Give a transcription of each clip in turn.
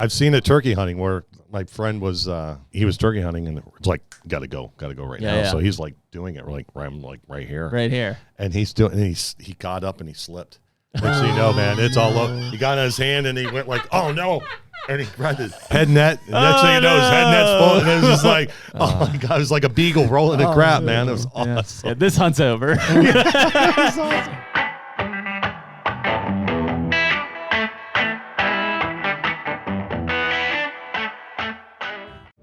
I've seen it turkey hunting where my friend was he was turkey hunting and it's like gotta go right now. Yeah. So he's like doing it I'm like right here, and he's doing he got up and he slipped. Next thing you know, man, it's all over. He got on his hand and he went like, oh no. And he grabbed his head net. And next thing you know, his head net's full. And it was just like, oh my God, it was like a beagle rolling the crap, man. It was awesome. Yeah, this hunt's over. It was awesome.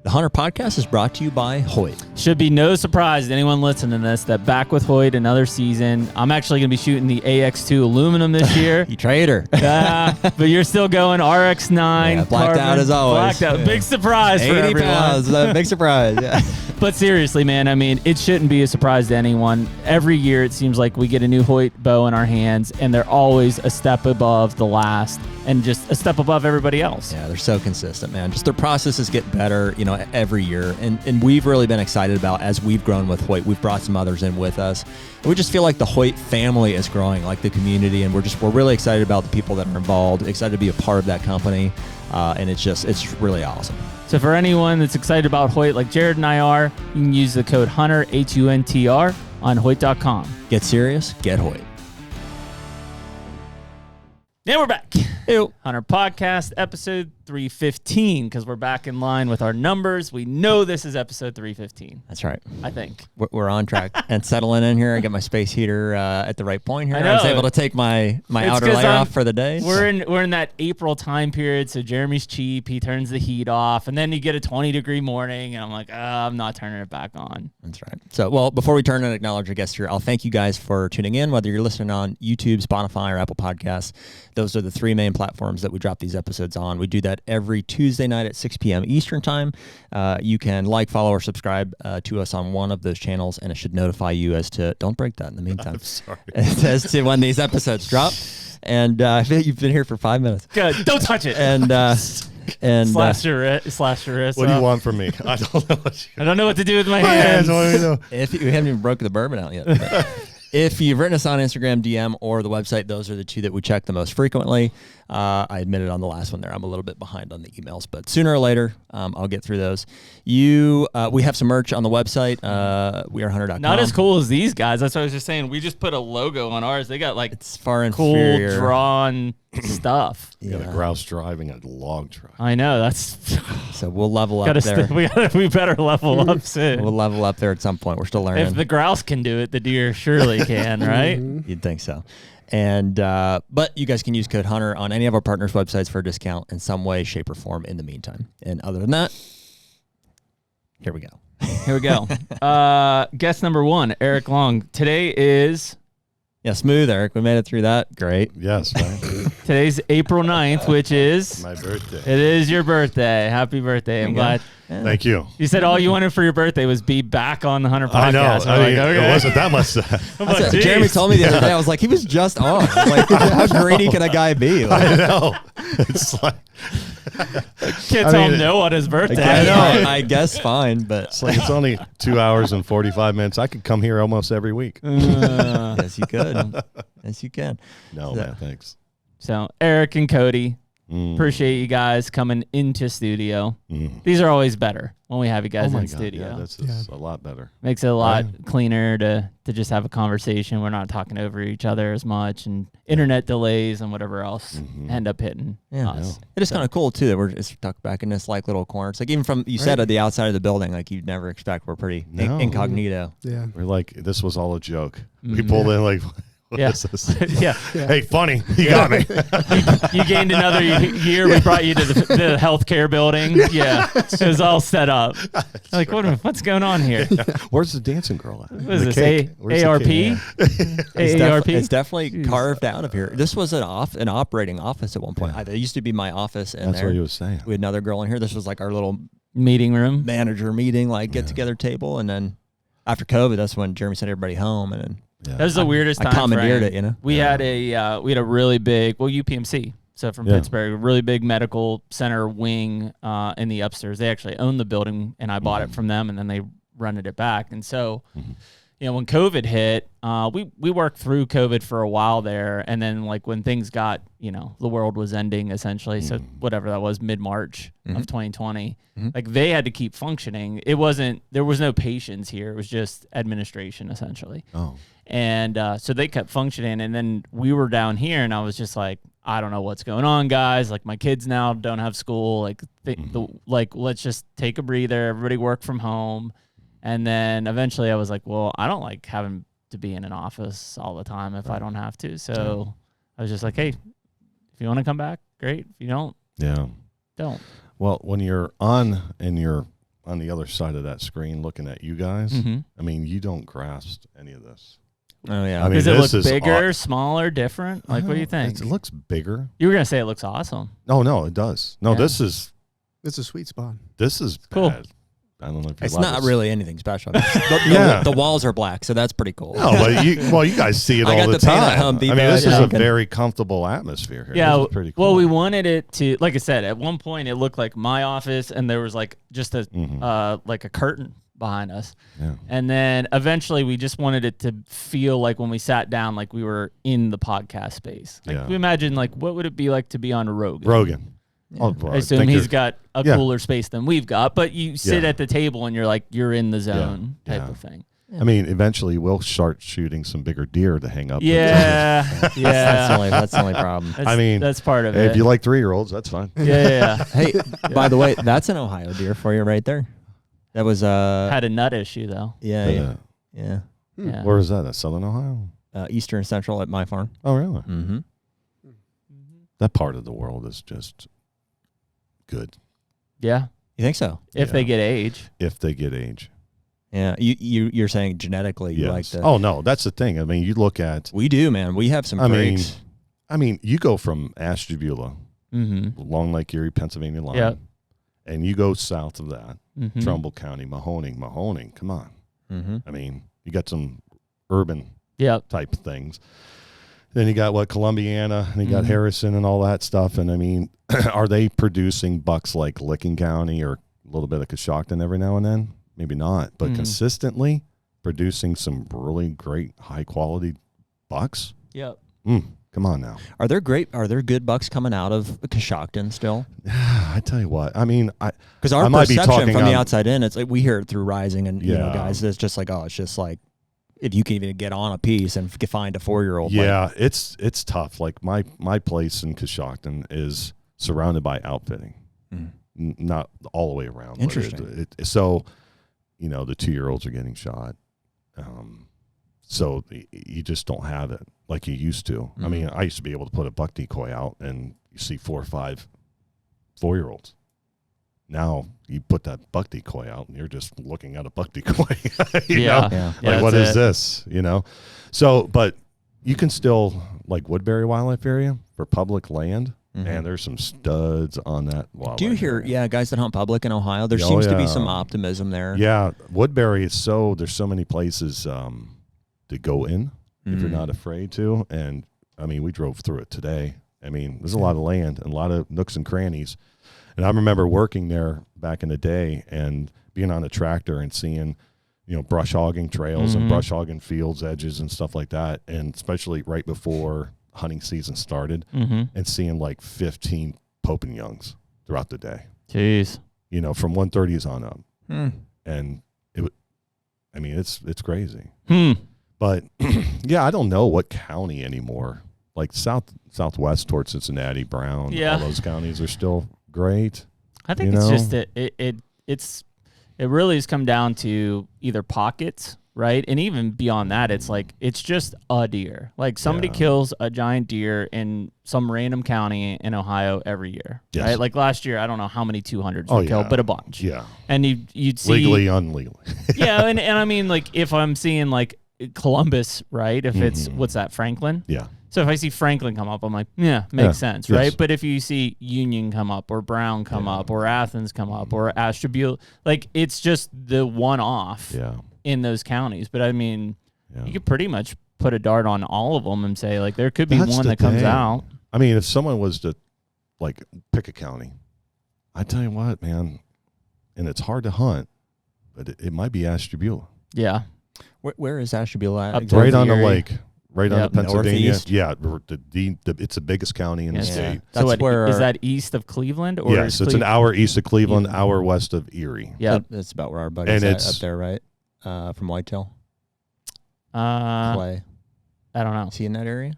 The Hunter Podcast is brought to you by Hoyt. Should be no surprise to anyone listening to this that back with Hoyt another season. I'm actually going to be shooting the AX2 aluminum this year. You traitor. But you're still going RX9. Yeah, blacked carbon, out as always. Blacked out. Big surprise for 80 everyone. pounds. Big surprise. Yeah. But seriously, man, I mean, it shouldn't be a surprise to anyone. Every year it seems like we get a new Hoyt bow in our hands, and they're always a step above the last and just a step above everybody else. Yeah, they're so consistent, man. Just their processes get better, every year. And we've really been excited about, as we've grown with Hoyt, we've brought some others in with us. And we just feel like the Hoyt family is growing, like the community, and we're really excited about the people that are involved, excited to be a part of that company. And it's really awesome. So for anyone that's excited about Hoyt like Jared and I are, you can use the code HUNTER, HUNTR, on Hoyt.com. Get serious, get Hoyt. And we're back. Ew. Hunter Podcast, episode 315, because we're back in line with our numbers. We know this is episode 315. That's right. I think. We're on track and settling in here. I get my space heater at the right point here. I know. I was able to take my outer layer off for the day. We're in that April time period, so Jeremy's cheap. He turns the heat off, and then you get a 20-degree morning, and I'm like, I'm not turning it back on. That's right. So, well, before we turn and acknowledge our guests here, I'll thank you guys for tuning in, whether you're listening on YouTube, Spotify, or Apple Podcasts. Those are the three main platforms that we drop these episodes on. We do that every Tuesday night at 6 p.m. Eastern time. You can like, follow, or subscribe to us on one of those channels, and it should notify you as to, don't break that in the meantime. I'm sorry. As to when these episodes drop. And I think you've been here for 5 minutes. Good. Don't touch it. And slash your wrist. What do you want from me? I don't know I don't know what to do with my hands. If you haven't even broken the bourbon out yet. But if you've written us on Instagram, DM, or the website, those are the two that we check the most frequently. I admitted on the last one there, I'm a little bit behind on the emails, but sooner or later, I'll get through those. We have some merch on the website, wearehunter.com. Not as cool as these guys. That's what I was just saying. We just put a logo on ours. They got like it's far cool inferior. drawn stuff. You got a grouse driving a log truck. I know. That's so we'll level up there. We better level up soon. We'll level up there at some point. We're still learning. If the grouse can do it, the deer surely can, right? You'd think so. And but you guys can use code HUNTER on any of our partners' websites for a discount in some way, shape, or form in the meantime. And other than that, here we go. Here we go. Guest number one, Eric Long. Today is... Yeah, smooth, Eric. We made it through that. Great. Yes, man. Today's April 9th, which is... My birthday. It is your birthday. Happy birthday. I'm glad. Yeah. Thank you. You said all you wanted for your birthday was be back on the Hunter Podcast. I know. Okay. It wasn't that much. I'm like, Jeremy told me the other day, I was like, he was just on. Like, how greedy can a guy be? Like, I know. It's like... Can't tell him no on his birthday. I know. I guess fine, but... It's like it's only 2 hours and 45 minutes. I could come here almost every week. Yes, you could. Yes, you can. No, man, thanks. So, Eric and Cody, appreciate you guys coming into studio. These are always better when we have you guys in studio. Yeah, this is a lot better. Makes it a lot cleaner to just have a conversation. We're not talking over each other as much, and internet delays and whatever else end up hitting us. It is kind of cool, too, that we're just tucked back in this like little corner. It's like even from, you said at the outside of the building, like you'd never expect. We're pretty incognito. Yeah. We're like, this was all a joke. We pulled in like... What is this? Yeah. Hey, funny. You got me. You gained another year. We brought you to the healthcare building. Yeah. It was all set up. Like, what's going on here? Where's the dancing girl at? What is this, ARP? AARP? It's definitely carved out of here. This was an operating office at one point. It used to be my office in there. That's what he was saying. We had another girl in here. This was like our little meeting room, manager meeting, like get-together table. And then after COVID, that's when Jeremy sent everybody home. And then that was the weirdest time. I commandeered it, We had a really big, UPMC. So from Pittsburgh, a really big medical center wing in the upstairs. They actually own the building, and I bought it from them, and then they rented it back. And so when COVID hit, we worked through COVID for a while there, and then like when things got, the world was ending essentially. So whatever that was, mid-March of 2020, like they had to keep functioning. There was no patients here. It was just administration essentially. Oh. And so they kept functioning, and then we were down here, and I was just like, I don't know what's going on, guys. Like my kids now don't have school. Like, let's just take a breather. Everybody work from home. And then eventually I was like, well, I don't like having to be in an office all the time if I don't have to. So I was just like, hey, if you want to come back, great. If you don't, don't. Well, when you're on and you're on the other side of that screen looking at you guys, I mean, you don't grasp any of this. Oh, yeah. I mean, does it look bigger, smaller, different? Like, what do you think? It looks bigger. You were going to say it looks awesome. Oh, no, it does. No, this is... It's a sweet spot. This is cool. Bad. I don't know if it's not really anything special. The walls are black, so that's pretty cool. No, but you guys see it all the time. I mean, this is a very comfortable atmosphere here. Yeah, this is pretty cool. Well, we wanted it to, like I said, at one point it looked like my office, and there was like just a like a curtain behind us. Yeah. And then eventually we just wanted it to feel like when we sat down, like we were in the podcast space. Like we imagine, like, what would it be like to be on Rogan? Yeah. Oh, well, I assume he's got a cooler space than we've got, but you sit at the table and you're like, you're in the zone type of thing. Yeah. I mean, eventually we'll start shooting some bigger deer to hang up. Yeah. That's the only problem. That's part of it. If you like 3-year-olds, that's fine. Yeah. Hey, by the way, that's an Ohio deer for you right there. That was had a nut issue though. Yeah. Where is that? Southern Ohio? Eastern Central at my farm. Oh, really? Mm-hmm. That part of the world is just good. Yeah. You think so? If they get age. If they get age. Yeah. You're saying genetically you like that. Oh, no, that's the thing. I mean, you look at... We do, man. We have some breaks. I mean, you go from Ashtabula, Long Lake Erie, Pennsylvania line, and you go south of that, Trumbull County, Mahoning, come on. I mean, you got some urban type things. Then you got Columbiana, and you got Harrison and all that stuff. And I mean, are they producing bucks like Licking County or a little bit of Coshocton every now and then? Maybe not, but consistently producing some really great high quality bucks. Yep. Come on now. Are there good bucks coming out of Coshocton still? I tell you what, I mean, because our perception from the outside in, it's like we hear it through Rising, and you know, guys, it's just like, it's just like, if you can even get on a piece and find a 4-year-old. Yeah, it's tough. Like my place in Coshocton is surrounded by outfitting, not all the way around. Interesting. So, the 2-year-olds are getting shot. So you just don't have it like you used to. I mean, I used to be able to put a buck decoy out and you see 4 or 5 4-year-olds. Now you put that buck decoy out and you're just looking at a buck decoy. What is this? So, but you can still, like Woodbury Wildlife Area for public land, and there's some studs on that wildlife. Do you hear, guys that hunt public in Ohio, there seems to be some optimism there. Yeah, Woodbury is there's so many places to go in if you're not afraid to. And I mean, we drove through it today. I mean, there's a lot of land and a lot of nooks and crannies. And I remember working there back in the day and being on a tractor and seeing, brush hogging trails and brush hogging fields edges and stuff like that. And especially right before hunting season started and seeing like 15 Pope and Youngs throughout the day. Jeez. From 130s on up. And it's crazy. But I don't know what county anymore. Like southwest towards Cincinnati, Brown, all those counties are still great. I think it's just that it really has come down to either pockets, right? And even beyond that, it's just a deer. Like somebody kills a giant deer in some random county in Ohio every year, right? Like last year, I don't know how many 200s were killed, but a bunch. Yeah. And you'd see legally, unlegally. and I mean, like if I'm seeing like Columbus, right? If it's what's that, Franklin? Yeah. So if I see Franklin come up, I'm like, makes sense, right? But if you see Union come up or Brown come up or Athens come up or Ashtabula, like it's just the one-off in those counties. But I mean, you could pretty much put a dart on all of them and say like there could be one that comes out. I mean, if someone was to like pick a county, I tell you what, man, and it's hard to hunt, but it might be Ashtabula. Yeah. Where is Ashtabula at? Right on the lake. Right on the Pennsylvania. Northeast? Yeah, it's the biggest county in the state. That's where is that east of Cleveland? Or yes, it's an hour east of Cleveland, hour west of Erie. Yeah, that's about where our buddy's at up there, right? From Whitetail. Clay. I don't know. Is he in that area?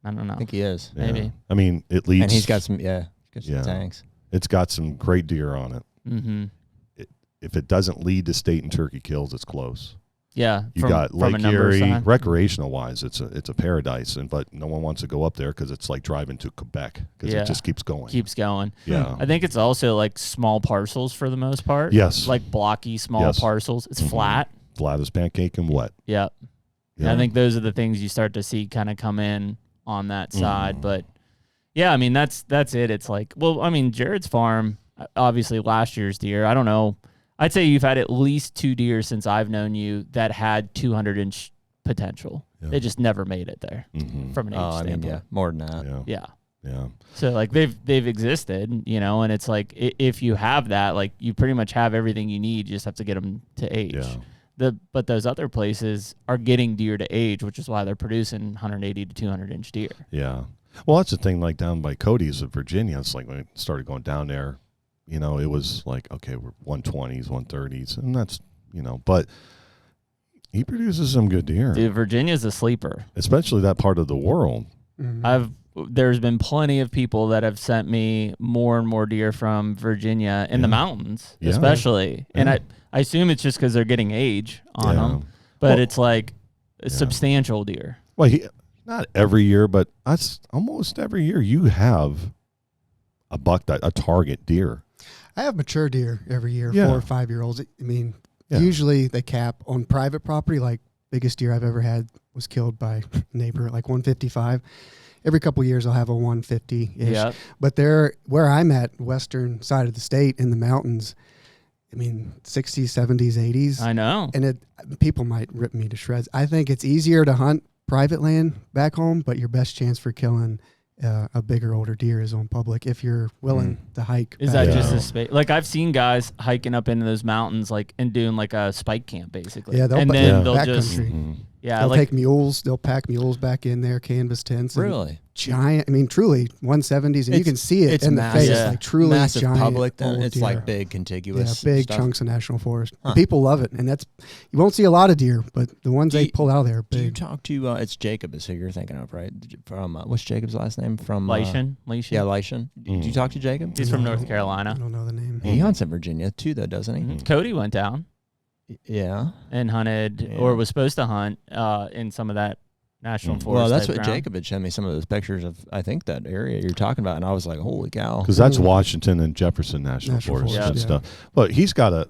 I don't know. I think he is. Yeah. Maybe. I mean, it leads. And he's got some. Some tanks. It's got some great deer on it. Mm-hmm. If it doesn't lead to state and turkey kills, it's close. Yeah, you got Lake Erie. Recreational wise, it's a paradise, but no one wants to go up there because it's like driving to Quebec because it just keeps going. Yeah, I think it's also like small parcels for the most part. Yes, like blocky small parcels. It's flat as pancake and wet. Yep. Yeah, I think those are the things you start to see kind of come in on that side. But yeah, I mean that's it. It's like, well, I mean Jared's farm, obviously last year's deer. I don't know. I'd say you've had at least 2 deer since I've known you that had 200-inch potential. Yeah. They just never made it there from an age standpoint. I mean, more than that. Yeah. So like they've existed, and it's like if you have that, like you pretty much have everything you need. You just have to get them to age. Yeah. But those other places are getting deer to age, which is why they're producing 180 to 200-inch deer. Yeah. Well, that's the thing. Like down by Cody's of Virginia, it's like when I started going down there. It was like, okay, we're 120s, 130s, and that's, but he produces some good deer. Dude, Virginia's a sleeper. Especially that part of the world. Mm-hmm. There's been plenty of people that have sent me more and more deer from Virginia in the mountains, especially. Yeah. And I assume it's just because they're getting age on them, but it's like a substantial deer. Well, not every year, but almost every year you have a target deer. I have mature deer every year, 4 or 5 year olds. I mean, usually they cap on private property. Like biggest deer I've ever had was killed by a neighbor at like 155. Every couple of years I'll have a 150-ish. Yep. But where I'm at, western side of the state in the mountains, I mean, 60s, 70s, 80s. I know. And people might rip me to shreds. I think it's easier to hunt private land back home, but your best chance for killing a bigger, older deer is on public if you're willing to hike. Is that just a space? Like I've seen guys hiking up into those mountains, like and doing like a spike camp, basically. Yeah, they'll just they'll like, take mules. They'll pack mules back in there, canvas tents. Really giant. I mean, truly 170s, and you can see it in the face. Yeah. Like truly massive giant public. Then it's deer. like big contiguous. Yeah, big stuff. chunks of national forest. People love it, and you won't see a lot of deer, but the ones they pull out of there are big. Do you talk to? It's Jacob is who you're thinking of, right? From what's Jacob's last name? From Leishan. Yeah, Leishan. Did you talk to Jacob? He's from North Carolina. I don't know the name. He hunts in Virginia too, though, doesn't he? Mm-hmm. Cody went down. Yeah. And hunted, or was supposed to hunt in some of that national forest. Well, that's what ground. Jacob had shown me, some of those pictures of, I think, that area you're talking about, and I was like, holy cow. Because that's Washington and Jefferson National Forest and stuff. But he's got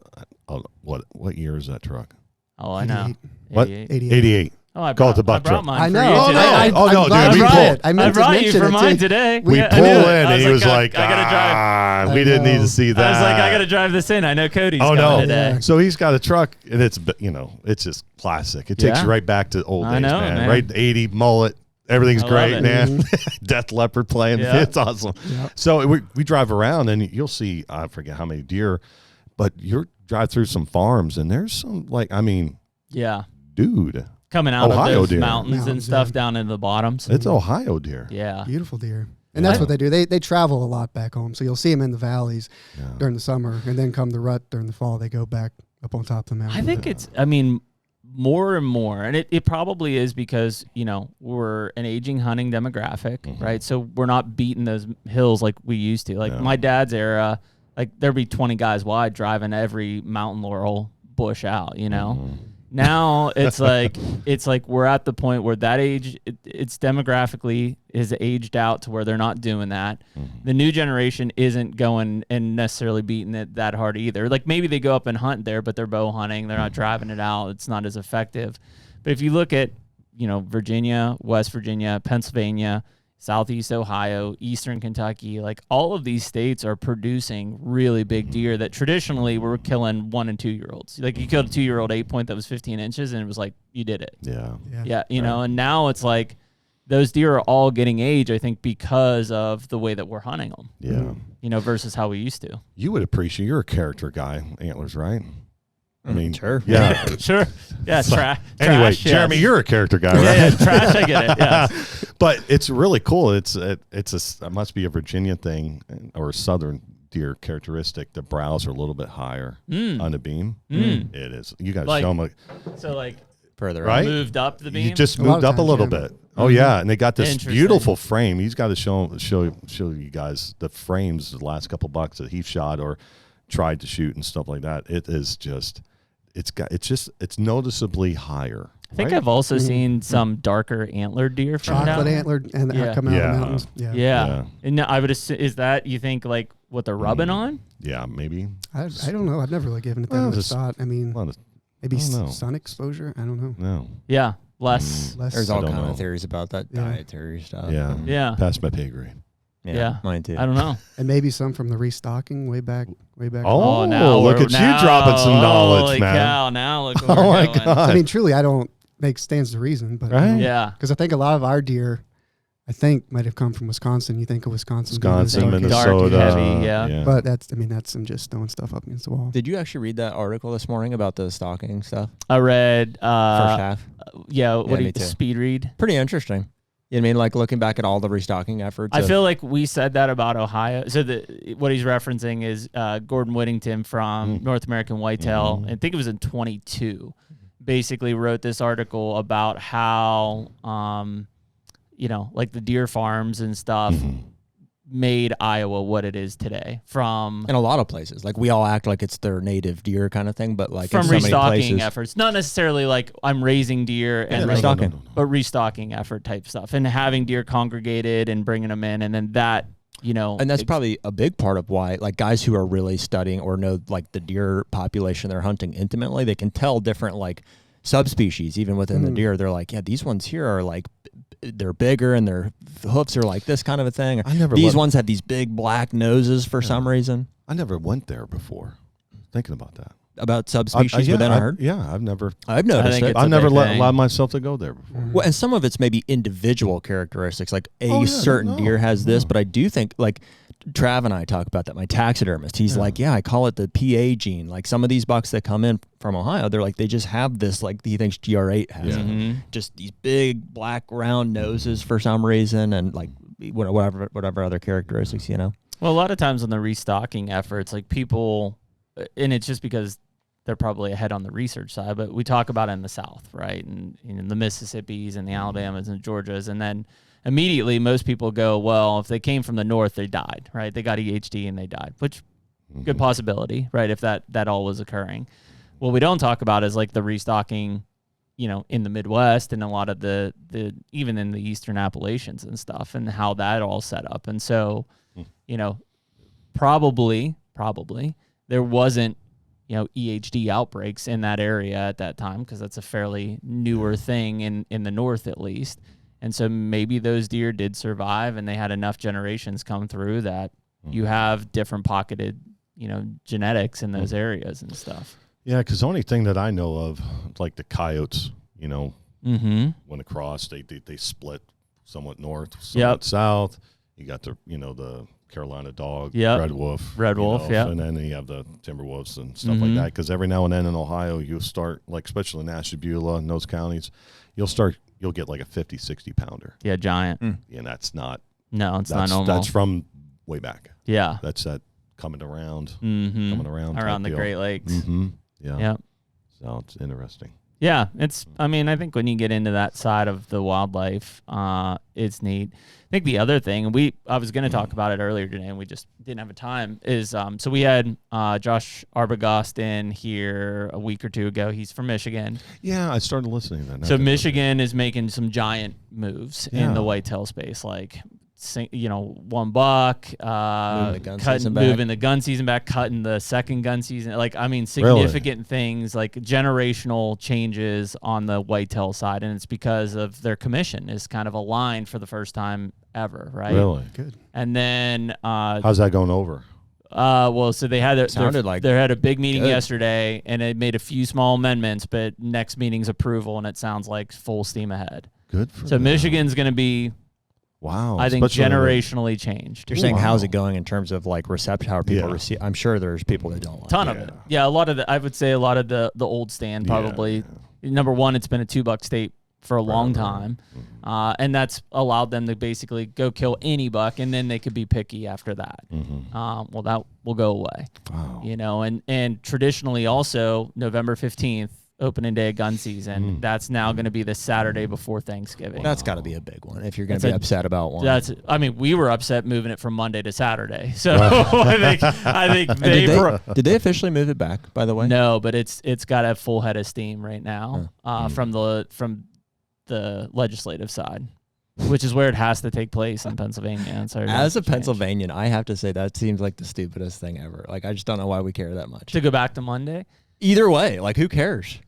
what year is that truck? Oh, I know. 88. What? 88. Oh, I brought mine. I know. Dude, we pulled. I brought you for mine today. We pull in, and he was like, I gotta drive. We didn't need to see that. I was like, I gotta drive this in. I know Cody's coming today. Yeah. So he's got a truck, and it's it's just classic. It takes you right back to old days, man. Right, 80 mullet. Everything's great, man. Death leopard playing. Yeah. It's awesome. Yeah. So we drive around, and you'll see, I forget how many deer, but you drive through some farms, and there's some, dude. Coming out of those mountains and stuff down in the bottoms. It's Ohio deer. Yeah. Beautiful deer. And that's what they do. They travel a lot back home. So you'll see them in the valleys during the summer. And then come the rut during the fall, they go back up on top of the mountain. I think more and more. And it probably is because, we're an aging hunting demographic, right? So we're not beating those hills like we used to. Like my dad's era, there'd be 20 guys wide driving every mountain laurel bush out, Now it's like we're at the point where that age it's demographically is aged out to where they're not doing that. The new generation isn't going and necessarily beating it that hard either. Like maybe they go up and hunt there, but they're bow hunting. They're not driving it out. It's not as effective. But if you look at Virginia, West Virginia, Pennsylvania, Southeast Ohio, Eastern Kentucky, all of these states are producing really big deer that traditionally were killing 1 and 2 year olds. Like you killed a 2-year-old 8-point that was 15 inches and it was like, you did it. Yeah. And now it's like those deer are all getting age, I think, because of the way that we're hunting them. Yeah. Versus how we used to. You would appreciate, you're a character guy, antlers, right? I mean, sure. Yeah. Sure. Yeah. Anyway, trash, Jeremy, yes. you're a character guy, right? Yeah, trash. I get it. Yeah. But it's really cool. It must be a Virginia thing or a Southern deer characteristic. The brows are a little bit higher on the beam. It is. You got to show them. Further, right? Moved up the beam. You just moved up a little bit. Oh yeah, and they got this beautiful frame. He's got to show you guys the frames the last couple bucks that he shot or tried to shoot and stuff like that. It is just, it's noticeably higher. I think I've also seen some darker antlered deer from chocolate antlered and come out of the mountains. Yeah. And I would assume, is that you think like what they're rubbing on? Yeah, maybe. I don't know. I've never really given it that much thought. I mean, maybe sun exposure. I don't know. No. Yeah. Less. There's all kinds of theories about that dietary stuff. Yeah. Past my pay grade. Yeah. Mine too. I don't know. And maybe some from the restocking way back. Oh, now look at you dropping some knowledge, holy man. Cow, now look where we're going. God. I mean, truly, I don't make stands to reason, but Yeah. because I think a lot of our deer, might have come from Wisconsin. You think of Wisconsin, Minnesota, dark, heavy, yeah. But that's them just throwing stuff up against the wall. Did you actually read that article this morning about the stalking stuff? I read First half. Speed read. Pretty interesting. You know what I mean? Like looking back at all the restocking efforts. I feel like we said that about Ohio. So what he's referencing is Gordon Whittington from North American Whitetail. I think it was in 22. Basically wrote this article about how, like the deer farms and stuff made Iowa what it is today from in a lot of places. Like we all act like it's their native deer kind of thing, but like from in so restocking many places, efforts, not necessarily like I'm raising deer and restocking, but restocking effort type stuff and having deer congregated and bringing them in. And then that, and that's probably a big part of why like guys who are really studying or know like the deer population they're hunting intimately, they can tell different like subspecies even within the deer. They're like, yeah, these ones here are like they're bigger and their hoofs are like this kind of a thing. These ones have these big black noses for some reason. I never went there before. Thinking about that. About subspecies within a herd? Yeah, I've noticed it. I've never allowed myself to go there before. Well, and some of it's maybe individual characteristics, like certain deer has this, but I do think like Trav and I talk about that. My taxidermist, he's like, I call it the PA gene. Like some of these bucks that come in from Ohio, they're like, they just have this, like he thinks GR8 has just these big black round noses for some reason, and like whatever other characteristics, Well, a lot of times on the restocking efforts, like people, and it's just because they're probably ahead on the research side, but we talk about it in the South, right? And the Mississippis and the Alabamas and Georgias. And then immediately most people go, well, if they came from the North, they died, right? They got EHD and they died, which good possibility, right? If that all was occurring. What we don't talk about is like the restocking, in the Midwest and a lot of the even in the Eastern Appalachians and stuff and how that all set up. And so, probably there wasn't, EHD outbreaks in that area at that time because that's a fairly newer thing in the North at least. And so maybe those deer did survive and they had enough generations come through that you have different pocketed, genetics in those areas and stuff. Yeah, because the only thing that I know of, like the coyotes, went across, they split somewhat north, somewhat south. You got the Carolina dog, red wolf, and then you have the timber wolves and stuff like that. Because every now and then in Ohio, you'll start, like especially in Ashtabula and those counties, you'll get like a 50, 60 pounder. Yeah, giant. And that's not. No, it's not normal. That's from way back. Yeah, that's that coming around around the Great Lakes. Yeah. So it's interesting. Yeah, I think when you get into that side of the wildlife, it's neat. I think the other thing, I was going to talk about it earlier today, and we just didn't have a time, is so we had Josh Arbogast in here a week or two ago. He's from Michigan. Yeah, I started listening to that. So Michigan is making some giant moves in the whitetail space, like one buck, moving the gun season back, cutting the second gun season. Like, significant things like generational changes on the whitetail side. And it's because of their commission is kind of aligned for the first time ever. Right. Really good. And then, how's that going over? So they had they had a big meeting yesterday and it made a few small amendments, but next meeting's approval. And it sounds like full steam ahead. Good for them. Michigan's going to be Wow. I think generationally changed. You're saying how's it going in terms of like reception? How are people receive? I'm sure there's people that don't like ton of it. Yeah, a lot of I would say a lot of the old stand probably. Number one, it's been a $2 state for a long time, and that's allowed them to basically go kill any buck, and then they could be picky after that. Well, that will go away. Wow. You know, and traditionally also November 15th. Opening day of gun season. That's now going to be the Saturday before Thanksgiving. That's got to be a big one if you're going to be upset about one. I mean, we were upset moving it from Monday to Saturday. So I think did they officially move it back? By the way, no, but it's got a full head of steam right now from the legislative side, which is where it has to take place in Pennsylvania. As a Pennsylvanian, I have to say that seems like the stupidest thing ever. Like I just don't know why we care that much to go back to Monday. Either way, like who cares?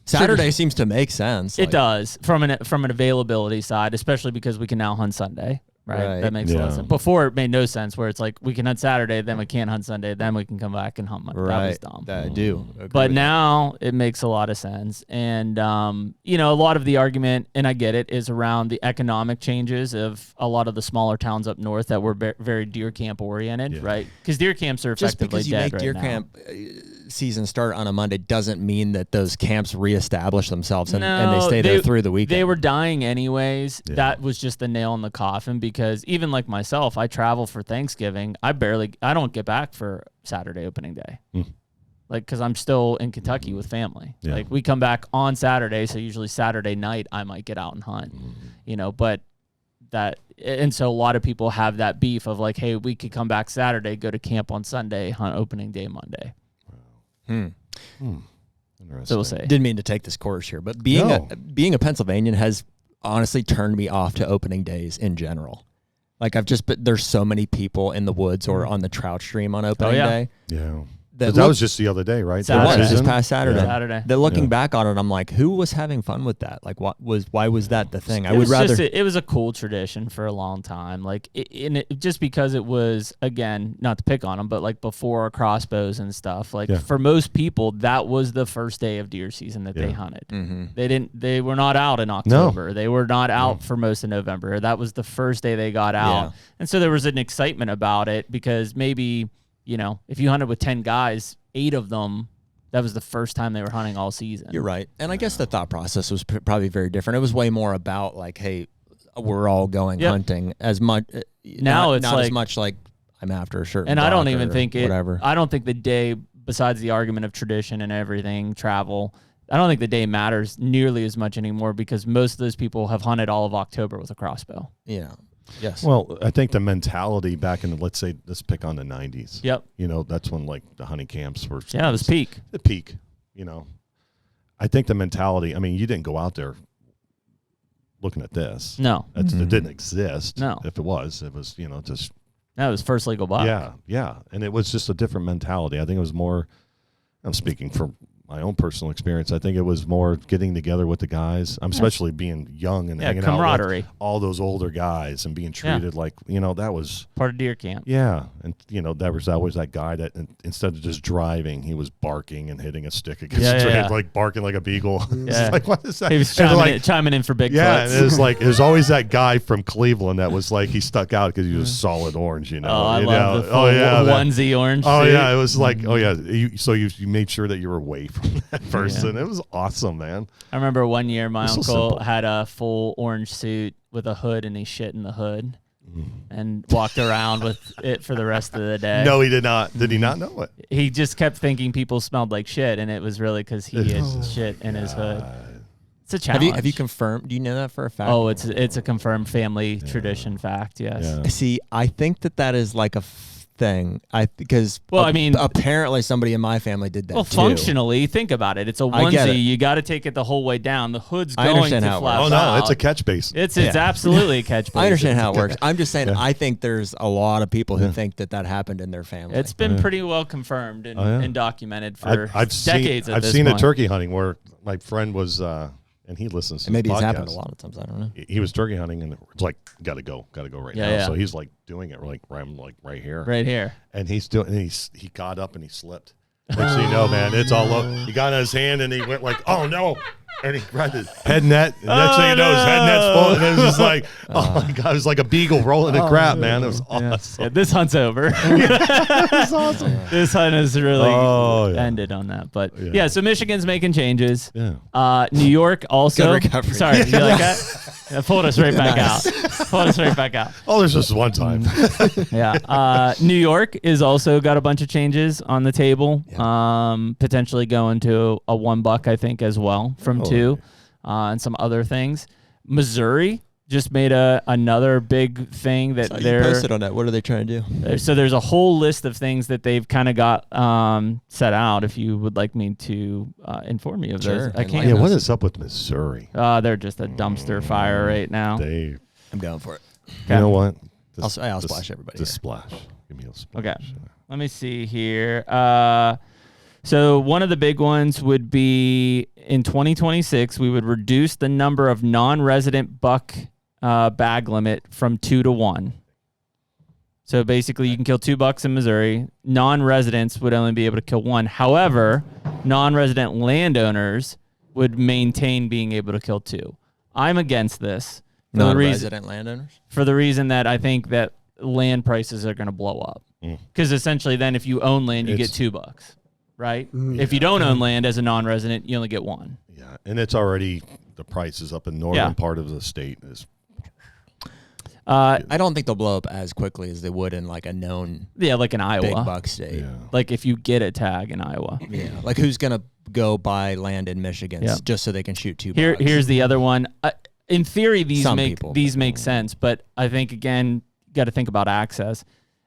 Saturday seems to make sense. It does from an availability side, especially because we can now hunt Sunday. Right. That makes a lot of sense. Before it made no sense where it's like we can hunt Saturday, then we can't hunt Sunday, then we can come back and hunt Monday. That was dumb. I do. But now it makes a lot of sense. And, you know, a lot of the argument, and I get it, is around the economic changes of a lot of the smaller towns up north that were very deer camp oriented, right? Because deer camps are effectively dead right now. Just because you make deer camp season start on a Monday doesn't mean that those camps reestablish themselves and they stay there through the weekend. They were dying anyways. That was just the nail in the coffin because even like myself, I travel for Thanksgiving. I don't get back for Saturday opening day. Like, because I'm still in Kentucky with family. Like, we come back on Saturday, so usually Saturday night I might get out and hunt, you know, but and so a lot of people have that beef of like, hey, we could come back Saturday, go to camp on Sunday, hunt opening day Monday. So we'll say. Didn't mean to take this course here, but being a Pennsylvanian has honestly turned me off to opening days in general. Like there's so many people in the woods or on the trout stream on opening day. Yeah. That was just the other day, right? It was this past Saturday. That looking back on it, I'm like, who was having fun with that? Like, why was that the thing? It was a cool tradition for a long time. Like, just because it was, again, not to pick on them, but like before crossbows and stuff. Like for most people, that was the first day of deer season that they hunted. They were not out in October. They were not out for most of November. That was the first day they got out, and so there was an excitement about it because maybe. You know, if you hunted with 10 guys, 8 of them, that was the first time they were hunting all season. You're right. And I guess the thought process was probably very different. It was way more about like, hey, we're all going hunting as much. Now it's not like, as much like I'm after a certain and I don't even think whatever. I don't think the day, besides the argument of tradition and everything, travel, I don't think the day matters nearly as much anymore because most of those people have hunted all of October with a crossbow. Yeah. Yes. Well, I think the mentality back in let's pick on the 90s. Yep. You know, that's when like the hunting camps were. Yeah, it was peak. The peak, you know. I think the mentality, I mean, you didn't go out there looking at this. No. It didn't exist. No. If it was, you know, just. That was first legal buck. Yeah, yeah. And it was just a different mentality. I think it was more, I'm speaking from my own personal experience. I think it was more getting together with the guys. I'm especially being young and hanging camaraderie. out with all those older guys and being treated like, you know, that was part of deer camp. Yeah. And, you know, there was always that guy that instead of just driving, he was barking and hitting a stick against the tree, like barking like a beagle. Yeah. Like, what is that? He was chiming in for Bigfoot. Yeah. And it was always that guy from Cleveland that was like, he stuck out because he was solid orange, you know. Oh, I love the full onesie orange Oh, suit. yeah. It was like, so you made sure that you were away from that person. It was awesome, man. I remember one year my uncle had a full orange suit with a hood and he shit in the hood and walked around with it for the rest of the day. No, he did not. Did he not know it? He just kept thinking people smelled like shit, and it was really because he had shit in his hood. It's a challenge. Have you confirmed? Do you know that for a fact? Oh, it's a confirmed family tradition fact, yes. Yeah. See, I think that is like a thing. Because apparently somebody in my family did that. Well, too. Functionally, think about it. It's a onesie. You got to take it the whole way down. The hood's going to flap out. Oh no, it's a catch base. It's absolutely a catch base. I understand how it works. I'm just saying. I think there's a lot of people who think that happened in their family. It's been pretty well confirmed and documented for decades. I've seen a turkey hunting where my friend was. And he listens to maybe the podcast. It's happened a lot of times. I don't know. He was turkey hunting, and it's like, gotta go right now. Yeah. So he's like doing it, like I'm like right here, and he got up and he slipped. Next thing you know, man, it's all over. He got in his hand and he went like, oh no, And he grabbed his head net. And next thing you know, his head net's full. And it was just like, oh my God. It was like a beagle rolling in crap, man. It was awesome. Yeah, this hunt's over. That's awesome. This hunt has really ended on that. But yeah, so Michigan's making changes. Yeah. New York also. Good recovery. Sorry, you like that? Yeah, pulled us right back out. Pulled us right back out. Oh, there's just one time. Yeah. New York is also got a bunch of changes on the table. Potentially going to a $1, I think, as well from 2, and some other things. Missouri just made another big thing that they're posted on that. What are they trying to do? So there's a whole list of things that they've kind of got set out. If you would like me to inform you of those, I can. Yeah, what is up with Missouri? They're just a dumpster fire right now. I'm going for it. You know what? I'll splash everybody. Just splash. Give me a splash. Okay. Let me see here. So one of the big ones would be in 2026, we would reduce the number of non-resident buck bag limit from 2 to 1. So basically, you can kill 2 bucks in Missouri. Non-residents would only be able to kill 1. However, non-resident landowners would maintain being able to kill 2. I'm against this. Non-resident landowners? For the reason that I think that land prices are going to blow up. Because essentially then if you own land, you get $2, right? If you don't own land as a non-resident, you only get 1. Yeah, and it's already, the price is up in northern part of the state. I don't think they'll blow up as quickly as they would in like a known like in Iowa. big buck state. Yeah. Like if you get a tag in Iowa. Yeah. Like who's going to go buy land in Michigan just so they can shoot 2 bucks? Here's the other one. In theory, these make sense, but I think, again, got to think about access.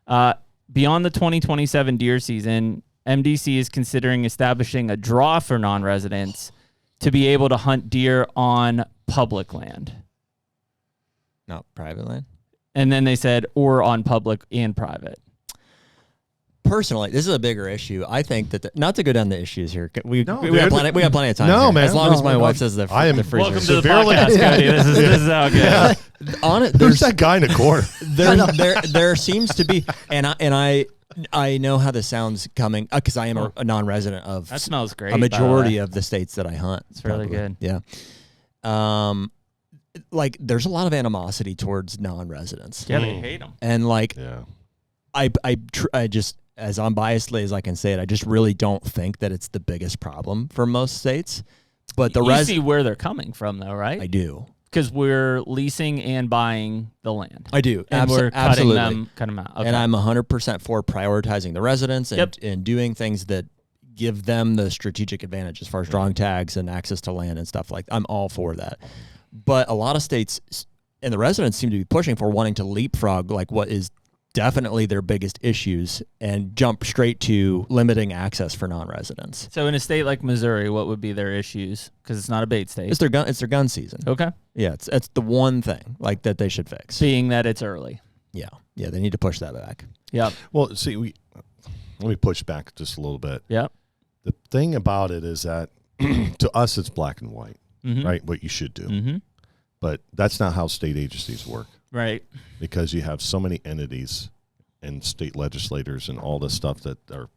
Beyond the 2027 deer season, MDC is considering establishing a draw for non-residents to be able to hunt deer on public land. Not private land? And then they said, or on public and private. Personally, this is a bigger issue. I think that not to go down the issues here. We got plenty of time. No, here. man. As long as my wife says the freezer. Welcome to the podcast, Cody. This is how it goes. On it, there's that guy in the corner. There seems to be, and I know how this sounds coming because I am a non-resident of. That smells great. A majority of the states that I hunt. It's really good. Yeah. Like there's a lot of animosity towards non-residents. Yeah, they hate them. And like, I just, as unbiasedly as I can say it, I just really don't think that it's the biggest problem for most states. But the you see where they're coming from, though, right? I do. Because we're leasing and buying the land. I do. And we're cutting them out. Okay. And I'm 100% for prioritizing the residents and doing things that give them the strategic advantage as far as drawing tags and access to land and stuff like that. I'm all for that. But a lot of states and the residents seem to be pushing for wanting to leapfrog like what is definitely their biggest issues and jump straight to limiting access for non-residents. So in a state like Missouri, what would be their issues? Because it's not a bait state. It's their gun season. Okay. Yeah, it's the one thing like that they should fix. Being that it's early. Yeah, they need to push that back. Yeah. Well, see, let me push back just a little bit. Yeah. The thing about it is that to us it's black and white, right? What you should do. But that's not how state agencies work. Right. Because you have so many entities and state legislators and all this stuff that are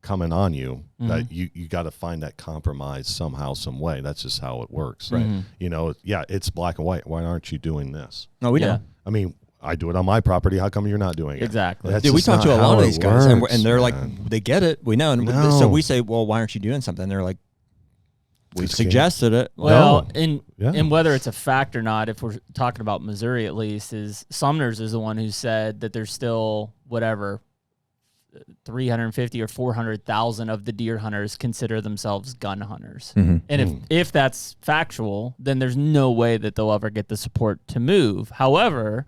coming on you that you got to find that compromise somehow, some way. That's just how it works. Right. You know, it's black and white. Why aren't you doing this? No, we don't. I mean, I do it on my property. How come you're not doing it? Exactly. Dude, we talk to a lot of these guys and they're like, they get it. We know. And so we say, well, why aren't you doing something? They're like, we suggested it. Well, and whether it's a fact or not, if we're talking about Missouri at least, is Sumner's is the one who said that there's still 350 or 400,000 of the deer hunters consider themselves gun hunters. And if that's factual, then there's no way that they'll ever get the support to move. However,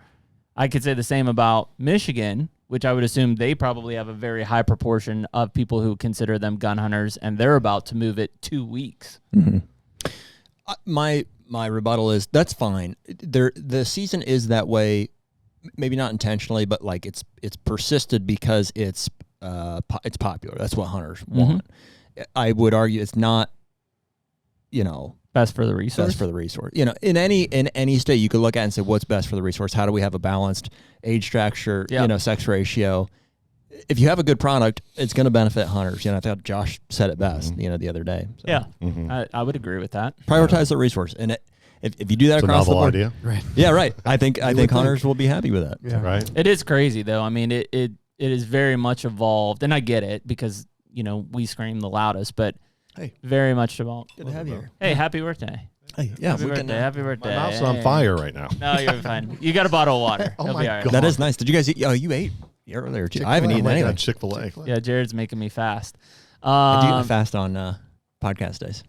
I could say the same about Michigan, which I would assume they probably have a very high proportion of people who consider them gun hunters, and they're about to move it 2 weeks. My rebuttal is that's fine. The season is that way, maybe not intentionally, but like it's persisted because it's popular. That's what hunters want. I would argue it's not, best for the resource. Best for the resource. In any state, you could look at it and say, what's best for the resource? How do we have a balanced age structure, sex ratio? if you have a good product, it's going to benefit hunters. I thought Josh said it best, the other day. So. Yeah, I would agree with that. Prioritize the resource, and if you do that across the board, idea. Right? Yeah, right. I think hunters will be happy with that. Yeah. Right. It is crazy though. I mean, it is very much evolved, and I get it because we scream the loudest, but very much evolved. Good to have you here. Hey, happy birthday! Hey, yeah, happy birthday! Happy birthday! My mouth's on fire right now. No, you're fine. You got a bottle of water. Oh It'll my be all right. God. That is nice. Did you guys eat? Oh, you ate earlier too. I haven't eaten anything. Chick-fil-A. Yeah, Jared's making me fast. I do fast on podcast days.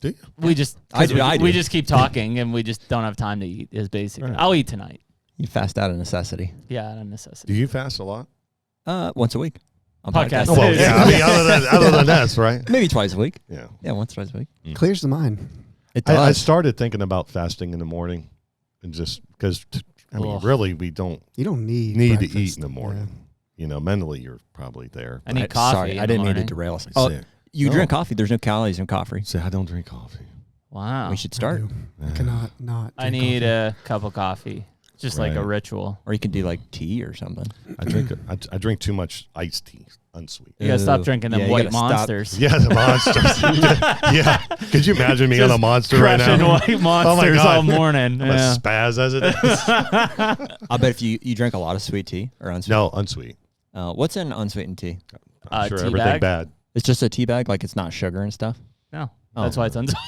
Do you? We just I do. We just keep talking and we just don't have time to eat. Is basically. Right. I'll eat tonight. You fast out of necessity. Yeah, out of necessity. Do you fast a lot? Once a week. On Podcast. Oh, well, yeah. I mean, other than this, right? Maybe twice a week. Yeah. Yeah, once, twice a week. Clears the mind. It does. I started thinking about fasting in the morning, and just because really we don't You don't need to breakfast. eat in the morning. Mentally you're probably there. I need coffee. Sorry, in I the didn't mean to morning. derail us. Oh, You no. drink coffee. There's no calories in coffee. Say I don't drink coffee. Wow. We should start. I cannot not. I drink need coffee. a cup of coffee. Just like a Right. ritual. Or you could do like tea or something. I drink too much iced tea, unsweet. You gotta stop Ooh. drinking them Yeah, you white gotta stop. monsters. Yeah, the monsters. Yeah. Could you imagine me on a monster right Crushing now? white monsters God. all morning. I'm a Yeah. spaz as it is. I bet if you drink a lot of sweet tea or unsweet. No, unsweet. What's in unsweetened tea? I'm sure tea everything bag? bad. It's just a tea bag, like it's not sugar and stuff. No, Oh. that's why it's unsweet.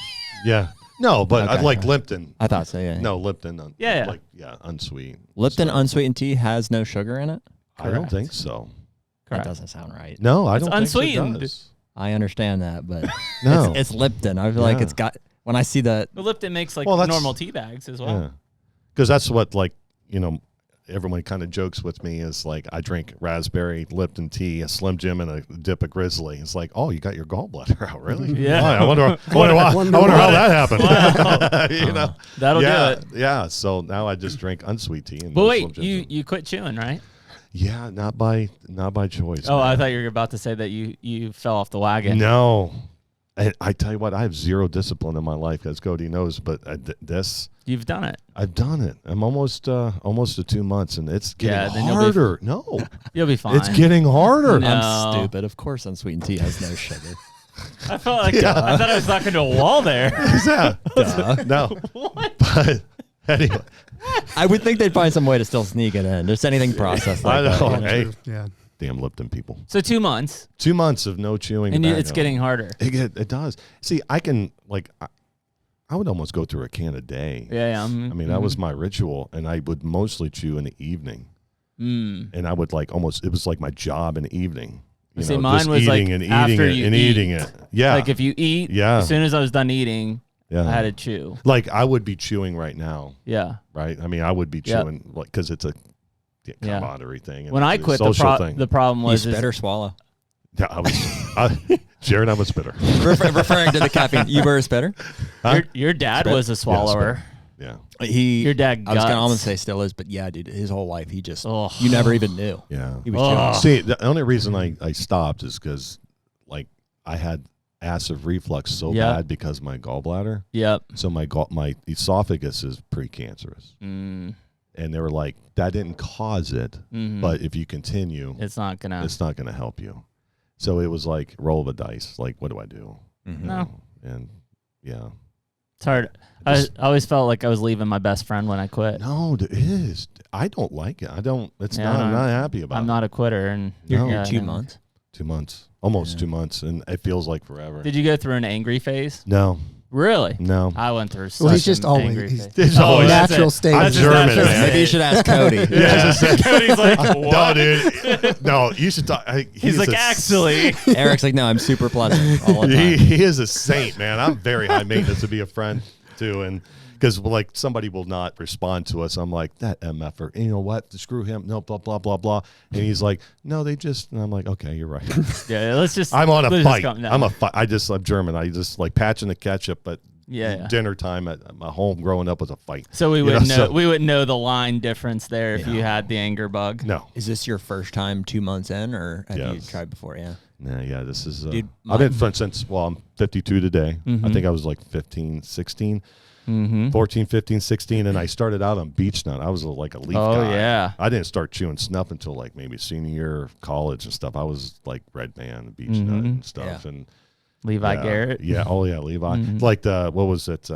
Yeah. No, but Okay. I'd like Lipton. I thought so. Yeah. No, Lipton. Yeah. Unsweet. Lipton stuff. unsweetened tea has no sugar in it. I don't Correct. think so. Correct. That doesn't sound right. No, I It's don't think unsweetened. it does. I understand that, but No. it's Lipton. I feel like Yeah. it's got. When I see the But Lipton makes like Well, that's- normal tea bags as well. Yeah. Because that's what, everyone kind of jokes with me is like, I drink raspberry Lipton tea, a Slim Jim, and a dip of Grizzly. It's like, oh, you got your gallbladder out, really? Yeah. Why? I wonder how that happened. Wow. That'll yeah, do it. Yeah. So now I just drink unsweet tea. And But no wait, Slim Jims. you quit chewing, right? Yeah, not by choice. Oh, man. I thought you were about to say that you fell off the wagon. No. I tell you what, I have zero discipline in my life, as Cody knows. But You've done it. I've done it. I'm almost to 2 months, and it's getting then you'll be harder. No, You'll be fine. it's getting harder. No. I'm stupid. Of course, unsweetened tea has no sugar. I felt like I thought I was talking to a wall there. Yeah. Duh. No. What? But anyway, I would think they'd find some way to still sneak it in. Just anything processed like I know. that. Hey, Yeah. damn Lipton people. So 2 months, 2 months of no chewing, and tobacco. it's getting harder. It does. See, I can I would almost go through a can a day. Yeah. I mean, that was my ritual, and I would mostly chew in the evening. And I would it was like my job in the evening. You See, know, mine just was like eating and eating after it you and eat. eating it. Yeah. Like if you eat, Yeah. as soon as I was done eating, yeah. I had to chew. Like I would be chewing right now, Yeah. right? I mean, I would be Yep. chewing because it's a Yeah. camaraderie thing. And When I it's a quit, social thing. the problem You was spit or swallow? Yeah, Jared, I was bitter. Referring to the caffeine. You were a spitter? Huh? your dad Spit? was a swallower. Yeah. Your dad I was going to guts. almost say still is, but yeah, dude, his whole life, he just, Ugh. you never even knew. Yeah. He was Ugh. chewing. See, the only reason I stopped is because I had acid reflux so Yeah. bad because of my gallbladder. Yep. So my esophagus is precancerous. Mm. And they were like, that didn't cause it, Mhm. but if you continue, It's not gonna. it's not going to help you. So it was like roll of a dice. Like, what do I do? Mhm. You No. know? And yeah. It's hard. I always felt like I was leaving my best friend when I quit. No, it is. I don't like it. I don't. It's Yeah, not. I'm not happy about I'm it. not a quitter, and You're, No. you're 2 I know. months. 2 months. Almost Yeah. 2 months. And it feels like forever. Did you go through an angry phase? No. Really? No. I went through. Well, he's such just an always angry he's phase. It's Oh, always that's natural it. state. That's I'm just German, natural man. state. Maybe you should ask Cody. Yeah. Cody's like, No, what? dude. No, you should talk. He's like, actually. Eric's like, no, I'm super pleasant all the time. He is a saint, man. I'm very high maintenance to be a friend too, and because somebody will not respond to us, I'm like that mf'er. And you know what? Screw him. No, blah blah blah blah. And he's like, no, they just. And I'm like, okay, you're right. Yeah, let's just. I'm on a let's fight. just calm down. I'm a fight. I'm German. I just like patching the ketchup, but Yeah. dinner time at my home growing up was a fight. So we You would know, know. so- We would know the line difference there if you had the anger bug. No. Is this your first time 2 months in, or have you Yes. tried before? Yeah. Yeah, this is. Dude, I've been friends since. Well, I'm 52 today. I Mhm. think I was like 15, 16. 14, 15, 16, and I started out on beech nut. I was like a leaf guy. Oh, yeah. I didn't start chewing snuff until like maybe senior year of college and stuff. I was like Red Band, beech nut and stuff. Yeah. And Levi Garrett. Yeah. Oh, yeah, Levi. Like what was it?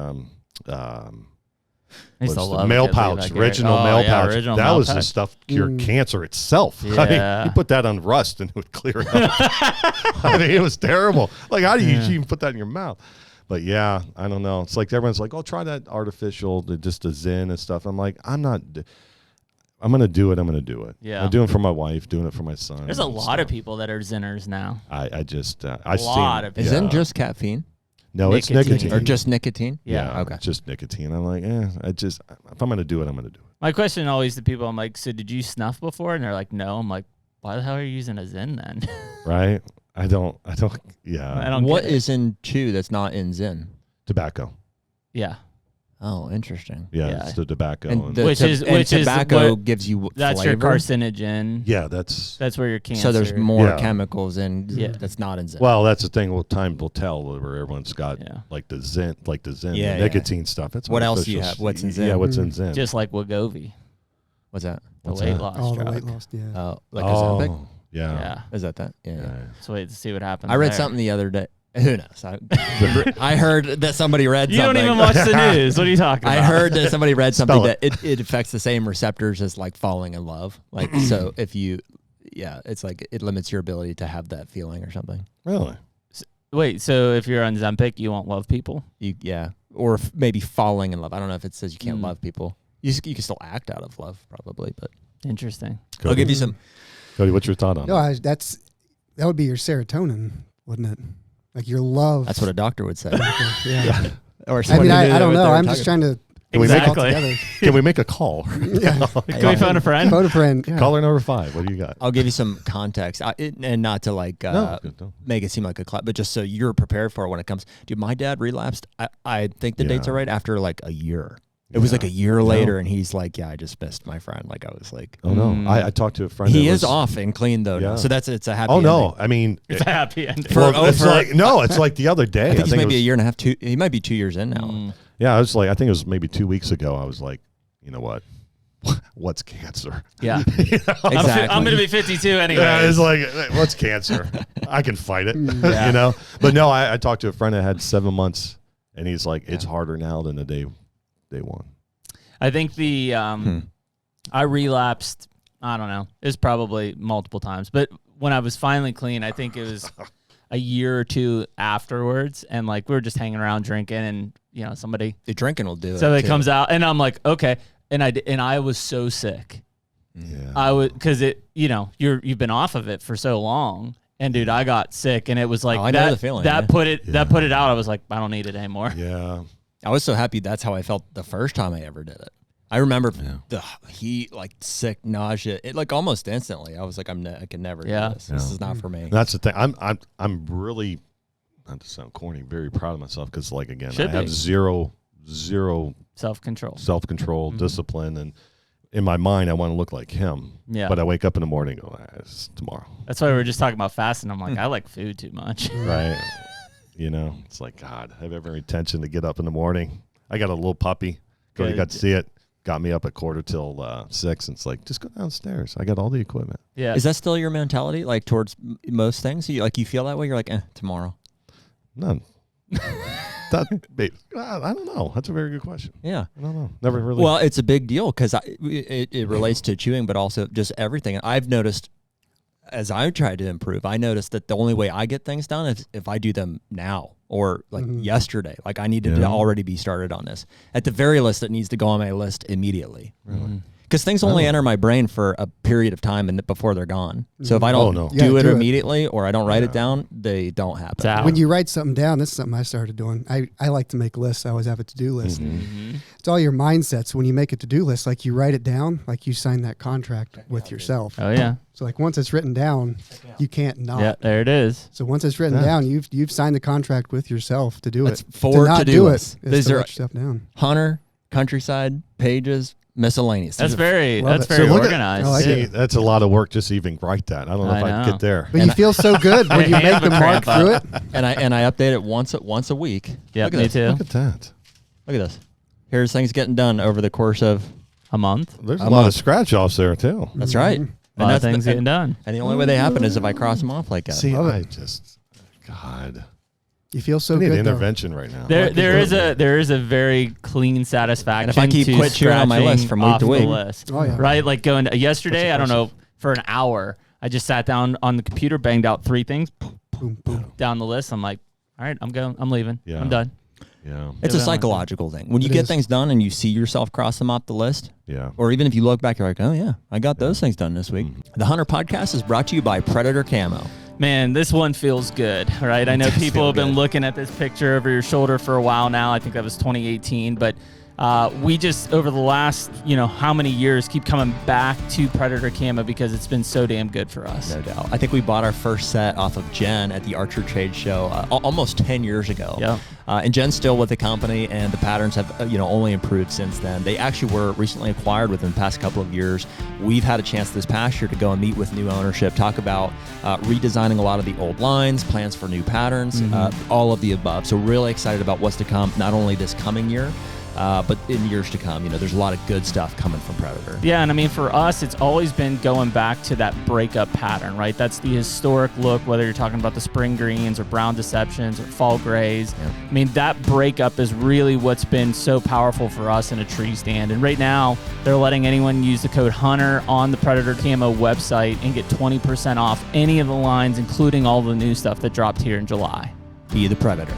I used to love mail good pouch, Levi original Garrett. mail pouch. Original that mail was pouch. the stuff cured cancer itself. I mean, you put that on rust and it would clear it up. I mean, it was terrible. Like, how do you even put that in your mouth? But yeah, I don't know. It's like everyone's like, "Oh, try that artificial, just a Zen and stuff." I'm like, I'm not. I'm gonna do it. I'm gonna do it. Yeah. I'm doing it for my wife, doing it for my son. There's a lot of people that are Zenners now. I just I a lot of people. Is Zen just caffeine? No, it's nicotine. Or just nicotine? Yeah, okay. Just nicotine. I'm like, if I'm gonna do it, I'm gonna do it. My question always to people, I'm like, so did you snuff before? And they're like, no. I'm like, why the hell are you using a Zen then? Right? I don't. Yeah. I don't. What is in chew that's not in Zen? Tobacco. Yeah. Oh, interesting. Yeah, it's the tobacco. And which is tobacco gives you that's flavor? your carcinogen. Yeah, that's where your cancer. So there's more chemicals in that's not in Zen. Well, that's the thing. Well, time will tell where everyone's got like the Zen, the nicotine stuff. That's what else do you have? What's in Zen? Yeah, what's in Zen? Just like Wegovy. What's that? The weight loss drug. The weight loss. Yeah. Oh, like Ozempic? Yeah. Is that? Yeah. Let's wait to see what happens. I read something the other day. Who knows? I heard that somebody read something. You don't even watch the news. What are you talking about? I heard that somebody read something that it affects the same receptors as like falling in love. Like, so if you, it's like it limits your ability to have that feeling or something. Really? Wait, so if you're on Ozempic, you won't love people? Or maybe falling in love. I don't know if it says you can't love people. You can still act out of love probably, but. Interesting. Cody. I'll give you some. Cody, what's your thought on that? That would be your serotonin, wouldn't it? Like your love. That's what a doctor would say. Yeah. Or I mean, I don't know. I'm just trying to. Exactly. Can we make a call? Yeah. Can we phone a friend? Phone a friend. Yeah. Caller number 5. What do you got? I'll give you some context, and not to like make it seem like a clap, but just so you're prepared for it when it comes. Dude, my dad relapsed. I think the dates are right after like a year. It was like a year later, and he's like, "Yeah, I just missed my friend." Like I was like, "Oh no!" I talked to a friend. He is off and clean though, now, so it's a happy. Oh no! ending. I mean, it's a happy ending. It's like the other day. I think he's maybe a year and a half. He might be 2 years in now. Yeah, I was like, I think it was maybe 2 weeks ago. I was like, you know what? What's cancer? Yeah, exactly. I'm going to be 52 anyway. Yeah, it's like, what's cancer? I can fight it, you know. But no, I talked to a friend that had 7 months, and he's like, it's harder now than the day one. I think I relapsed, I don't know, it was probably multiple times. But when I was finally clean, I think it was a year or two afterwards. And like we were just hanging around drinking and, you know, somebody. The drinking will do it. So it comes out and I'm like, okay. And I was so sick. Yeah. I would, because it, you know, you've been off of it for so long. And dude, I got sick and it was like, I know the feeling, that put it out. I was like, I don't need it anymore. Yeah. I was so happy. That's how I felt the first time I ever did it. I remember the heat, like sick, nausea. It like almost instantly. I was like, I can never do this. This is not for me. That's the thing. I'm really, not to sound corny, very proud of myself because like again, I have zero self-control, discipline, and in my mind, I want to look like him. Yeah. But I wake up in the morning and go, it's tomorrow. That's why we were just talking about fasting. I'm like, I like food too much. Right. You know, it's like, God, I have every intention to get up in the morning. I got a little puppy. Cody got to see it. Got me up at 5:45, and it's like, just go downstairs. I got all the equipment. Yeah. Is that still your mentality, like towards most things? You feel that way? You're like, tomorrow. None. I don't know. That's a very good question. Yeah. I don't know. Never really. Well, it's a big deal because it relates to chewing, but also just everything. I've noticed as I try to improve, I noticed that the only way I get things done is if I do them now or like yesterday. Like I needed to already be started on this. At the very least, it needs to go on my list immediately. Really? Because things only enter my brain for a period of time and before they're gone. So if I don't do it immediately or I don't write it down, they don't happen. When you write something down, this is something I started doing. I like to make lists. I always have a to-do list. It's all your mindsets. When you make a to-do list, like you write it down, like you sign that contract with yourself. Oh, yeah. So like once it's written down, you can't not. Yeah, there it is. So once it's written down, you've signed the contract with yourself to do it. Four to-do lists. These are stuff down. Hunter, countryside, pages, miscellaneous. That's very organized. See, that's a lot of work just to even write that. I don't know if I'd get there. But you feel so good when you make the mark through it. And I update it once a week. Yeah, me too. Look at that. Look at this. here's things getting done over the course of a month. There's a lot of scratch offs there too. That's right. A lot of things getting done. And the only way they happen is if I cross them off like that. See, God. You feel so I need good. intervention right now. There is a very clean satisfaction. And if I keep quit cheering on my list from week to week, right? Like going yesterday, I don't know, for an hour, I just sat down on the computer, banged out 3 things, boom, boom, down the list. I'm like, all right, I'm leaving. Yeah. I'm done. Yeah, it's a psychological thing. When you get things done and you see yourself cross them off the list, or even if you look back, you're like, oh yeah, I got those things done this week. The Hunter Podcast is brought to you by Predator Camo. Man, this one feels good, right? I know people have been looking at this picture over your shoulder for a while now. I think that was 2018, but we just, over the last, how many years, keep coming back to Predator Camo because it's been so damn good for us. No doubt. I think we bought our first set off of Jen at the Archer Trade Show almost 10 years ago. Yeah. And Jen's still with the company, and the patterns have, only improved since then. They actually were recently acquired within the past couple of years. We've had a chance this past year to go and meet with new ownership, talk about redesigning a lot of the old lines, plans for new patterns, all of the above. So really excited about what's to come, not only this coming year, but in years to come. There's a lot of good stuff coming from Predator. Yeah, and I mean, for us, it's always been going back to that breakup pattern, right? That's the historic look, whether you're talking about the spring greens or brown deceptions or fall grays. Yeah. I mean, that breakup is really what's been so powerful for us in a tree stand. And right now, they're letting anyone use the code HUNTER on the Predator Camo website and get 20% off any of the lines, including all the new stuff that dropped here in July. Be the Predator.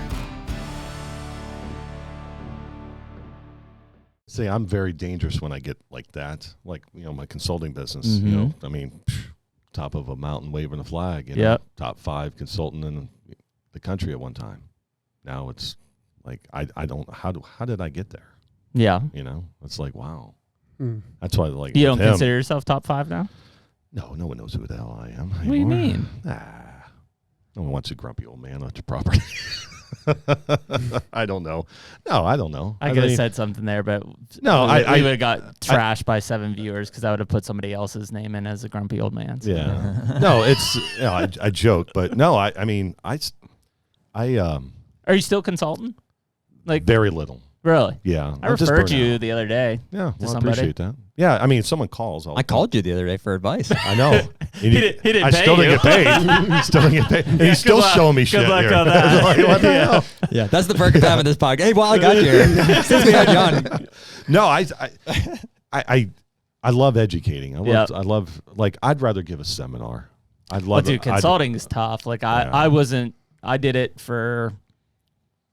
See, I'm very dangerous when I get like that. Like, my consulting business, I mean, top of a mountain waving a flag, top 5 consultant in the country at one time. Now it's like, I don't, how did I get there? Yeah. It's like, wow. That's why like, you don't consider yourself top 5 now? No one knows who the hell I am anymore. What do you mean? No one wants a grumpy old man at your property. I don't know. No, I don't know. I could have said something there, but no, we would have got trashed by 7 viewers because I would have put somebody else's name in as a grumpy old man. So. Yeah. No, it's I joke, but no, I mean I Are you still consulting? Like very little. Really? Yeah. I referred you the other day. Yeah, I appreciate that. Yeah, I mean, if someone calls, I called you the other day for advice. I know. he didn't I still didn't get paid. Still didn't get paid. And he's still showing me shit. Good luck here. on that. Like, what the hell? Yeah, that's the perk of having this podcast. Hey, well, I got you here. Since we had John. No, I love educating. I love like I'd rather give a seminar. Dude, consulting is tough. Like I did it for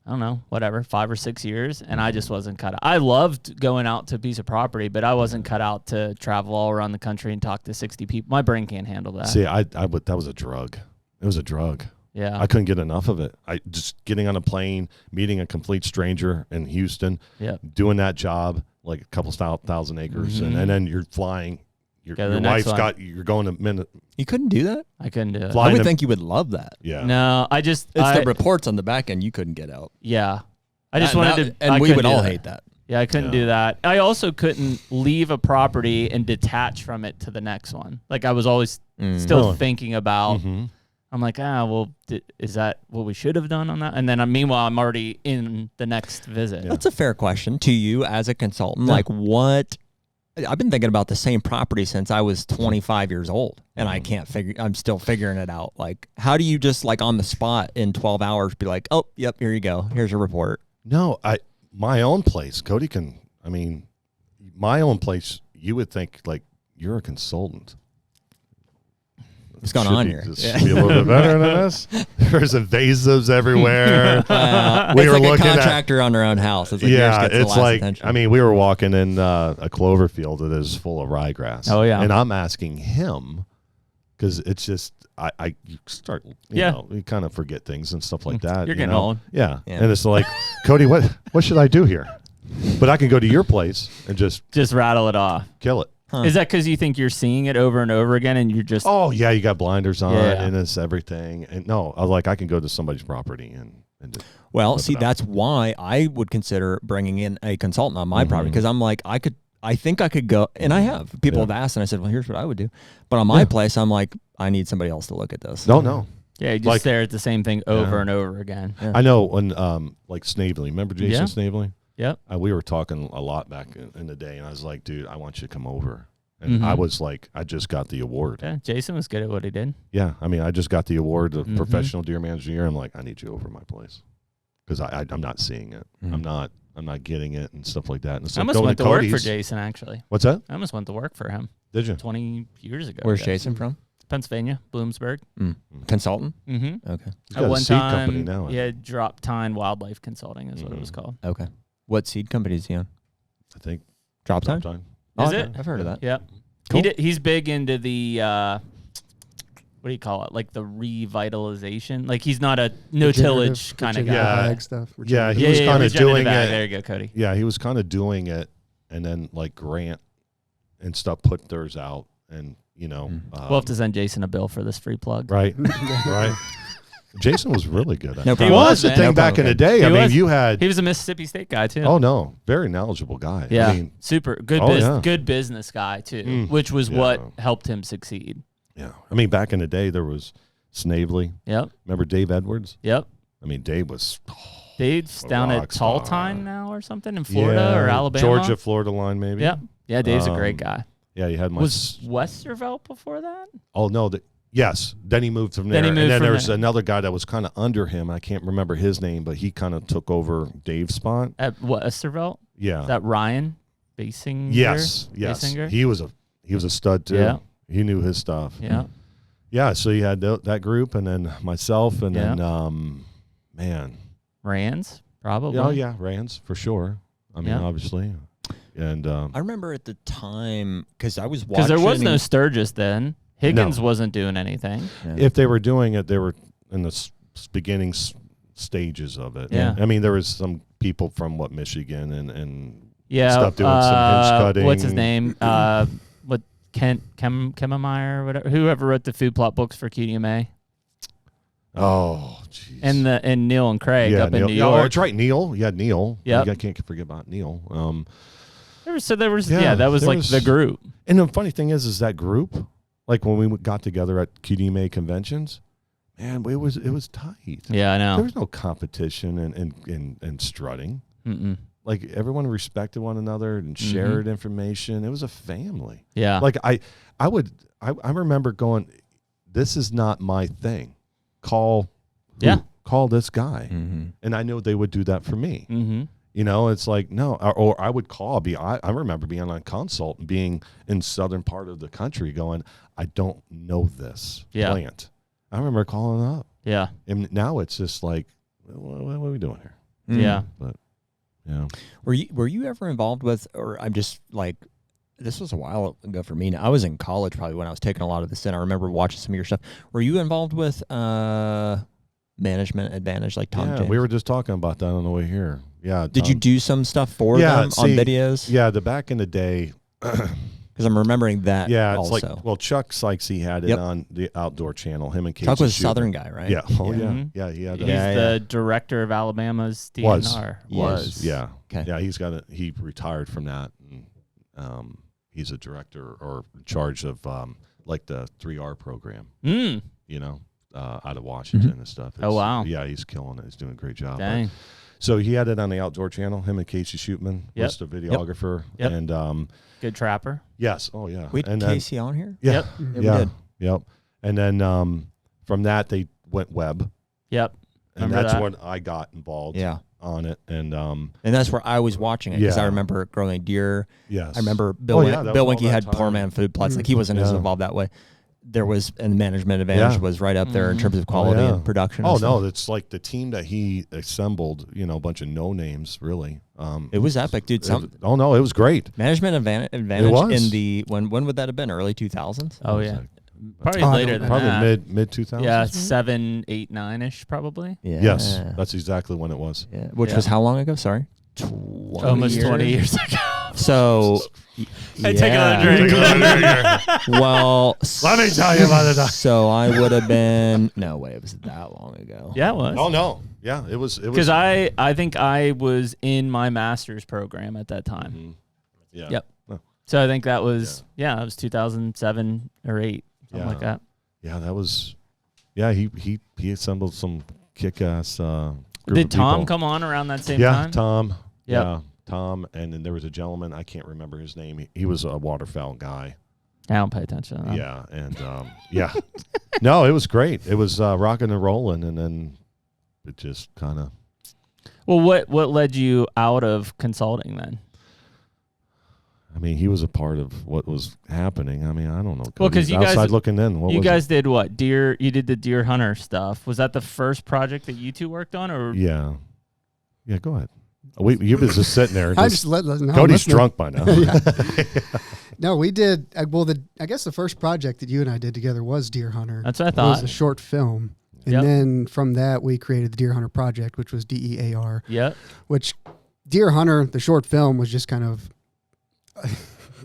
I don't know, 5 or 6 years, and I just wasn't cut out. I loved going out to a piece of property, but I wasn't cut out to travel all around the country and talk to 60 people. My brain can't handle that. See, that was a drug. It was a drug. Yeah. I couldn't get enough of it. I just getting on a plane, meeting a complete stranger in Houston, doing that job, like a couple thousand acres, and then you're flying. Your wife's you're going to minute. You couldn't do that? I couldn't do it. I would think you would love that. Yeah. No, it's the reports on the back end you couldn't get out. Yeah. I just wanted to. And we would all hate that. Yeah, I couldn't do that. I also couldn't leave a property and detach from it to the next one. Like I was always still thinking about. I'm like, is that what we should have done on that? And then meanwhile, I'm already in the next visit. Yeah. That's a fair question to you as a consultant. Yeah. Like what? I've been thinking about the same property since I was 25 years old, and I'm still figuring it out. Like, how do you just like on the spot in 12 hours be like, oh, yep, here you go. Here's your report. No, my own place, Cody my own place, you would think like you're a consultant. What's going on here? Should be a little bit better than this. There's invasives everywhere. We were looking a contractor on their own house. It's like it's like attention. We were walking in a clover field that is full of ryegrass. Oh yeah, and I'm asking him because it's just you start you kind of forget things and stuff like that. You're getting old. Yeah, and it's like Cody, what should I do here? But I can go to your place and just rattle it off, kill it. Huh. Is that because you think you're seeing it over and over again, and you're just? Oh yeah, you got blinders on, and it's everything. And no, I can go to somebody's property and just that's why I would consider bringing in a consultant on my property because I'm like I think I could go, and I have people have asked, and I said, well, here's what I would do, but on my place, I'm like, I need somebody else to look at this. No. Yeah, you just stare at the same thing over and over again. Yeah. I know when like Snavely, remember Jason Snavely? Yep. We were talking a lot back in the day, and I was like, dude, I want you to come over. And I was like, I just got the award. Yeah, Jason was good at what he did. Yeah, I mean, I just got the award of Professional Deer Manager of the Year. I'm like, I need you over my place because I'm not seeing it. I'm not getting it and stuff like that. And I almost went to work for Jason, actually. What's that? I almost went to work for him. Did you? 20 years ago. Where's Jason from? Pennsylvania, Bloomsburg. Consultant? Mm-hmm. Okay. At one time, Drop Tine Wildlife Consulting is what it was called. Okay. What seed company is he on? I think Drop Tine? Is it? I've heard of that. Yeah. Cool. He's big into the, what do you call it? Like the revitalization. Like he's not a no-tillage kind of guy. Stuff. Yeah, he was kind of doing it. There you go, Cody. Yeah, he was kind of doing it, and then like Grant and stuff put theirs out, and we'll have to send Jason a bill for this free plug. Right, right. Jason was really good at it. No He was the thing back in the day. He was a Mississippi State guy too. Oh no, very knowledgeable guy. Yeah, I mean, super good. Good business guy too, which was what helped him succeed. Yeah, I mean, back in the day there was Snavely. Yep. Remember Dave Edwards? Yep. I mean, Dave was. Dave's down at Taltine now or something in Florida or Alabama. Georgia, Florida line maybe. Yep. Yeah, Dave's a great guy. Yeah, you had Was Westervelt before that? Oh no, yes. Then he moved from there, and then there was another guy that was kind of under him. I can't remember his name, but he kind of took over Dave's spot at Westervelt. Yeah, is that Ryan Basinger? Yes. Basinger? He was a stud too. Yeah, he knew his stuff. Yeah, yeah. So you had that group, and then myself, and then Rands probably. Oh yeah, Rands for sure. I mean, obviously. And I remember at the time because I was watching. Because there was no Sturgis then. Higgins wasn't doing anything. Yeah. If they were doing it, they were in the beginning stages of it. Yeah. I mean, there was some people from Michigan and stuff doing some hinge cutting. What's his name? Kent Kemmemeyer, whatever. Whoever wrote the food plot books for QDMA. Oh, jeez. And Neil and Craig up in New York. Oh, that's right, Neil. Yeah, Neil. Yeah, I can't forget about Neil. There was the group. And the funny thing is that group, like when we got together at QDMA conventions, man, it was tight. Yeah, I know. There was no competition and strutting. Mm-mm. Like everyone respected one another and shared information. It was a family. Yeah. Like I remember going, this is not my thing. Call this guy. And I know they would do that for me. It's like, no, or I would call. I remember being on consult and being in southern part of the country going, I don't know this plant. I remember calling up. Yeah. And now it's just like, what are we doing here? Yeah. But, yeah. Were you ever involved with, or I'm just like, this was a while ago for me. Now, I was in college probably when I was taking a lot of this in. I remember watching some of your stuff. Were you involved with Management Advantage like Tom James? We were just talking about that on the way here. Yeah. Did you do some stuff for them on videos? Yeah, the back in the day. Because I'm remembering that. Yeah, it's also. like Chuck Sykes. He had it on the Outdoor Channel. Him and Casey. Chuck was a Southern guy, right? Yeah. Oh yeah. Yeah. He had. He's the director of Alabama's DNR. Was. Yeah. Okay. Yeah. He retired from that. And, he's a director or in charge of like the 3R program. Out of Washington and stuff. Oh wow. Yeah, he's killing it. He's doing a great job. Dang. So he had it on the Outdoor Channel. Him and Casey Shootman was the videographer. Yep. And good trapper. yes. Oh yeah. Wait, Casey on here? Yeah. Yep. Yeah, we did. Yep. And then from that they went web. Yep. And that's when I got involved on it. And that's where I was watching it because I remember growing deer. Yes. I remember Bill Winke had Poor Man Food Plots. Like he wasn't as involved that way. There was, and Management Advantage was right up there in terms of quality and production. Oh, no, it's like the team that he assembled, a bunch of no-names, really. It was epic, dude. It was great. Management Advantage in the, when would that have been? Early 2000s? Oh, yeah. Probably later than that. Probably mid-2000s. Yeah, 7, 8, 9-ish probably. Yeah. Yes, that's exactly when it was. Yeah. Which was how long ago? Sorry? Almost 20 years ago. So, I take another drink. Well, let me tell you about it. So I would have been. No way, it was that long ago. Yeah, it was. Oh no, yeah, it was. Because I think I was in my master's program at that time. Mm-hmm. Yeah. Yep. Oh. So I think that was it was 2007 or 8, something like that. Yeah, that was. Yeah, he assembled some kick-ass. Did Tom come on around that same time? Yeah, Tom. Yeah, Tom, and then there was a gentleman, I can't remember his name. He was a waterfowl guy. I don't pay attention to that. Yeah, and yeah. No, it was great. It was rocking and rolling, and then it just kind of... Well, what led you out of consulting then? I mean, he was a part of what was happening. I mean, I don't know. Well, because you outside guys looking in. You guys did what? You did the deer hunter stuff. Was that the first project that you two worked on, or? Yeah. Yeah, go ahead. You was just sitting there. I just let no, Cody's drunk by now. No, we did. Well, I guess the first project that you and I did together was Deer Hunter. That's what I thought. It was a short film. And then from that, we created the Deer Hunter Project, which was DEAR. Yeah. Which Deer Hunter, the short film, was just kind of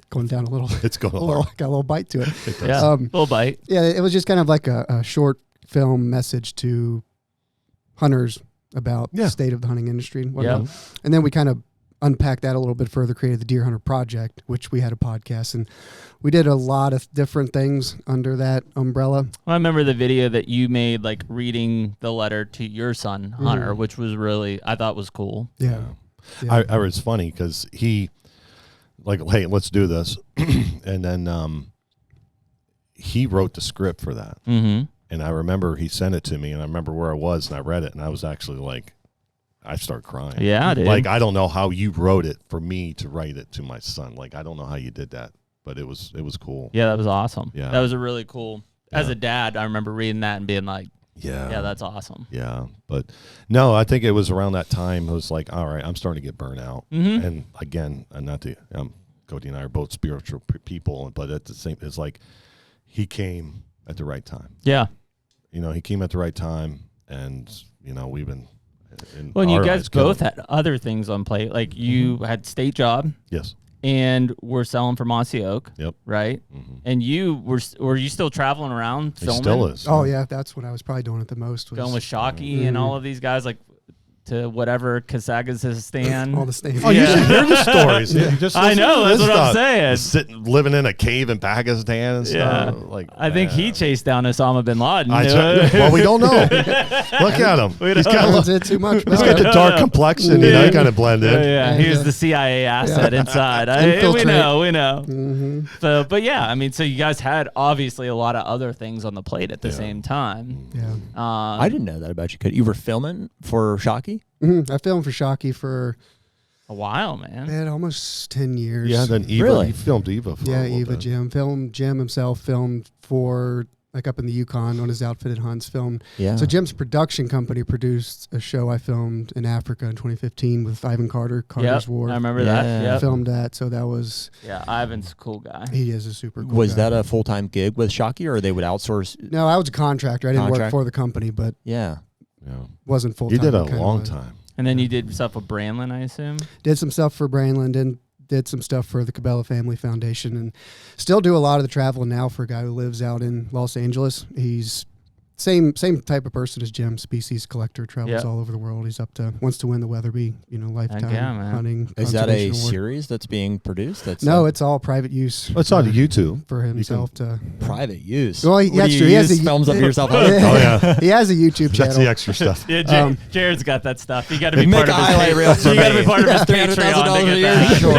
going down a little. It's going got a little bite to it. Yeah, little bite. Yeah, it was just kind of like a short film message to hunters about the state of the hunting industry and whatnot. Yeah. And then we kind of unpacked that a little bit further, created the Deer Hunter Project, which we had a podcast, and we did a lot of different things under that umbrella. Well, I remember the video that you made, like reading the letter to your son, Hunter, which was really, I thought was cool. Yeah. I was funny because he, like, hey, let's do this. And then he wrote the script for that. Mm-hmm. And I remember he sent it to me, and I remember where I was, and I read it, and I was actually like, I started crying. Yeah, dude. Like, I don't know how you wrote it for me to write it to my son. Like, I don't know how you did that, but it was cool. Yeah, that was awesome. Yeah. That was a really cool. As a dad, I remember reading that and being like, yeah, that's awesome. Yeah, but no, I think it was around that time. It was like, all right, I'm starting to get burnt out. Mm-hmm. And again, Cody and I are both spiritual people, but at the same, it's like he came at the right time. Yeah. You know, he came at the right time, and you know, we've been. Well, and you guys both had other things on plate. Like you had state job. Yes. And we're selling for Mossy Oak. Yep. Right. Mm-hmm. And you were you still traveling around filming? He still is. Oh yeah, that's what I was probably doing it the most. Was going with Shockey and all of these guys, like to whatever Casaga's stand. All the stands. Oh, you should hear the stories. Yeah. I know, that's what I'm saying. Sitting, living in a cave in Pakistan and stuff. Yeah. Like, I think he chased down Osama bin Laden. Well, we don't know. Look at him. He's got too much. He's got the dark complexion, you know, he kind of blend in. Yeah, he was the CIA asset inside. We know. Mm-hmm. So, but yeah, I mean, so you guys had obviously a lot of other things on the plate at the same time. Yeah. I didn't know that about you. You were filming for Shockey? Mm-hmm. I filmed for Shockey for a while, man. Man, almost 10 years. Yeah, then Eva. Really? He filmed Eva for a Eva bit. Jim. Jim himself filmed for, like, up in the Yukon on his outfitted hunts. Filmed. Yeah. So Jim's production company produced a show I filmed in Africa in 2015 with Ivan Carter's War. I remember that. Yeah. I filmed that, so that was... Yeah, Ivan's a cool guy. He is a super cool Was guy. that a full-time gig with Shockey, or they would outsource? No, I was a contractor. I didn't work for the company, but wasn't full-time. You did a long time. And then you did stuff with Brandlin, I assume? Did some stuff for Brandlin and did some stuff for the Cabela Family Foundation, and still do a lot of the traveling now for a guy who lives out in Los Angeles. He's same type of person as Jim, species collector, travels all over the world. He's wants to win the Weatherby, lifetime hunting. Is that a award. series that's being produced? It's all private use. It's on YouTube for himself to private use. Well, that's true. He has films of yourself. Oh yeah, he has a YouTube channel. That's the extra stuff. Yeah, Jared's got that stuff. You got to be make part of a highlight reel for You got to be part of his Patreon to get that. Sure.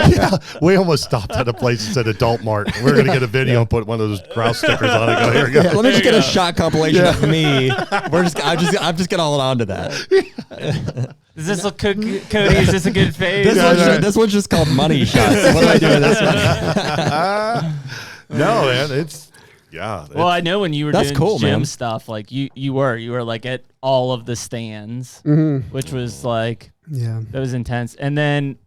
Yeah, we almost stopped at a place that said Adult Mart. We're gonna get a video and put one of those grouse stickers on it. Go, here we go. Let me just get a shot compilation of me. I'm just gonna hold on to that. Does this look Cody? Is this a good phase? This one's just called money shots. What do I do with this one? No, man, it's Well, I know when you were that's doing cool, gym man. stuff, like you were like at all of the stands, which was like that was intense. And then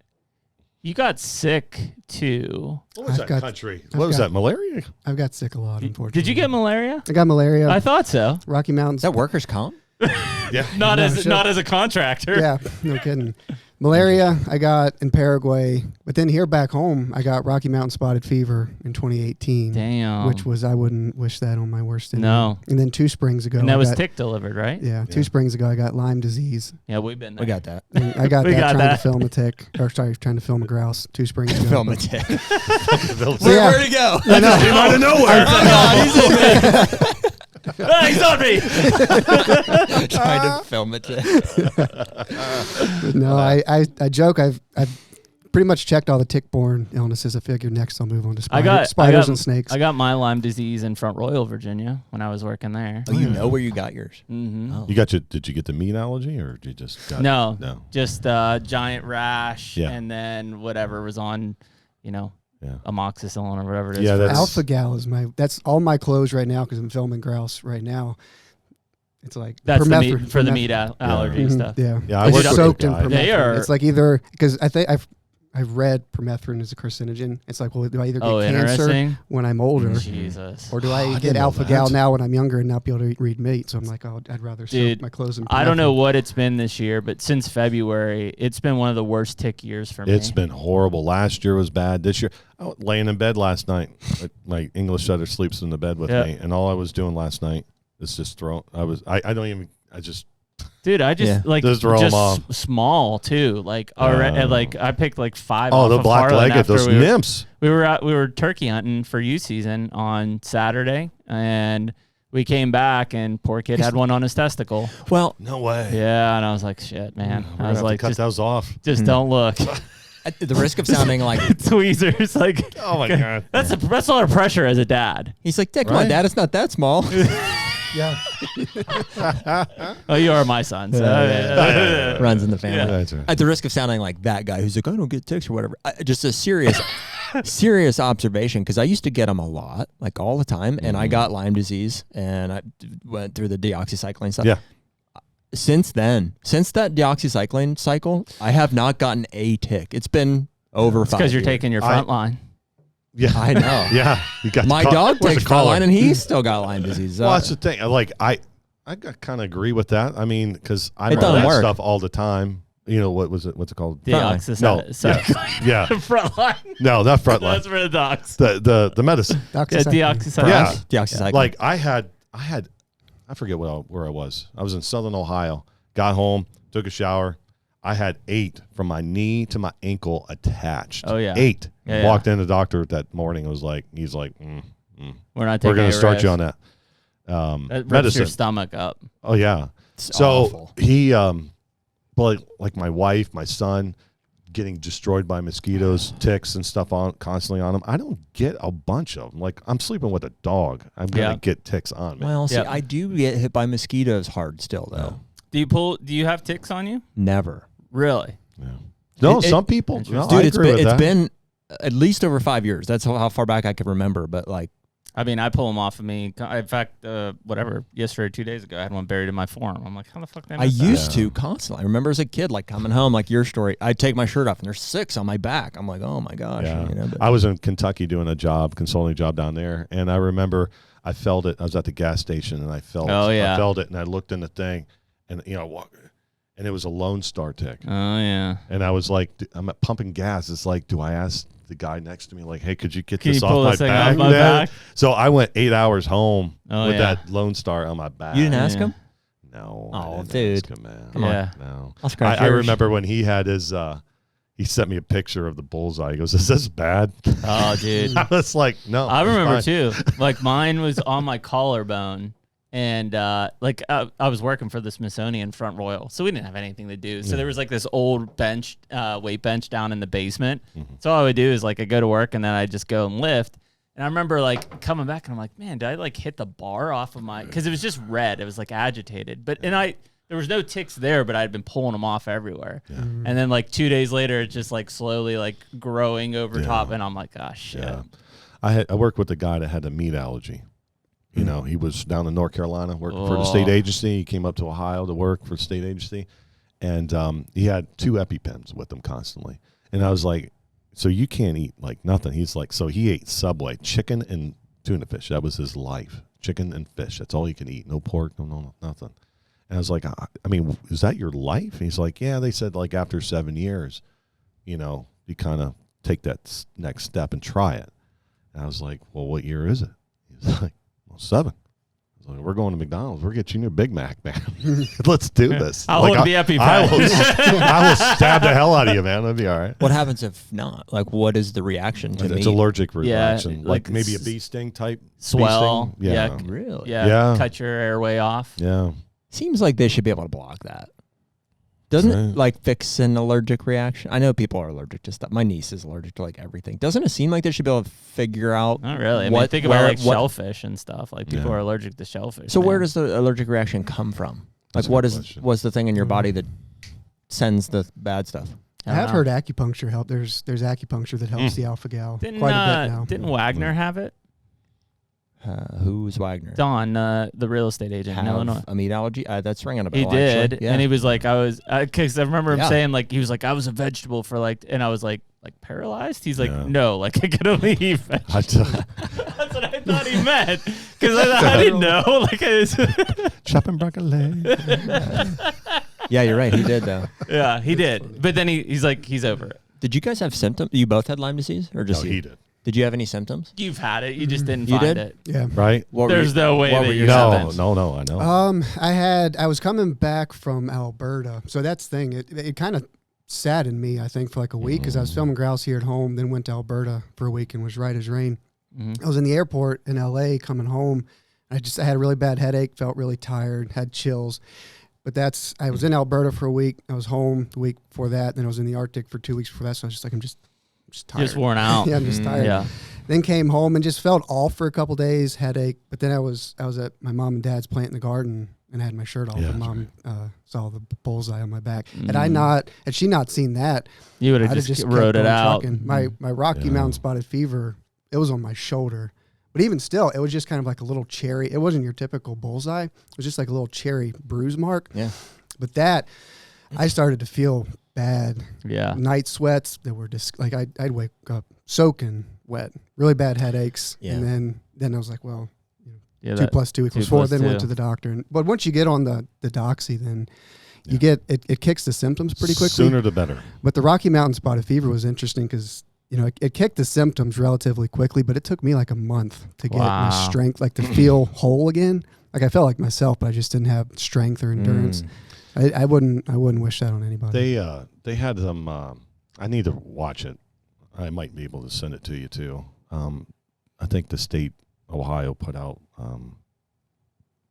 you got sick too. What was country? What was that? Malaria? I've got sick a lot, unfortunately. Did you get malaria? I got malaria. I thought so. Rocky Mountains. Is that workers' comp? Yeah. Not as a contractor. Yeah, no kidding. Malaria I got in Paraguay, but then here back home I got Rocky Mountain spotted fever in 2018. Damn. Which was, I wouldn't wish that on my worst enemy. No. And then 2 springs ago. And that was tick delivered, right? Yeah, 2 springs ago I got Lyme disease. Yeah, we've been there. We got that. And I got that trying to film a tick. Trying to film a grouse 2 springs ago. Film a tick. Where'd he go? I know. Came out of nowhere. He's on me. Trying to film it. No, I joke. I've pretty much checked all the tick-borne illnesses. I figured next I'll move on to spiders and snakes. I got my Lyme disease in Front Royal, Virginia, when I was working there. Oh, you know where you got yours? Mm-hmm. Oh. Did you get the meat allergy, or did you just got no, no, just giant rash, and then whatever was on, amoxicillin or whatever it is. Yeah, Alpha Gal is that's all my clothes right now because I'm filming Grouse right now. It's like that's the meat, for the meat allergy stuff. Yeah, I it's work soaked with in permethrin. They are. It's like either because I think I've read permethrin is a carcinogen. It's like, well, do I either get cancer when I'm older, Jesus, or do I get alpha gal now when I'm younger and not be able to read meat? So I'm like, I'd rather soak my clothes in permethrin. I don't know what it's been this year, but since February, it's been one of the worst tick years for me. It's been horrible. Last year was bad. This year, I was laying in bed last night. My English setter sleeps in the bed with me, and all I was doing last night is just throwing. Dude, I just just small too. Like I picked like 5. Oh, off the of black-legged, those nymphs. We were turkey hunting for youth season on Saturday, and we came back, and poor kid had one on his testicle. Well, no way. Yeah, and I was like, shit, man. I was like, cut those off. Just don't look. At the risk of sounding like tweezers, like, oh my god, that's a lot of pressure as a dad. He's like, Dick, come on, Dad, it's not that small. Yeah. Oh, you are my son. So. Runs in the family. Yeah, that's right. At the risk of sounding like that guy who's like, I don't get ticks or whatever. Just a serious observation, because I used to get them a lot, like all the time, and I got Lyme disease, and I went through the deoxycycline stuff. Yeah. Since then, since that deoxycycline cycle, I have not gotten a tick. It's been over 5 years. Because you're taking your front line. Yeah, I know. Yeah, you got my dog takes frontline, and he's still got Lyme disease. Well, that's the thing. Like I kind of agree with that. I mean, because I know that stuff all the time. You know, what's it called? Deoxycycline. No, yeah. Frontline. No, not frontline. That's for the dogs. The medicine. Deoxycycline. Yeah, deoxycycline. Like I forget where I was. I was in Southern Ohio. Got home, took a shower. I had 8 from my knee to my ankle attached. Oh yeah, 8. Yeah, Walked in the doctor that morning. He's like, we're not. We're going to start you on that. That rips medicine. Your stomach up. Oh yeah. It's so awful. He, but like my wife, my son, getting destroyed by mosquitoes, ticks, and stuff constantly on them. I don't get a bunch of them. Like I'm sleeping with a dog. I'm gonna get ticks on me. Well, see, I do get hit by mosquitoes hard still though. Do you have ticks on you? Never. Really? Yeah. No, some people. No, dude, it's been at least over 5 years. That's how far back I can remember. But like, I mean, I pull them off of me. In fact, yesterday, 2 days ago, I had one buried in my forearm. I'm like, how the fuck did I miss that? used to constantly. I remember as a kid, like coming home, like your story, I'd take my shirt off and there's 6 on my back. I'm like, oh my gosh. Yeah. You know, I was in Kentucky doing a consulting job down there, and I remember I felt it. I was at the gas station, and I felt it, and I looked in the thing, and and it was a Lone Star tick. Oh yeah. And I was like, I'm pumping gas. It's like, do I ask the guy next to me, like, hey, could you get Can this you off pull my this thing back? off my back? So I went 8 hours home with yeah. that Lone Star on my back. You didn't ask him? No. Oh, I didn't dude. ask him, man. Come on. Yeah. No. I'll scratch I yours. remember when he had his, he sent me a picture of the bullseye. He goes, is this bad? Oh, dude. I was like, no. I remember fine. too. Like mine was on my collarbone. And I was working for the Smithsonian Front Royal, so we didn't have anything to do. So there was like this old bench, weight bench down in the basement. Mm-hmm. So all I would do is like I go to work and then I just go and lift. And I remember like coming back and I'm like, man, did I like hit the bar off of my? Because it was just red. It was like agitated. There was no ticks there, but I had been pulling them off everywhere. Yeah. And then like 2 days later, it's just like slowly like growing over top, and I'm like, oh shit. Yeah. I worked with a guy that had a meat allergy. You know, he was down in North Carolina working for the state agency. He came up to Ohio to work for the state agency, and he had 2 EpiPens with him constantly. And I was like, so you can't eat like nothing. He's like, so he ate Subway, chicken and tuna fish. That was his life, chicken and fish. That's all he could eat. No pork, no nothing. And I was like, I mean, is that your life? And he's like, yeah, they said like after 7 years, you know, you kind of take that next step and try it. And I was like, well, what year is it? He's like, 7. I was like, we're going to McDonald's. We're getting you a Big Mac, man. Let's do this. I'll hold the EpiPen. I will stab the hell out of you, man. That'll be all right. What happens if not? Like, what is the reaction to meat? It's allergic reaction. Yeah, like maybe a bee sting type. Swell. Bee sting. Yeah. Really? Yeah. Cut your airway off. Yeah. Seems like they should be able to block that. Doesn't it like fix an allergic reaction? I know people are allergic to stuff. My niece is allergic to like everything. Doesn't it seem like they should be able to figure out? Not really. I mean, think about like shellfish and stuff. Like people are allergic to shellfish. So where does the allergic reaction come from? Like what's the thing in your body that sends the bad stuff? I have heard acupuncture help. There's acupuncture that helps the alpha gal quite a bit now. Didn't Wagner have it? Who's Wagner? Don, the real estate agent in Illinois. A meat allergy? That's ringing a bell. He did, actually. Yeah. and he was like, because I remember him saying like he was like, I was a vegetable for like, and I was like paralyzed. He's like, no, like I could only eat vegetables. That's what I thought he meant, because I didn't know. Like, chopping broccoli. Yeah, you're right. He did though. Yeah, he did. But then he's like, he's over it. Did you guys have symptoms? You both had Lyme disease, or just no, he did. Did you have any symptoms? You've had it. You just didn't find it. Yeah. Right? There's no way that you haven't. No, I know. I was coming back from Alberta. So that's the thing. It kind of saddened me, I think, for like a week because I was filming grouse here at home, then went to Alberta for a week and was right as rain. I was in the airport in LA coming home. I had a really bad headache, felt really tired, had chills. But I was in Alberta for a week. I was home the week before that. Then I was in the Arctic for 2 weeks before that. So I was just like, I'm just tired. Just worn out. Yeah, I'm just tired. Yeah. Then came home and just felt off for a couple days, headache. But then I was at my mom and dad's plant in the garden and I had my shirt off. And mom saw the bullseye on my back. Had she not seen that, you would have just rode it out. My Rocky Mountain spotted fever, it was on my shoulder. But even still, it was just kind of like a little cherry. It wasn't your typical bullseye. It was just like a little cherry bruise mark. Yeah. But that, I started to feel bad. Yeah. Night sweats that were just like I'd wake up soaking wet, really bad headaches. Yeah. And then I was like, well, 2 + 2 = 4. Then went to the doctor. But once you get on the doxy, then you get it kicks the symptoms pretty quickly. Sooner the better. But the Rocky Mountain spotted fever was interesting because it kicked the symptoms relatively quickly, but it took me like a month to get my strength, like to feel whole again. Like I felt like myself, but I just didn't have strength or endurance. I wouldn't wish that on anybody. They had them. I need to watch it. I might be able to send it to you too. I think the state Ohio put out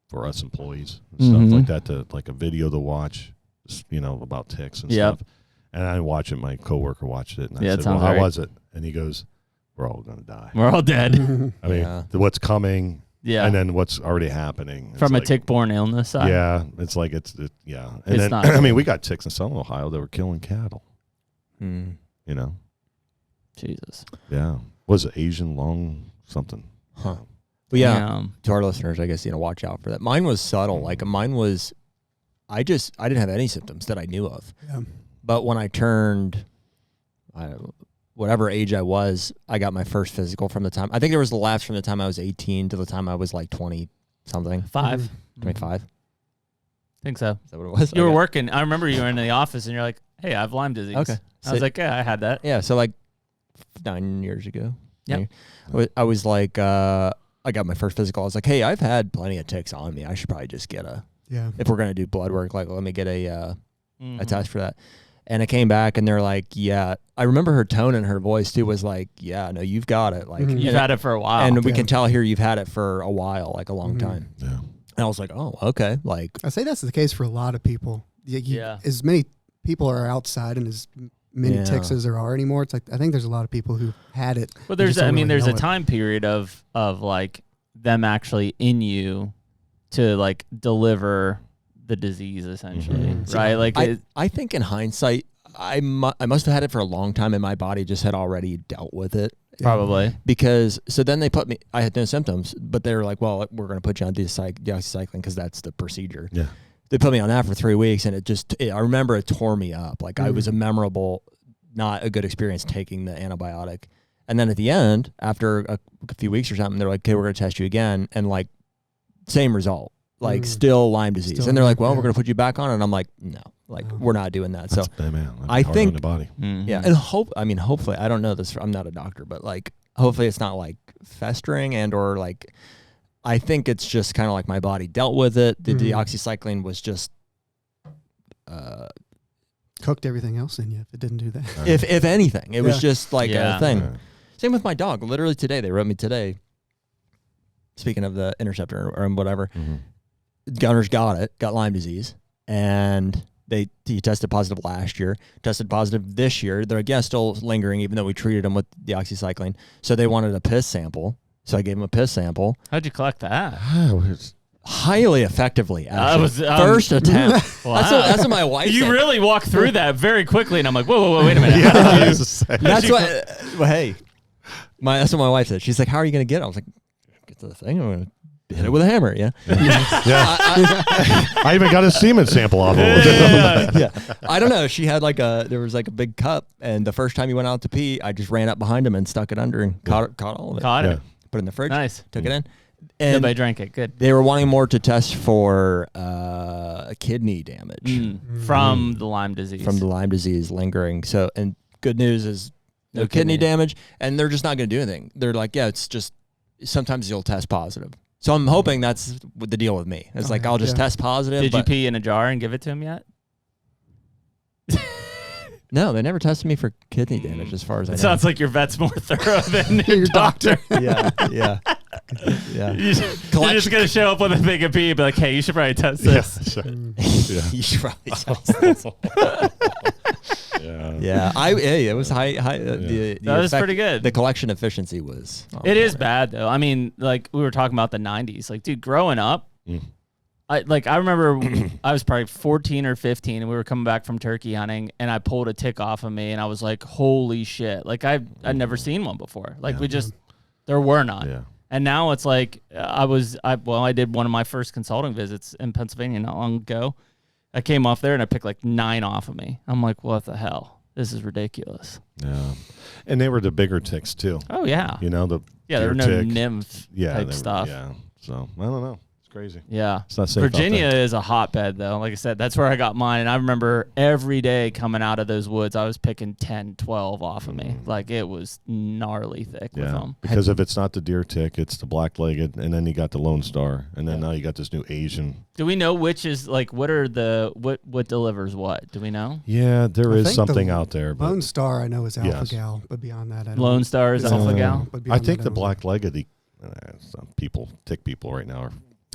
for us employees and stuff like that, like a video to watch, about ticks and stuff. And I watched it. My coworker watched it, and I said, "Well, how was it?" And he goes, "We're all going to die. We're all dead." I mean, what's coming, and then what's already happening from a tick-borne illness side. Yeah, it's like And it's then, not. I mean, we got ticks in Southern Ohio that were killing cattle. Jesus. Yeah, was it Asian long something? Huh. Well, yeah. To our listeners, I guess watch out for that. Mine was subtle. Like mine was, I didn't have any symptoms that I knew of. Yeah. But when I turned, whatever age I was, I got my first physical from the time. I think there was the lapse from the time I was 18 to the time I was like 20-something. 25. I think so. Is that what it was? You were working. I remember you were in the office and you're like, "Hey, I have Lyme disease." Okay. I was like, "Yeah, I had that." Yeah. So like 9 years ago. Yeah. I was like, I got my first physical. I was like, "Hey, I've had plenty of ticks on me. I should probably just get if we're going to do blood work, like let me get a test for that." And I came back and they're like, "Yeah." I remember her tone and her voice too was like, "Yeah, no, you've got it." Like you've had it for a while. And we can tell here you've had it for a while, like a long time. Yeah. And I was like, "Oh, okay." Like I say that's the case for a lot of people. As many people are outside and as many ticks as there are anymore, it's like I think there's a lot of people who had it. Well, there's a time period of like them actually in you to like deliver the disease essentially, right? Like I think in hindsight, I must have had it for a long time and my body just had already dealt with it. Probably. Because so then they I had no symptoms, but they were like, "Well, we're going to put you on doxycycline because that's the procedure." Yeah. They put me on that for 3 weeks and I remember it tore me up. Like I was a memorable, not a good experience taking the antibiotic. And then at the end, after a few weeks or something, they're like, "Okay, we're going to test you again." And like same result. Like still Lyme disease. And they're like, "Well, we're going to put you back on it." And I'm like, "No, we're not doing that." So I think, the body. Yeah. And hopefully, I don't know this, I'm not a doctor, but like, hopefully it's not like festering or like, I think it's just kind of like my body dealt with it. The deoxycycline was just, cooked everything else in you if it didn't do that. If anything, it was just like a thing. Yeah. Same with my dog. Literally today, they wrote me today, speaking of the interceptor or whatever, Gunners got Lyme disease, and he tested positive last year, tested positive this year. They're again still lingering, even though we treated him with the oxycycline. So they wanted a piss sample. So I gave him a piss sample. How'd you collect that? Highly effectively, actually. It was first attempt. Wow. That's what my wife You said. really walked through that very quickly, and I'm like, whoa, wait a minute. That's what. Well, hey, that's what my wife said. She's like, "How are you going to get it?" I was like, "Get to the thing. I'm going to hit it with a hammer." Yeah. I even got a semen sample off of it. Yeah. I don't know. She had there was a big cup, and the first time he went out to pee, I just ran up behind him and stuck it under and caught all of it. Caught it. Put it in the fridge. Nice. Took it in. And nobody drank it. Good. They were wanting more to test for kidney damage from the Lyme disease. From the Lyme disease lingering. So, and good news is no kidney damage, and they're just not going to do anything. They're like, yeah, it's just sometimes you'll test positive. So I'm hoping that's the deal with me. It's I'll just test positive. Did you pee in a jar and give it to him yet? No, they never tested me for kidney damage as far as I know. Sounds like your vet's more thorough than your doctor. Yeah. You're just going to show up with a big pee and be like, hey, you should probably test this. Yeah, sure. You should probably test this. It was high. That was pretty good. The collection efficiency was. It is bad, though. I mean, like we were talking about the 90s. Like, dude, growing up, I remember I was probably 14 or 15, and we were coming back from turkey hunting, and I pulled a tick off of me, and I was like, holy shit. Like, I'd never seen one before. Like, there were none. Yeah. And now it's like, I did one of my first consulting visits in Pennsylvania not long ago. I came off there, and I picked like 9 off of me. I'm like, what the hell? This is ridiculous. Yeah. And they were the bigger ticks, too. Oh, yeah. There were no nymph type stuff. Yeah. So, I don't know. Crazy. Yeah. It's not safe. Virginia is a hotbed, though. Like I said, that's where I got mine. And I remember every day coming out of those woods, I was picking 10, 12 off of me. Like, it was gnarly thick with them. Because if it's not the deer tick, it's the black-legged, and then you got the Lone Star, and then now you got this new Asian. Do we know which is, like, what delivers what? Do we know? Yeah, there is something out there. But Lone Star, I know, is Alpha Gal, but beyond that, I don't Lone Star is Alpha Gal? I think the black-legged, some tick people right now are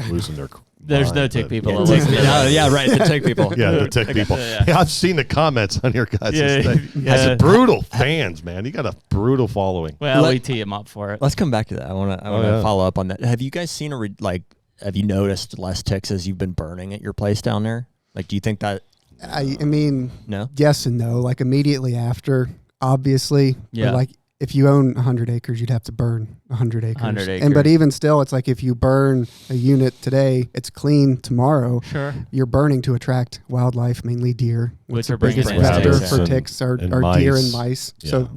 losing their There's no tick people. The tick people. Yeah, the tick people. Yeah, I've seen the comments on your guys' thing. It's brutal fans, man. You got a brutal following. Well, we tee them up for it. Let's come back to that. I want to follow up on that. Have you guys seen have you noticed less ticks as you've been burning at your place down there? Like, do you think that? I mean, no. Yes and no. Like immediately after, obviously. Yeah. But like if you own 100 acres, you'd have to burn 100 acres. 100 acres. But even still, it's like if you burn a unit today, it's clean tomorrow. Sure. You're burning to attract wildlife, mainly deer. Which the are bringing biggest vector rabbits for ticks are deer and mice. Yeah. So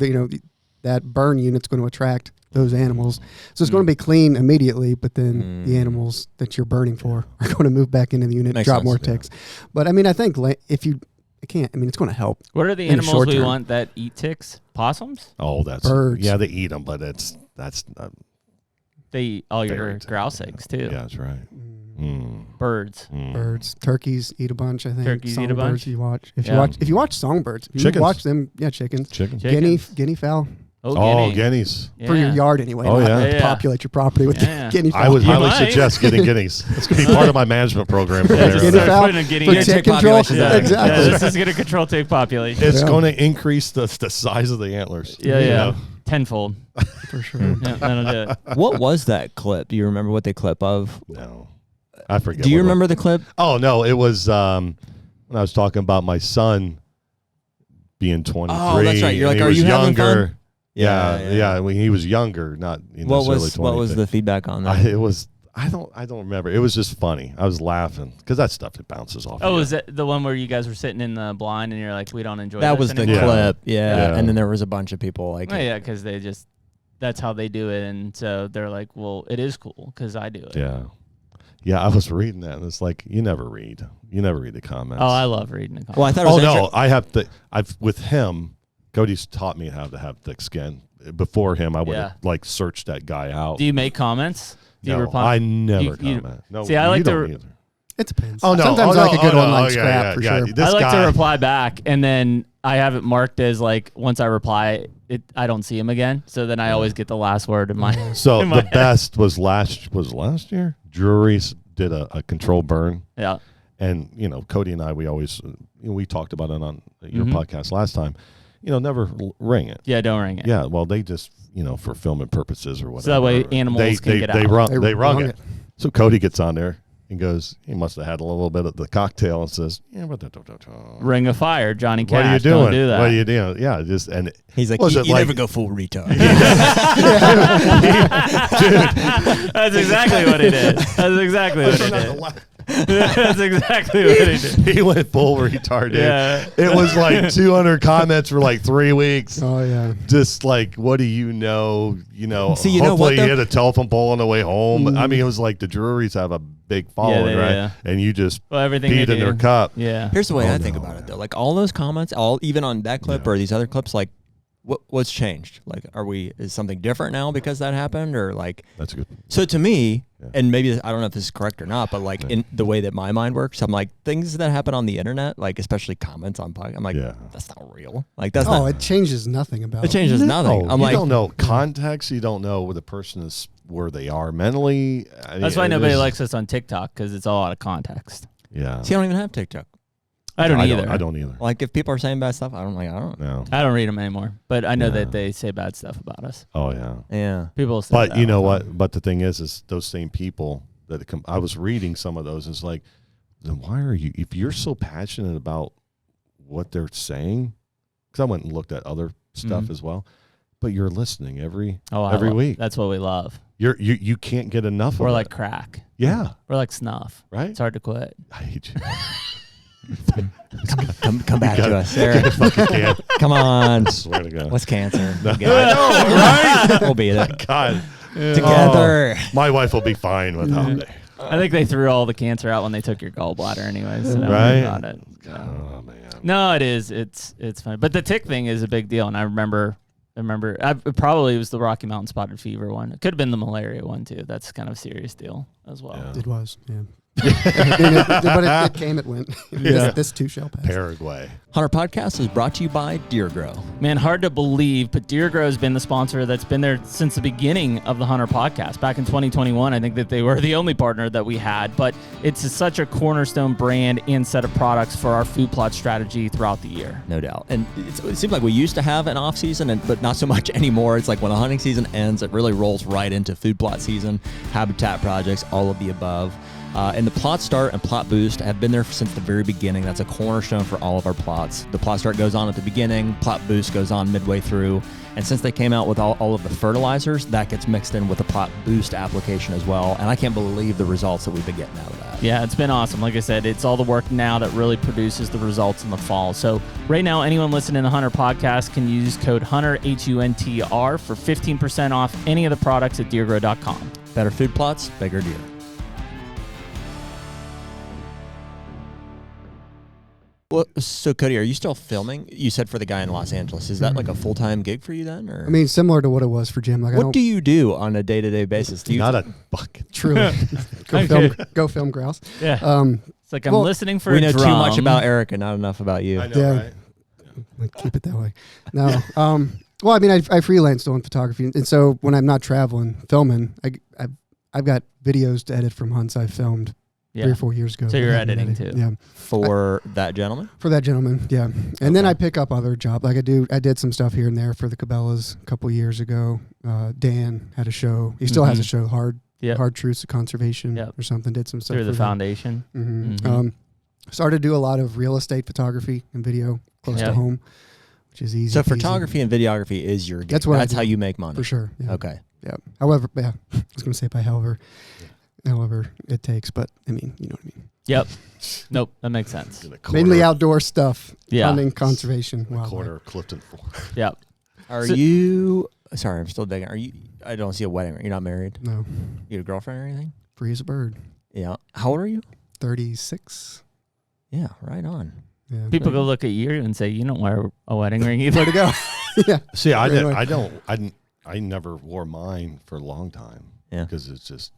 that burn unit's going to attract those animals. So it's going to be clean immediately, but then the animals that you're burning for are going to move back into the unit and drop more ticks. But I mean, I think if you can't, I mean, it's going to help. What are the animals we want that eat ticks? Possums? Oh, that's birds. Yeah, they eat them, but that's not. They eat all your grouse eggs too. Yeah, that's right. Birds. Birds. Turkeys eat a bunch, I think. Turkeys eat a bunch. If you watch songbirds, if you watch them, chickens. Guinea fowl. Oh, guineas. For your yard anyway. Oh, yeah. Populate your property with guinea fowl. I would highly suggest getting guineas. It's going to be part of my management program from there. Guinea fowl for tick control. Exactly. Yeah, this is going to control tick population. It's going to increase the size of the antlers. Yeah. Tenfold. For sure. That'll do it. What was that clip? Do you remember what they clip of? No. I forget. Do you remember the clip? Oh, no. It was when I was talking about my son being 23. Oh, that's right. You're like, are you having fun? Yeah. When he was younger, not in his early 20s. What was the feedback on that? I don't remember. It was just funny. I was laughing because that stuff it bounces off. Oh, is that the one where you guys were sitting in the blind and you're like, we don't enjoy that? Was the anymore? clip? Yeah. And then there was a bunch of people like, oh yeah, because that's how they do it, and so they're like, well, it is cool because I do it. Yeah. I was reading that, and it's like you never read the comments. Oh, I love reading the comments. Well, I thought. I have to. With him. Cody's taught me how to have thick skin. Before him, I would have searched that guy out. Do you make comments? Do you reply? I never comment. No, see, I like to. It depends. Oh no! Sometimes I like a good online scrap for sure. I like to reply back, and then I have it marked as like once I reply, I don't see him again. So then I always get the last word in my. So the best was last year. Drury's did a control burn. Yeah. And, Cody and I, we always, we talked about it on your podcast last time, never ring it. Yeah, don't ring it. Yeah, well, they just, for filming purposes or whatever. So that way animals can get out. They rung it. So Cody gets on there and goes, he must have had a little bit of the cocktail and says, Ring of fire, Johnny Cash. What are you doing? Don't do that. What are you doing? Yeah, and he's like, you never go full retard. Dude. That's exactly what he did. That's exactly what he did. That's exactly what he did. He went full retard, dude. Yeah. It was like 200 comments for like 3 weeks. Oh, yeah. Just like, what do you know? See, hopefully he hit a telephone pole on the way home. I mean, it was like the Drury's have a big following, right? Yeah. And you just everything beat in their cup. Yeah. Here's the way I think about it, though. Like, all those comments, even on that clip or these other clips, like, what's changed? Like, is something different now because that happened, or like? That's good. So to me, and maybe I don't know if this is correct or not, but like in the way that my mind works, I'm like, things that happen on the internet, like especially comments on podcasts, I'm like, that's not real. Like that's not. It changes nothing about it. It changes nothing. You don't know context. You don't know where the person is, where they are mentally. That's why nobody likes us on TikTok, because it's all out of context. Yeah. See, I don't even have TikTok. I don't either. I don't either. Like if people are saying bad stuff, I don't know. I don't read them anymore, but I know that they say bad stuff about us. Oh yeah. Yeah. People say But that you know what? But the thing is those same people that I was reading some of those. It's like, then why are you? If you're so passionate about what they're saying, because I went and looked at other stuff as well. But you're listening every week. That's what we love. You can't get enough of it. We're like crack. Yeah. We're like snuff. Right. It's hard to quit. I hate you. Come back to us, Sarah. Can't. Come on. I swear to God. What's cancer? I know, right? We'll be there. God. Together. My wife will be fine without me. I think they threw all the cancer out when they took your gallbladder anyways. So right? About it. Oh, man. No, it is. It's funny. But the tick thing is a big deal. And I remember it probably was the Rocky Mountain Spotted Fever one. It could have been the malaria one too. That's kind of a serious deal as well. Yeah. It was, yeah. But it came, it went. This too shall pass. Paraguay. Hunter Podcast is brought to you by Deer Grow. Man, hard to believe, but Deer Grow has been the sponsor that's been there since the beginning of the Hunter Podcast. Back in 2021, I think that they were the only partner that we had, but it's such a cornerstone brand and set of products for our food plot strategy throughout the year. No doubt. And it seems like we used to have an off season, but not so much anymore. It's like when the hunting season ends, it really rolls right into food plot season, habitat projects, all of the above. And the Plot Start and Plot Boost have been there since the very beginning. That's a cornerstone for all of our plots. The Plot Start goes on at the beginning, Plot Boost goes on midway through. And since they came out with all of the fertilizers, that gets mixed in with the Plot Boost application as well. And I can't believe the results that we've been getting out of that. Yeah, it's been awesome. Like I said, it's all the work now that really produces the results in the fall. So right now, anyone listening to Hunter Podcast can use code HUNTER, HUNTR, for 15% off any of the products at deergrow.com. Better food plots, bigger deer. Well, so Cody, are you still filming? You said for the guy in Los Angeles. Is that like a full-time gig for you then? Or? I mean, similar to what it was for Jim. Like, what do you do on a day-to-day basis? Do you not a bucket? Truly, go film grouse. Yeah. It's like I'm listening for. We know too much about Erica, not enough about you. I know, right? Like, keep it that way. No. Well, I mean, I freelance doing photography, and so when I'm not traveling filming, I've got videos to edit from hunts I filmed 3 or 4 years ago. So you're editing too. Yeah. For that gentleman? For that gentleman, yeah. And then I pick up other jobs. Like I did some stuff here and there for the Cabela's a couple years ago. Dan had a show. He still has a show, Hard Truths of Conservation or something. Did some stuff through the foundation. Started to do a lot of real estate photography and video close to home, which is easy. So photography and videography is your gig. That's how you make money. For sure. Yeah. Okay. Yeah. However, I was going to say by however it takes, but I mean, you know what I mean. Yep. Nope. That makes sense. Mainly outdoor stuff. Yeah. Hunting, conservation. Corner of Clifton Fork. Yep. Are you? Sorry, I'm still digging. Are you? I don't see a wedding ring. You're not married. No. You have a girlfriend or anything? Free as a bird. Yeah. How old are you? 36. Yeah. Right on. Yeah. People go look at you and say, "You don't wear a wedding ring either." Where to go? Yeah. See, I never wore mine for a long time. Yeah. Because it's just.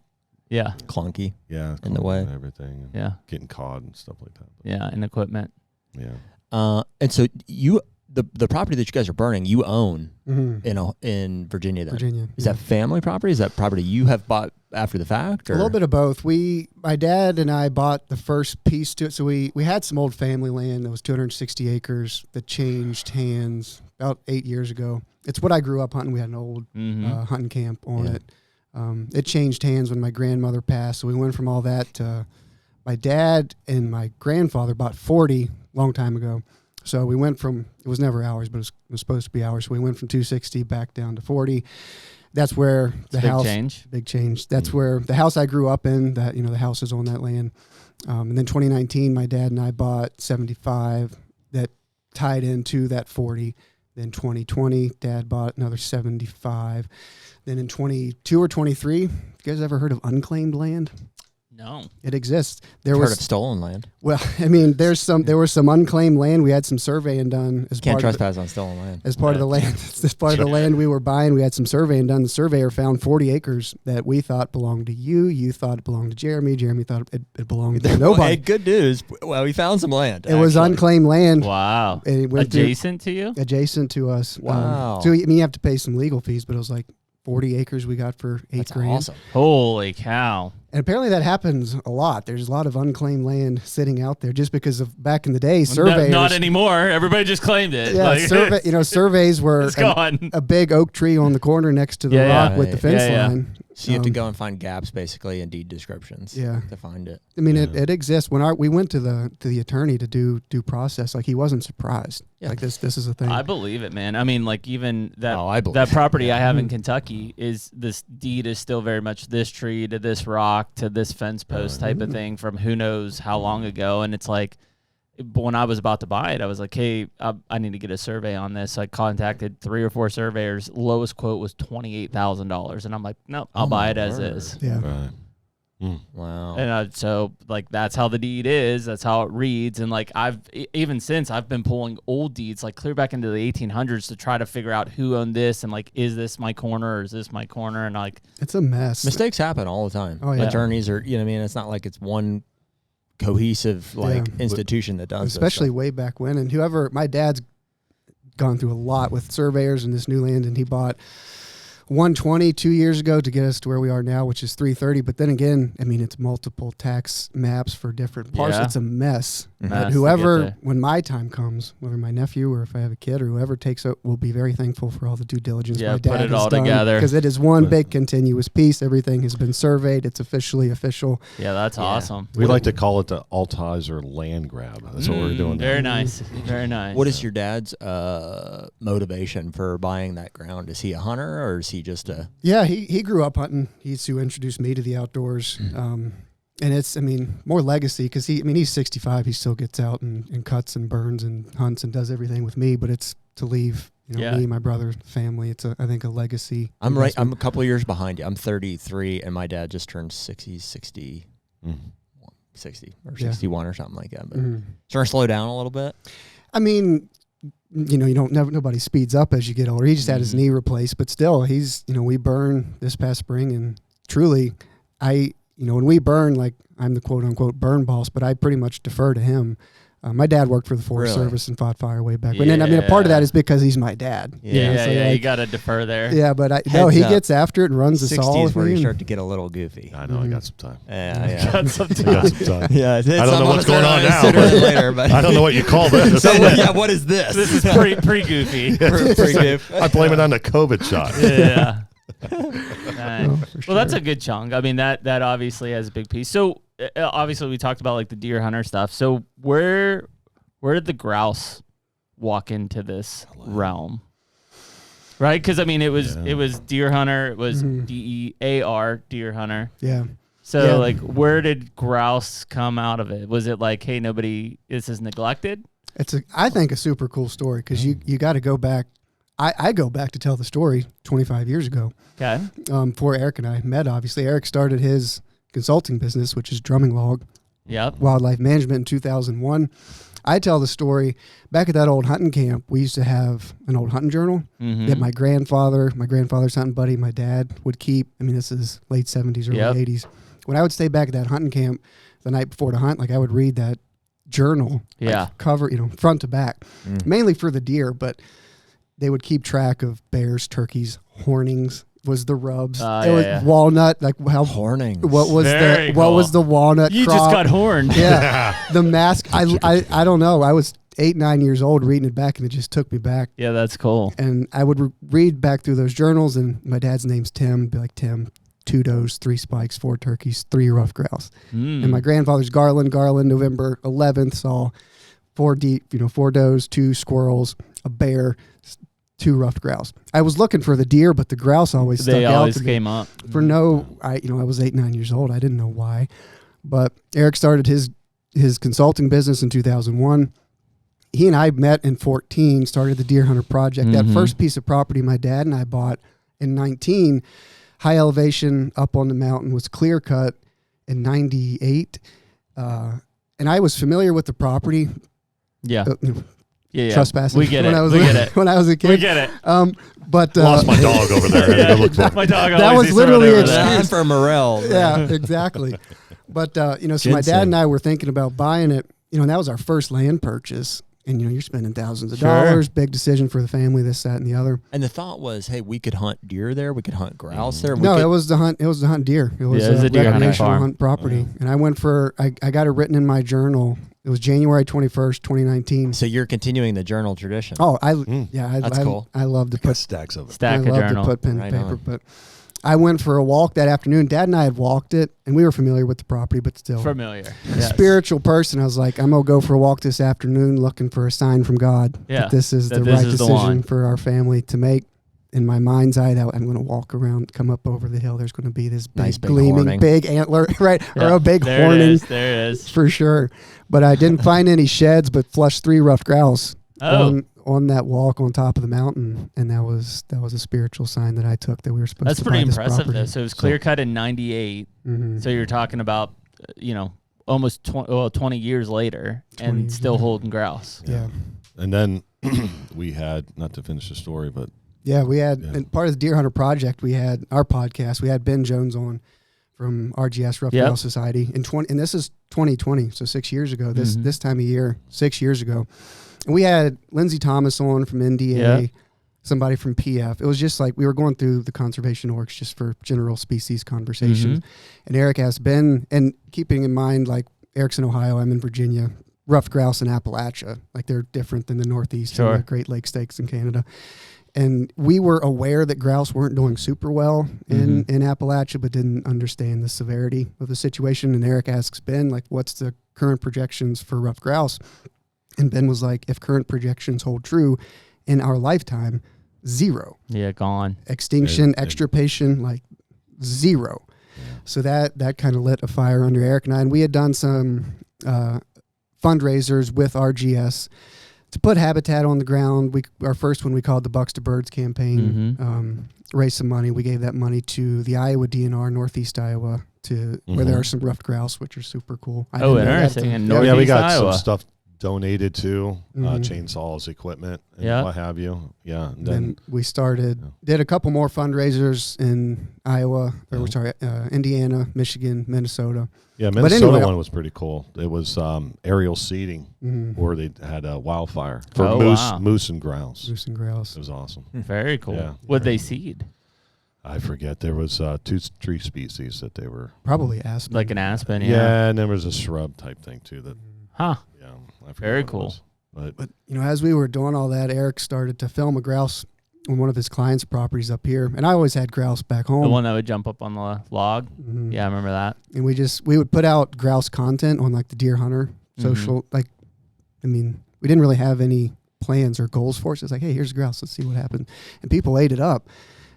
Yeah. Clunky. Yeah. In the way. And everything. And yeah. Getting caught and stuff like that. Yeah. And equipment. Yeah. And so the property that you guys are burning, you own in Virginia. Then. Virginia. Is that family property? Is that property you have bought after the fact? Or? A little bit of both. My dad and I bought the first piece to it. So we had some old family land that was 260 acres that changed hands about 8 years ago. It's what I grew up hunting. We had an old hunting camp on it. It changed hands when my grandmother passed. So we went from all that to my dad and my grandfather bought 40 long time ago. So we went from, it was never ours, but it was supposed to be ours. So we went from 260 back down to 40. That's where the house, big change. That's where the house I grew up in, that, the house is on that land. And then 2019, my dad and I bought 75 that tied into that 40. Then 2020, Dad bought another 75. Then in 22 or 23, you guys ever heard of unclaimed land? No. It exists. Heard of stolen land. Well, I mean, there was some unclaimed land. We had some surveying done as Can't part trespass on stolen land. As part of the land, as part of the land we were buying, we had some surveying done. The surveyor found 40 acres that we thought belonged to you. You thought it belonged to Jeremy. Jeremy thought it belonged to nobody. Hey, good news. Well, we found some land. It was unclaimed land. Wow. Adjacent to you? Adjacent to us. Wow. So you have to pay some legal fees, but it was like 40 acres we got for $8 grand. Awesome. Holy cow. And apparently that happens a lot. There's a lot of unclaimed land sitting out there just because of back in the day, surveyors. Not anymore. Everybody just claimed it. Yeah, surveys were a big oak tree on the corner next to the rock with the fence line. So you have to go and find gaps, basically, in deed descriptions to find it. I mean, it exists. When we went to the attorney to do due process, like, he wasn't surprised. Yeah. Like, this is a thing. I believe it, man. I mean, like, even that property I have in Kentucky, this deed is still very much this tree to this rock to this fence post type of thing from who knows how long ago. And it's like, when I was about to buy it, I was like, hey, I need to get a survey on this. So I contacted 3 or 4 surveyors. Lowest quote was $28,000. And I'm like, nope, I'll buy it as is. Yeah. Right. Wow. And so, like, that's how the deed is. That's how it reads. And, like, even since I've been pulling old deeds, like, clear back into the 1800s to try to figure out who owned this and, like, is this my corner or is this my corner? And, like, it's a mess. Mistakes happen all the time. Oh, yeah. Attorneys are, you know what I mean? It's not like it's one cohesive institution that does especially this way back when. And my dad's gone through a lot with surveyors in this new land, and he bought 120 2 years ago to get us to where we are now, which is 330. But then again, I mean, it's multiple tax maps for different parts. It's a mess. But whoever, when my time comes, whether my nephew or if I have a kid or whoever takes it, will be very thankful for all the due diligence my dad put it has all done, together, because it is one big continuous piece. Everything has been surveyed. It's officially official. Yeah, that's awesome. We like to call it the Altizer land grab. That's what we're doing. Very nice. Very nice. What is your dad's motivation for buying that ground? Is he a hunter, or is he just a... Yeah, he grew up hunting. He's who introduced me to the outdoors. And it's, I mean, more legacy, because he's 65. He still gets out and cuts and burns and hunts and does everything with me. But it's to leave, me, my brother, family. It's I think a legacy. I'm a couple of years behind you. I'm 33, and my dad just turned 60 or 61 or something like that. But starting to slow down a little bit. I mean, nobody speeds up as you get older. He just had his knee replaced, but still, we burn this past spring, and truly, when we burn, like, I'm the quote unquote burn boss, but I pretty much defer to him. My dad worked for the Forest Service and fought fire way back when. And I mean, a part of that is because he's my dad. You got to defer there. Yeah, but he gets after it and runs us all. 60s where you start to get a little goofy. I know, I got some time. Yeah. Got some time. I don't know what's going on now. Later, but I don't know what you call this. What is this? This is pre-goofy. Pre-goof. I blame it on the COVID shot. Yeah. Well, that's a good chunk. I mean, that obviously has a big piece. So obviously we talked about, like, the deer hunter stuff. So where did the grouse walk into this realm? Right? Because I mean, it was deer hunter. It was DEAR, deer hunter. Yeah. So like, where did grouse come out of it? Was it like, hey, this is neglected? It's I think a super cool story, because you got to go back. I go back to tell the story 25 years ago. Okay. Before Eric and I met, obviously. Eric started his consulting business, which is Drumming Log Wildlife Management, in 2001. I tell the story, back at that old hunting camp, we used to have an old hunting journal that my grandfather's hunting buddy, my dad would keep. I mean, this is late 70s, early 80s. When I would stay back at that hunting camp the night before to hunt, like, I would read that journal. Yeah. Like cover, front to back, mainly for the deer, but they would keep track of bears, turkeys, hornings was the rubs. It was walnut, like how hornings. What was the walnut You crop? just got horned. Yeah. The mask. I don't know. I was 8, 9 years old reading it back, and it just took me back. Yeah, that's cool. And I would read back through those journals, and my dad's name's Tim. Be like, Tim, 2 does, 3 spikes, 4 turkeys, 3 rough grouse. And my grandfather's Garland, November 11th saw 4 does, 2 squirrels, a bear, 2 rough grouse. I was looking for the deer, but the grouse always stuck out. They always to me. came up. For I was 8, 9 years old. I didn't know why. But Eric started his consulting business in 2001. He and I met in 14, started the Deer Hunter Project. That first piece of property my dad and I bought in 19, high elevation up on the mountain, was clear cut in 98. And I was familiar with the property. Yeah. Yeah. Trespassing. We get it. When I was a kid. We get it. But lost my dog over there. I had to go look for it. My dog that was literally an excuse for morel. Yeah, exactly. But so my dad and I were thinking about buying it. And that was our first land purchase. And you're spending thousands of dollars, big decision for the family, this, that, and the other. And the thought was, hey, we could hunt deer there, we could hunt grouse there. It was to hunt deer. It was a deer recreational hunt property. And I went I got it written in my journal. It was January 21st, 2019. So you're continuing the journal tradition. Oh, that's cool. I love to put stacks of it. Stack I love journal. to put pen and paper, but I went for a walk that afternoon. Dad and I had walked it, and we were familiar with the property, but still. Familiar. Yes. Spiritual person. I was like, I'm going to go for a walk this afternoon looking for a sign from God that this is the right decision for our family to make. In my mind's eye, that I'm going to walk around, come up over the hill. There's going to be this big, gleaming, horning. Big antler, right? Yeah. Or a big horning. There it is. For sure. But I didn't find any sheds, but flushed 3 rough grouse on that walk on top of the mountain. And that was a spiritual sign that I took that we were supposed That's to pretty buy this impressive, property. though. So it was clear cut in 98. So you're talking about, almost 20 years later and still holding grouse. Yeah. And then we had, not to finish the story, but yeah, we had, and part of the Deer Hunter Project, we had our podcast. We had Ben Jones on from RGS Rough Grouse Society and this is 2020, so 6 years ago. This time of year, 6 years ago, and we had Lindsey Thomas on from NDA, somebody from PF. It was just like we were going through the conservation orgs just for general species conversations. And Eric asked Ben, and keeping in mind, like Eric's in Ohio, I'm in Virginia. Rough grouse in Appalachia, like they're different than the Northeast and the Great Lakes stakes in Canada. And we were aware that grouse weren't doing super well in Appalachia, but didn't understand the severity of the situation. And Eric asks Ben, like, what's the current projections for rough grouse? And Ben was like, if current projections hold true in our lifetime, 0. Yeah, gone. Extinction, extirpation, like 0. Yeah. So that kind of lit a fire under Eric and I. And we had done some fundraisers with RGS to put habitat on the ground. Our first one we called the Bucks to Birds campaign, raised some money. We gave that money to the Iowa DNR, Northeast Iowa, where there are some ruffed grouse, which are super cool. Interesting. In Northeast we got Iowa. some stuff donated to, chainsaws, equipment, and what have you. Yeah. And then we did a couple more fundraisers in Iowa, Indiana, Michigan, Minnesota. Yeah, Minnesota one was pretty cool. It was aerial seeding where they had a wildfire for moose and grouse. Moose and grouse. It was awesome. Very cool. Yeah. What'd they seed? I forget. There was 2 tree species that they were. Probably aspen. Like an aspen, Yeah, and there was a shrub type thing too. Yeah, I forget. Very cool. But as we were doing all that, Eric started to film a grouse on one of his clients' properties up here, and I always had grouse back home. The one that would jump up on the log. Yeah, I remember that. And we would put out grouse content on like the Deer Hunter social. We didn't really have any plans or goals for it. It's like, hey, here's a grouse. Let's see what happens. And people ate it up.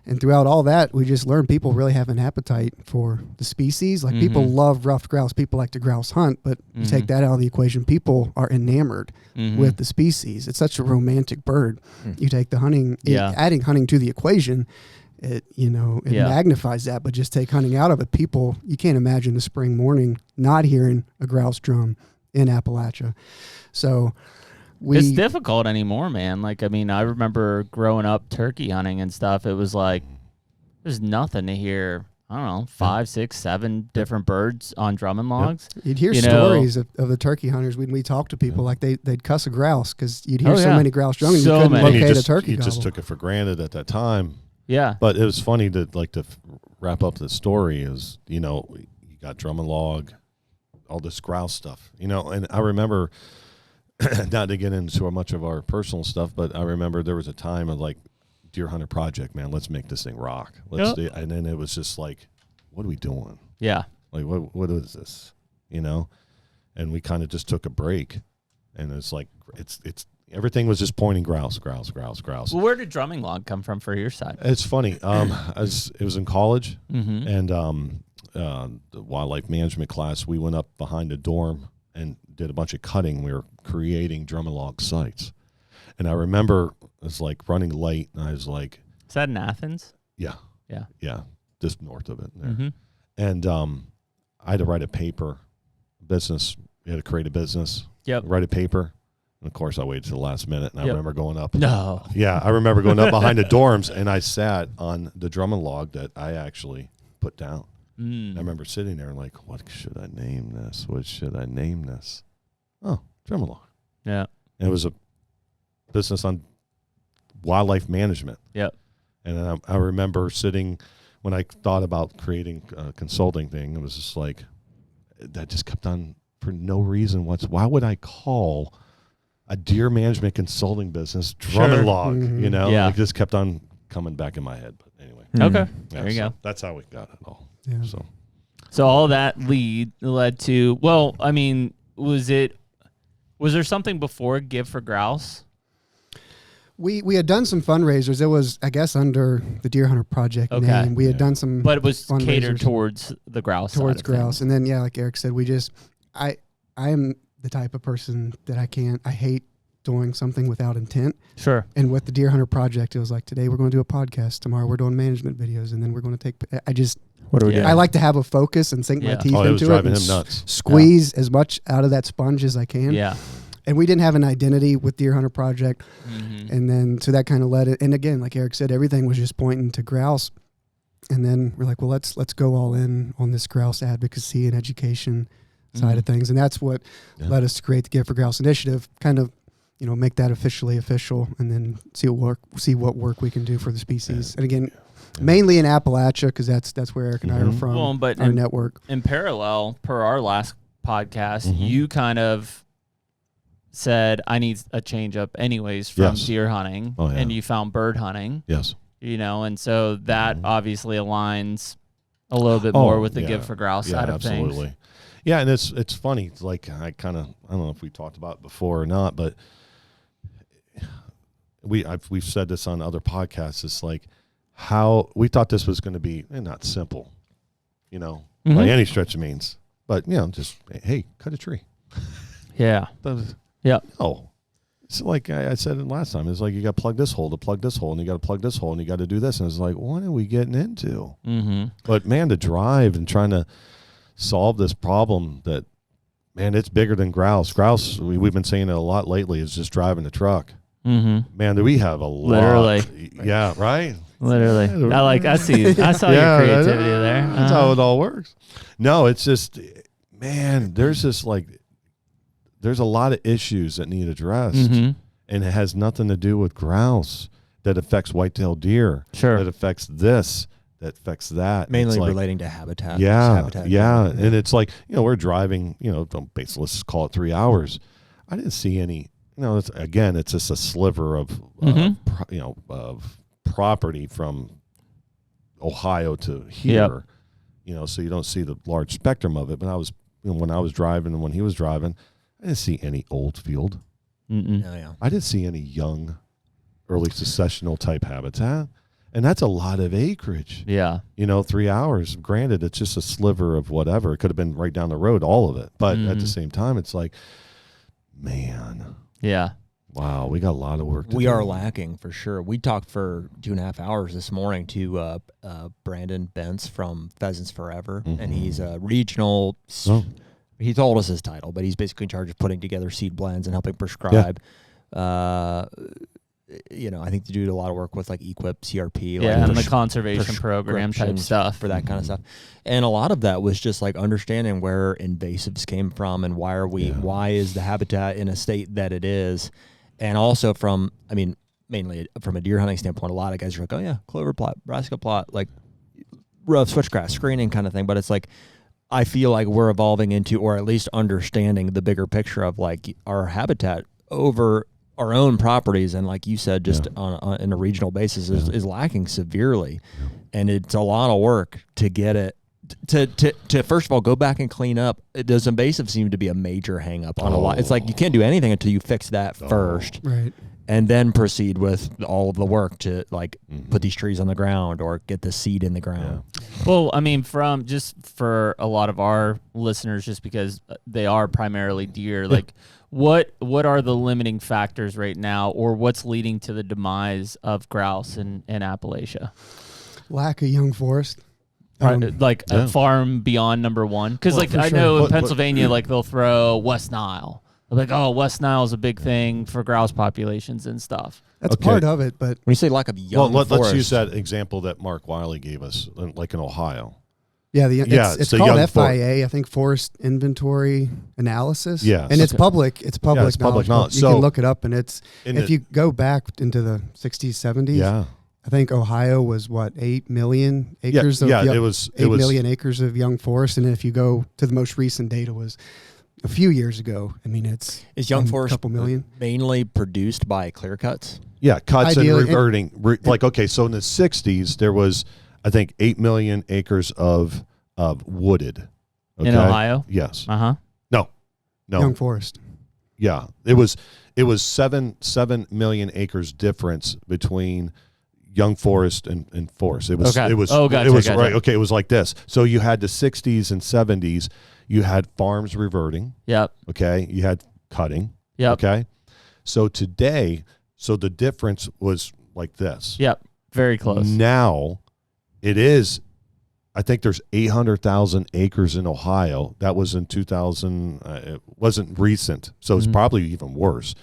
And throughout all that, we just learned people really have an appetite for the species. Like people love ruffed grouse. People like to grouse hunt, but you take that out of the equation. People are enamored with the species. It's such a romantic bird. You take the hunting, adding hunting to the equation, it magnifies that. But just take hunting out of it. People, you can't imagine a spring morning not hearing a grouse drum in Appalachia. So. It's difficult anymore, man. Like, I remember growing up turkey hunting and stuff. It was like, there's nothing to hear I don't know, 5, 6, 7 different birds on drumming logs. You'd hear stories of the turkey hunters when we talk to people, like they'd cuss a grouse because you'd hear so many grouse drumming, you couldn't locate a turkey You gobble. just took it for granted at that time. Yeah. But it was funny to wrap up the story is, you got drumming log, all this grouse stuff, and I remember, not to get into much of our personal stuff, but I remember there was a time of like, Deer Hunter Project, man, let's make this thing rock. And then it was just like, what are we doing? Yeah. Like, what is this? And we kind of just took a break, and it's like, it's everything was just pointing grouse. Well, where did drumming log come from for your side? It's funny. It was in college, and the wildlife management class, we went up behind the dorm and did a bunch of cutting. We were creating drumming log sites. And I remember it was like running late, and I was like, is that in Athens? Yeah. Just north of it there. Mm-hmm. And I had to write a paper, business. You had to create a business. Yep. Write a paper. And of course, I waited to the last minute, and I remember going up. No. Yeah, I remember going up behind the dorms, and I sat on the drumming log that I actually put down. I remember sitting there and like, what should I name this? What should I name this? Oh, drumming log. Yeah. And it was a business on wildlife management. Yep. And I remember sitting when I thought about creating a consulting thing. It was just like that just kept on for no reason. Why would I call a deer management consulting business drumming log? Yeah. It just kept on coming back in my head. But anyway, okay, there you go. That's how we got it all. Yeah. So all that led to. Well, I mean, was there something before Give for Grouse? We had done some fundraisers. It was, I guess, under the Deer Hunter Project name. We had done some, but it was catered towards the grouse. Towards grouse, and then like Eric said, I am the type of person that I hate doing something without intent. Sure. And with the Deer Hunter Project, it was like, today we're going to do a podcast, tomorrow we're doing management videos, and then we're going to what are we doing? I like to have a focus and sink my teeth it was into driving it him nuts. Squeeze as much out of that sponge as I can. Yeah. And we didn't have an identity with Deer Hunter Project. And then, so that kind of led it. And again, like Eric said, everything was just pointing to grouse. And then we're like, well, let's go all in on this grouse advocacy and education side of things. And that's what led us to create the Give for Grouse Initiative, kind of, make that officially official, and then see what work we can do for the species. And again, mainly in Appalachia, because that's where Eric and I are from, our network. In parallel, per our last podcast, you kind of said, I need a change up anyways from deer hunting, and you found bird hunting. Yes. And so that obviously aligns a little bit more with the Give for Grouse side of things. Absolutely. Yeah, and it's funny. It's like I don't know if we talked about it before or not, but we've said this on other podcasts. It's like how we thought this was going to be not simple, by any stretch of means, but just hey, cut a tree. Yeah. Yeah. Oh, it's like I said it last time. It's like you got to plug this hole to plug this hole, and you got to plug this hole, and you got to do this, and it's like, what are we getting into? But man, to drive and trying to solve this problem that, man, it's bigger than grouse. Grouse, we've been saying it a lot lately, is just driving the truck. Man, do we have a lot? Literally. Yeah, right? Literally. I saw your creativity there. That's how it all works. No, it's just, man, there's a lot of issues that need addressed, and it has nothing to do with grouse that affects whitetail deer. Sure. That affects this, that affects that. Mainly relating to habitat. Yeah. And it's like, we're driving, basically, let's just call it 3 hours. I didn't see any, it's just a sliver of, of property from Ohio to here, so you don't see the large spectrum of it. But when I was driving and when he was driving, I didn't see any old field. I didn't see any young, early successional type habitat. And that's a lot of acreage. Yeah. 3 hours. Granted, it's just a sliver of whatever. It could have been right down the road, all of it. But at the same time, it's like, man. Yeah. Wow, we got a lot of work to do. We are lacking for sure. We talked for 2.5 hours this morning to Brandon Bentz from Pheasants Forever, and he's a regional. He told us his title, but he's basically in charge of putting together seed blends and helping prescribe. I think they do a lot of work with like EQIP, CRP, and the conservation program type stuff for that kind of stuff. And a lot of that was just like understanding where invasives came from and why is the habitat in a state that it is. And also mainly from a deer hunting standpoint, a lot of guys are like, oh yeah, clover plot, brassica plot, like rough switchgrass screening kind of thing. But it's like, I feel like we're evolving into, or at least understanding the bigger picture of like our habitat over our own properties. And like you said, just on a regional basis is lacking severely. Yeah. And it's a lot of work to get it to first of all, go back and clean up. Those invasives seem to be a major hang up on a lot. It's like you can't do anything until you fix that first. Right. And then proceed with all of the work to like put these trees on the ground or get the seed in the ground. Yeah. Well, I mean, from just for a lot of our listeners, just because they are primarily deer, like what are the limiting factors right now, or what's leading to the demise of grouse in Appalachia? Lack of young forest. A farm beyond number one. Because I know in Pennsylvania, like they'll throw West Nile. Like, oh, West Nile is a big thing for grouse populations and stuff. That's part of it, but when you say lack of young forest, let's use that example that Mark Wiley gave us, like in Ohio. Yeah, it's called FIA, I think, Forest Inventory Analysis. Yeah, and it's public. It's public knowledge. You can look it up, and if you go back into the 60s, 70s. Yeah. I think Ohio was 8 million acres. It was 8 million acres of young forest, and if you go to the most recent data was a few years ago. I mean, is young forest a couple million mainly produced by clear cuts? Yeah, cuts and reverting. So in the 60s, there was, I think, 8 million acres of wooded. Okay? In Ohio? Yes. Uh-huh. No. Young forest. Yeah. It was 7 million acres difference between young forest and forest. It was right. Okay, it was like this. So you had the 60s and 70s, you had farms reverting. Yep. Okay. You had cutting. Yep. Okay. So today, the difference was like this. Yep. Very close. Now it is, I think there's 800,000 acres in Ohio. That was in 2000. It wasn't recent. So it's probably even worse.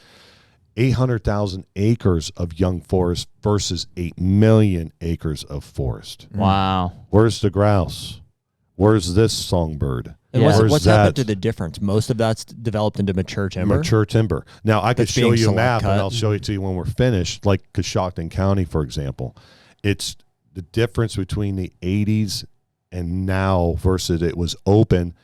800,000 acres of young forest versus 8 million acres of forest. Wow. Where's the grouse? Where's this songbird? And what's happened to the difference? Most of that's developed into mature timber? Mature timber. Now, I could show you a map, and I'll show it to you when we're finished, like Coshocton County, for example. It's the difference between the 80s and now versus it was open.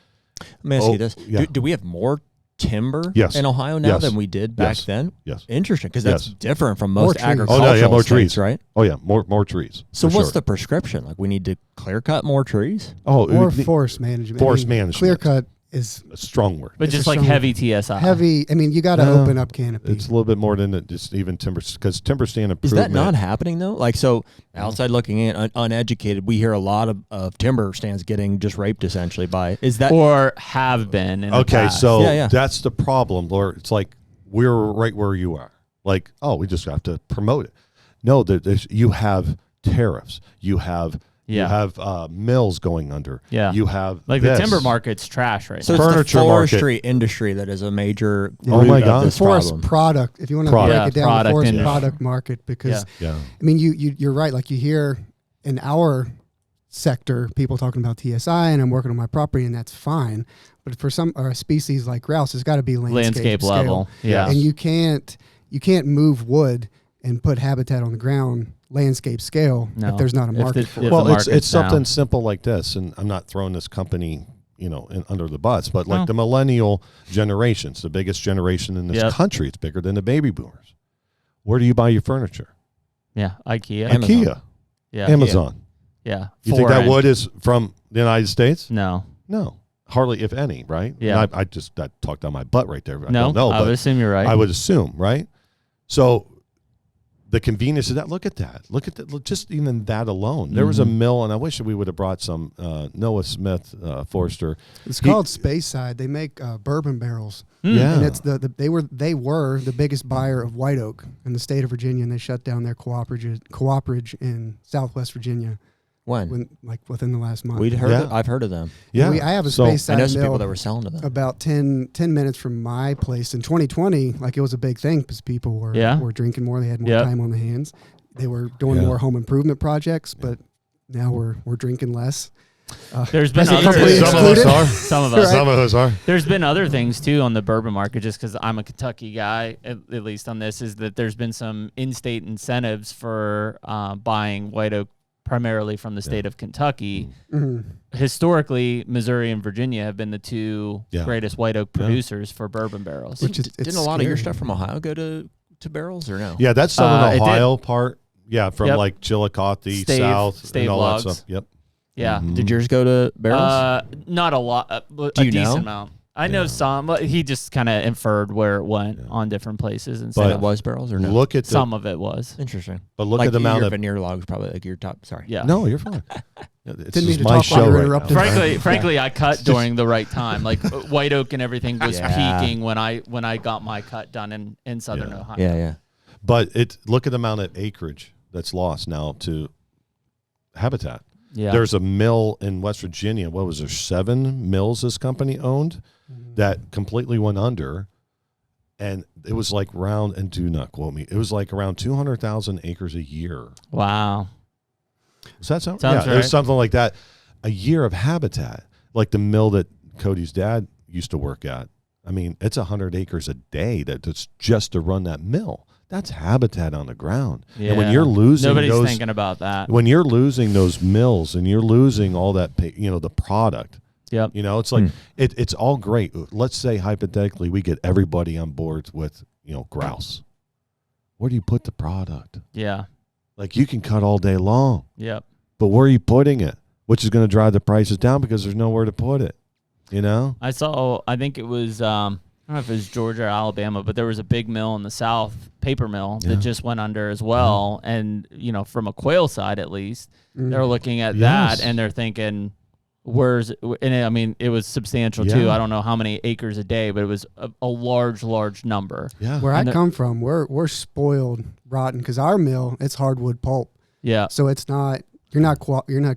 Let me ask you this. Yeah. Do we have more timber in Ohio now than we did back then? Yes. Interesting, because that's different from most agricultural more states, trees, right? Oh yeah, more trees. So what's the prescription? Like, we need to clear cut more trees? Or forest management. Forest management. Clear cut is a strong word. But just like heavy TSI. Heavy, I mean, you got to open up canopy. It's a little bit more than just even timber, because timber stand improvement. Is that not happening, though? Like, so outside looking in, uneducated, we hear a lot of timber stands getting just raped, essentially, by, is that? Or have been in the past. So that's the problem, Laura. It's like, we're right where you are. Like, we just have to promote it. No, you have tariffs. You have mills going under. Yeah. You have the timber market's trash right now. So it's the forestry industry that is a major forest problem. Product. If you want to break it down, the forest product market, because I mean you're right. Like, you hear in our sector people talking about TSI, and I'm working on my property, and that's fine. But for a species like grouse, it's got to be landscape level. Yeah. And you can't move wood and put habitat on the ground landscape scale if there's not a market for it. Well, it's something simple like this, and I'm not throwing this company under the bus, but like the millennial generations, the biggest generation in this country, it's bigger than the baby boomers. Where do you buy your furniture? Yeah, IKEA. Amazon. Yeah. You think that wood is from the United States? No. Hardly, if any, right? Yeah. I just talked on my butt right there. I don't know, I would assume you're right. I would assume, right? So the convenience of that, look at that. Just even that alone. There was a mill, and I wish we would have brought some Noah Smith, Forester. It's called Speyside. They make bourbon barrels. Yeah. And it's they were the biggest buyer of white oak in the state of Virginia, and they shut down their cooperage in Southwest Virginia When? Like within the last month. I've heard of them. Yeah. I have a space side I know some mill people that were selling to them. about 10 minutes from my place. In 2020, like it was a big thing because people were drinking more. They had more time on their hands. They were doing more home improvement projects, but now we're drinking less. There's been some of us are. There's been other things too on the bourbon market. Just because I'm a Kentucky guy, at least on this, is that there's been some in-state incentives for buying white oak primarily from the state of Kentucky. Mm-hmm. Historically, Missouri and Virginia have been the two greatest white oak producers for bourbon barrels. Didn't a lot of your stuff from Ohio go to barrels or no? Yeah, that's some of the Ohio part. Yeah, from like Chillicothe, South, and all logs. that stuff. Yep. Yeah. Did yours go to barrels? Not a lot. A decent amount. I know some. But he just kind of inferred where it went on different places and stuff. But it was barrels or no? Look at some of it was interesting. But look like at the amount your of veneer logs, probably like your top. Sorry. Yeah. No, you're fine. Didn't mean to my talk show while you right interrupted. Frankly, I cut during the right time. Like white oak and everything was peaking when I got my cut done in southern Ohio. Yeah. But look at the amount of acreage that's lost now to habitat. Yeah. There's a mill in West Virginia. What was there? 7 mills this company owned that completely went under. And it was like and do not quote me, it was like around 200,000 acres a year. Wow. Does that sound Sounds right? It was something like that. A year of habitat. Like the mill that Cody's dad used to work at. I mean, it's 100 acres a day that's just to run that mill. That's habitat on the ground. Yeah. And when you're losing nobody's thinking about that. When you're losing those mills and you're losing all that, the product. Yep. It's like it's all great. Let's say hypothetically we get everybody on board with grouse. Where do you put the product? Yeah. Like you can cut all day long. Yep. But where are you putting it? Which is going to drive the prices down because there's nowhere to put it. I think it was I don't know if it was Georgia or Alabama, but there was a big mill in the South, paper mill, that just went under as well. And, from a quail side at least, they're looking at that and they're thinking, it was substantial too. I don't know how many acres a day, but it was a large number. Yeah. Where I come from, we're spoiled rotten because our mill, it's hardwood pulp. Yeah. So it's not... You're not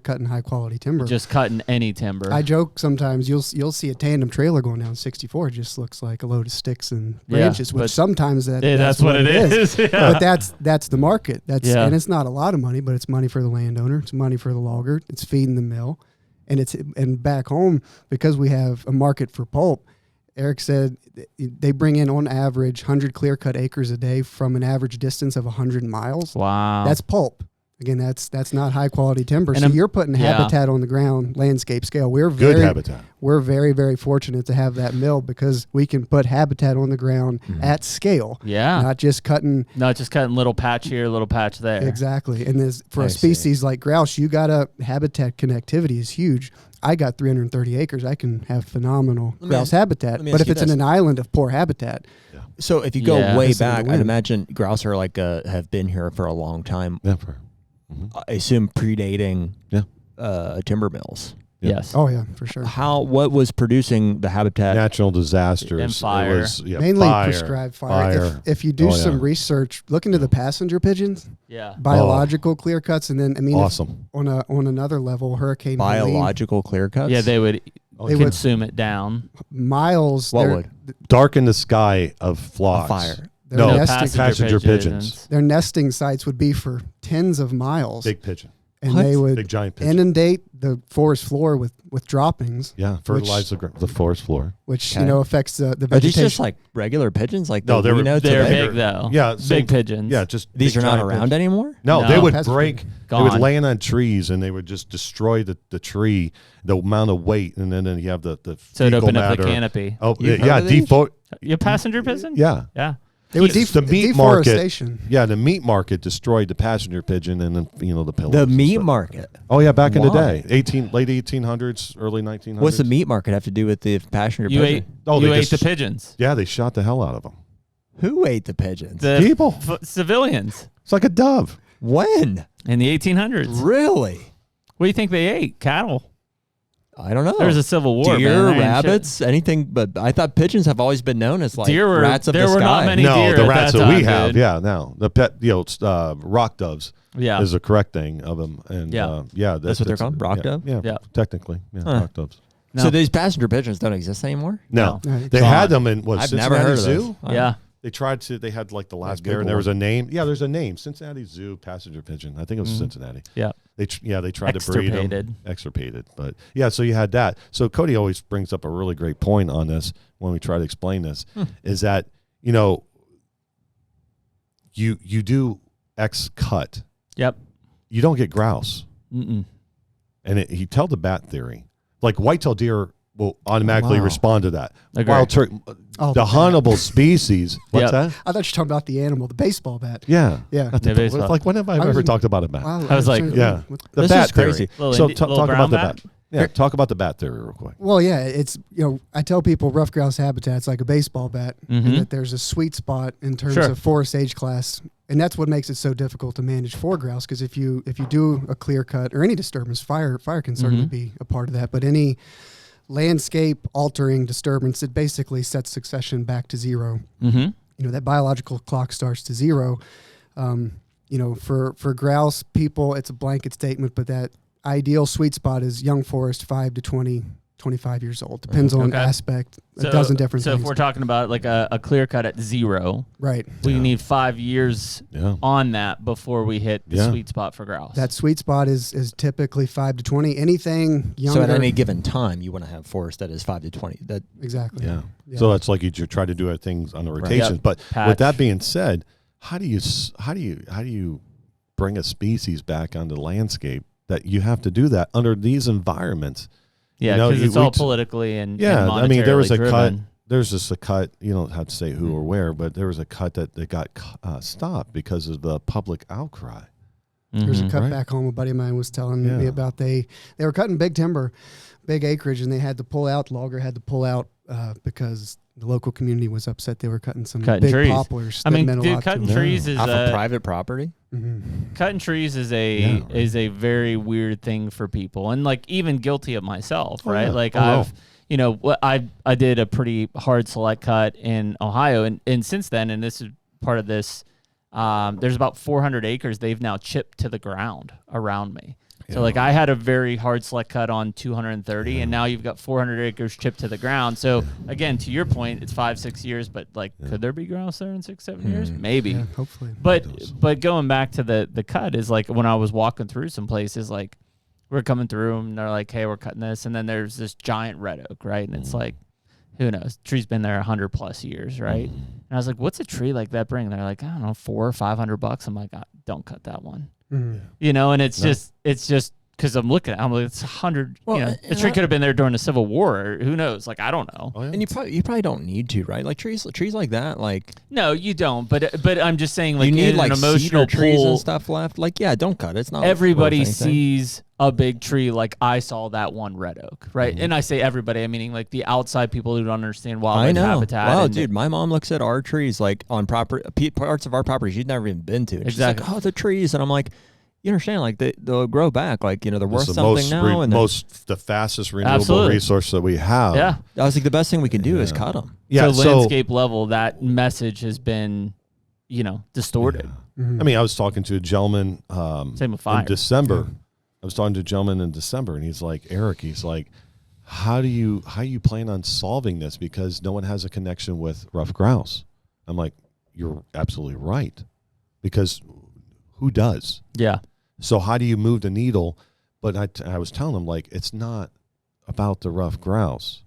cutting high quality timber. Just cutting any timber. I joke sometimes you'll see a tandem trailer going down 64. It just looks like a load of sticks and branches. Which sometimes that's what it is. Yeah. But that's the market. And it's not a lot of money, but it's money for the landowner. It's money for the logger. It's feeding the mill, and back home because we have a market for pulp. Eric said they bring in on average 100 clear cut acres a day from an average distance of 100 miles. Wow, that's pulp. Again, that's not high quality timber. So you're putting habitat on the ground, landscape scale. We're good habitat. We're very, very fortunate to have that mill because we can put habitat on the ground at scale. Yeah, not just cutting little patch here, little patch there. Exactly. And for a species like grouse, you got habitat connectivity is huge. I got 330 acres. I can have phenomenal grouse habitat. But if it's in an island of poor habitat. Yeah. So if you go way back, I'd imagine grouse are have been here for a long time. Yeah, I assume predating timber mills. Yeah. Yes. Oh yeah, for sure. What was producing the habitat? Natural disasters and fire. It was, mainly prescribed fire. If you do some research, look into the passenger pigeons. Yeah. Biological clear cuts, and then awesome. On another level, Hurricane biological clear cuts. Yeah, they would consume it down. Miles. What would darken the sky of flocks? Fire. No, passenger pigeons. Their nesting sites would be for tens of miles. Big pigeon. And they would big giant pigeon. inundate the forest floor with droppings. Yeah, fertilize the forest floor. Which, affects the vegetation. Are these just like regular pigeons? Like no, they're big though. Yeah, big pigeons. Yeah, just these are not around anymore? No, they would break. Gone. They would land on trees and they would just destroy the tree, the amount of weight, and then you have the so it opened up the canopy. Oh, yeah, your passenger pigeon? Yeah. Yeah. It was the meat deforestation. Market. Yeah, the meat market destroyed the passenger pigeon and then the pillows. The meat market. Oh yeah, back in the day, late 1800s, early 1900s. What's the meat market have to do with the passenger pigeon? You ate the pigeons. Yeah, they shot the hell out of them. Who ate the pigeons? The people, civilians. It's like a dove. When? In the 1800s. Really? What do you think they ate? Cattle. I don't know. There's a civil war. Deer, man. rabbits, anything. But I thought pigeons have always been known as like deer rats of the there were sky. not many No, deer the at rats that that we time, have, dude. yeah, no, the pet, rock doves, Yeah. is the correct thing of them, and That's what they're called, rock dove. Yeah, technically, rock doves. No. So these passenger pigeons don't exist anymore. No, No. they had them in I've Cincinnati never heard of Zoo. those. Yeah. They tried to. They had like the last Google bear, and there was a name. Yeah, there's a name. Cincinnati Zoo passenger pigeon. I think it was Cincinnati. Yeah. They tried to breed them. Extirpated. But yeah, so you had that. So Cody always brings up a really great point on this when we try to explain this, is that you do X cut. Yep. You don't get grouse. Mm-mm. And he tell the bat theory, like whitetail deer will automatically respond to that. Agreed. Wild turkey, the huntable species. What's that? I thought you were talking about the animal, the baseball bat. Yeah. Yeah. Like, when have I ever talked about a bat? Wow, I was like, Yeah. The This bat is crazy. theory. Little Talk brown about the bat? bat. Yeah, talk about the bat theory real quick. Well, yeah, it's, I tell people rough grouse habitat's like a baseball bat, and that there's a sweet spot in terms of forest age class. And that's what makes it so difficult to manage for grouse, because if you do a clear cut or any disturbance, fire can certainly be a part of that. But any landscape altering disturbance, it basically sets succession back to zero. That biological clock starts to zero. For grouse people, it's a blanket statement, but that ideal sweet spot is young forest, 5 to 20, 25 years old. Depends on aspect, a dozen different things. So if we're talking about like a clear cut at 0, right, we need 5 years on that before we hit the sweet spot for grouse. That sweet spot is typically 5 to 20. Anything younger. So at any given time, you want to have forest that is 5 to 20. That exactly. Yeah. So that's like you try to do things on a rotation. Yep. But Patch. with that being said, how do you bring a species back onto the landscape that you have to do that under these environments? Yeah, because it's all politically and I mean, there was a driven. cut. There's just a cut. You don't have to say who or where, but there was a cut that got stopped because of the public outcry. There's a cut back home. A buddy of mine was telling me about they were cutting big timber, big acreage, and they had to pull out. The logger had to pull out because the local community was upset. They were cutting big trees. Poplars. I mean, dude, cutting trees is off of private property. Cutting trees is a very weird thing for people, and like even guilty of myself, right? Yeah. Like I did a pretty hard select cut in Ohio, and since then, and this is part of this, there's about 400 acres they've now chipped to the ground around me. So like I had a very hard select cut on 230, and now you've got 400 acres chipped to the ground. So again, to your point, it's 5-6 years, but like, could there be grouse there in 6-7 years? Maybe. Yeah, hopefully. But going back to the cut is like when I was walking through some places, like we're coming through and they're like, hey, we're cutting this, and then there's this giant red oak, right? And it's like, who knows? The tree's been there 100+ years, right? And I was like, what's a tree like that bring? They're like, I don't know, $400 or $500. I'm like, don't cut that one. And it's just because I'm looking at it, I'm like, it's 100. Well, the tree could have been there during the Civil War. Or who knows? Like, I don't know. And you probably don't need to, right? Like trees like that, like no, you don't. But I'm just saying, like, you need like an emotional trees pull, and stuff left. Like, yeah, don't cut it. It's not everybody worth anything. sees a big tree. Like I saw that one red oak, right? And I say everybody, I'm meaning like the outside people who don't understand wildlife habitat. Wow, dude, my mom looks at our trees like on parts of our property she's never even been to. And exactly. She's like, oh, the trees, and I'm like, you understand, like they'll grow back, like they're worth the something now, and the fastest renewable resource that we have. Yeah, I was like, the best thing we can do is cut them. Yeah, so landscape level, that message has been, distorted. I mean, I was talking to a gentleman Same with fire. in December. I was talking to a gentleman in December, and he's like, Eric, how do you plan on solving this? Because no one has a connection with rough grouse. I'm like, you're absolutely right, because who does? Yeah. So how do you move the needle? But I was telling him, like, it's not about the rough grouse.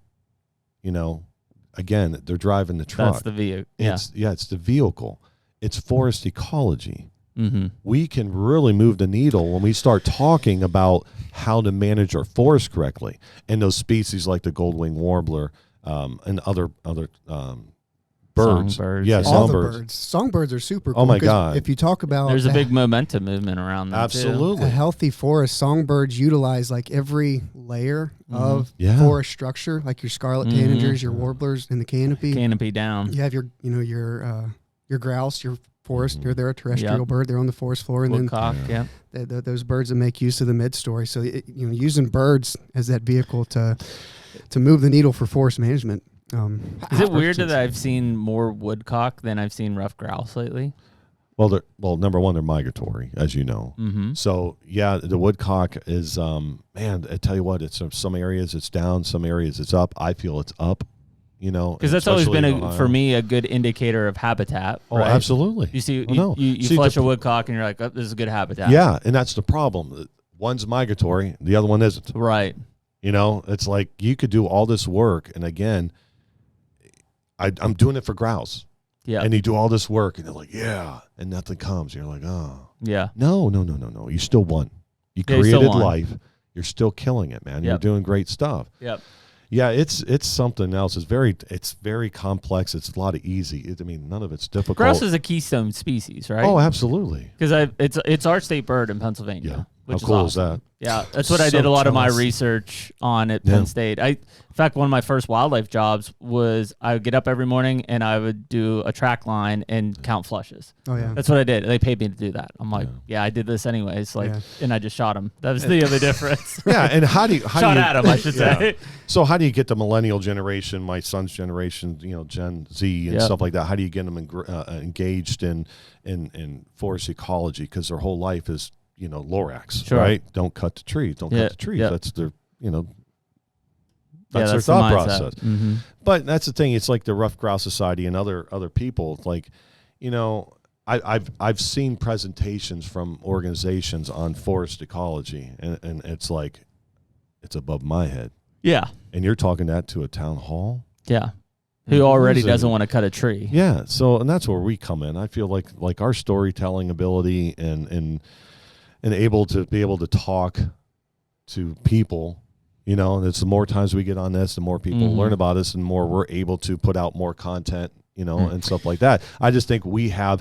Again, they're driving the truck. That's the vehicle. It's the vehicle. It's forest ecology. Mm-hmm. We can really move the needle when we start talking about how to manage our forest correctly. And those species like the gold-winged warbler and other birds. Songbirds. Yeah, All the songbirds. birds. Songbirds are super cool. Oh my 'cause God. If you talk about There's a big momentum movement around them. Absolutely. a healthy forest, songbirds utilize like every layer of forest structure, like your scarlet tanagers, your warblers in the canopy. Canopy down. You have your your grouse, your forest, they're a terrestrial bird. They're on the forest floor, and woodcock, those birds that make use of the mid-story. So using birds as that vehicle to move the needle for forest management. Is it weird that I've seen more woodcock than I've seen rough grouse lately? Well, number one, they're migratory, as you know. Mm-hmm. So yeah, the woodcock is man. I tell you what, it's some areas it's down, some areas it's up. I feel it's up. Because that's always been for me a good indicator of habitat. Oh, right? Absolutely. You see, you flush a woodcock and you're like, oh, this is a good habitat. Yeah, and that's the problem. One's migratory, the other one isn't. Right. It's like you could do all this work, and again, I'm doing it for grouse. Yeah. And you do all this work, and they're like, yeah, and nothing comes. You're like, oh. Yeah. No. You still won. You created life. You're still killing it, man. You're doing great stuff. Yep. Yeah, it's something else. It's very complex. It's a lot of easy. None of it's difficult. Grouse is a keystone species, right? Oh, absolutely. Because it's our state bird in Pennsylvania. Yeah. Which How cool is awesome. is that? Yeah, that's what I did a lot of my research on at Penn State. In fact, one of my first wildlife jobs was I would get up every morning and I would do a track line and count flushes. Oh yeah, that's what I did. They paid me to do that. I'm like, I did this anyways. And I just shot them. That was the other difference. Yeah, and how do you shot at them? I should say. So how do you get the millennial generation, my son's generation, Gen Z and stuff like that? How do you get them engaged in forest ecology? Because their whole life is Lorax, right? Don't cut the trees. Don't cut the trees. That's their, that's their thought process. Mm-hmm. But that's the thing. It's like the Rough Grouse Society and other people. Like, I've seen presentations from organizations on forest ecology, and it's like, it's above my head. Yeah. And you're talking that to a town hall. Yeah. Who already doesn't want to cut a tree. Yeah. So, and that's where we come in. I feel like our storytelling ability and able to talk to people, it's the more times we get on this, the more people learn about us, and more we're able to put out more content, and stuff like that. I just think we have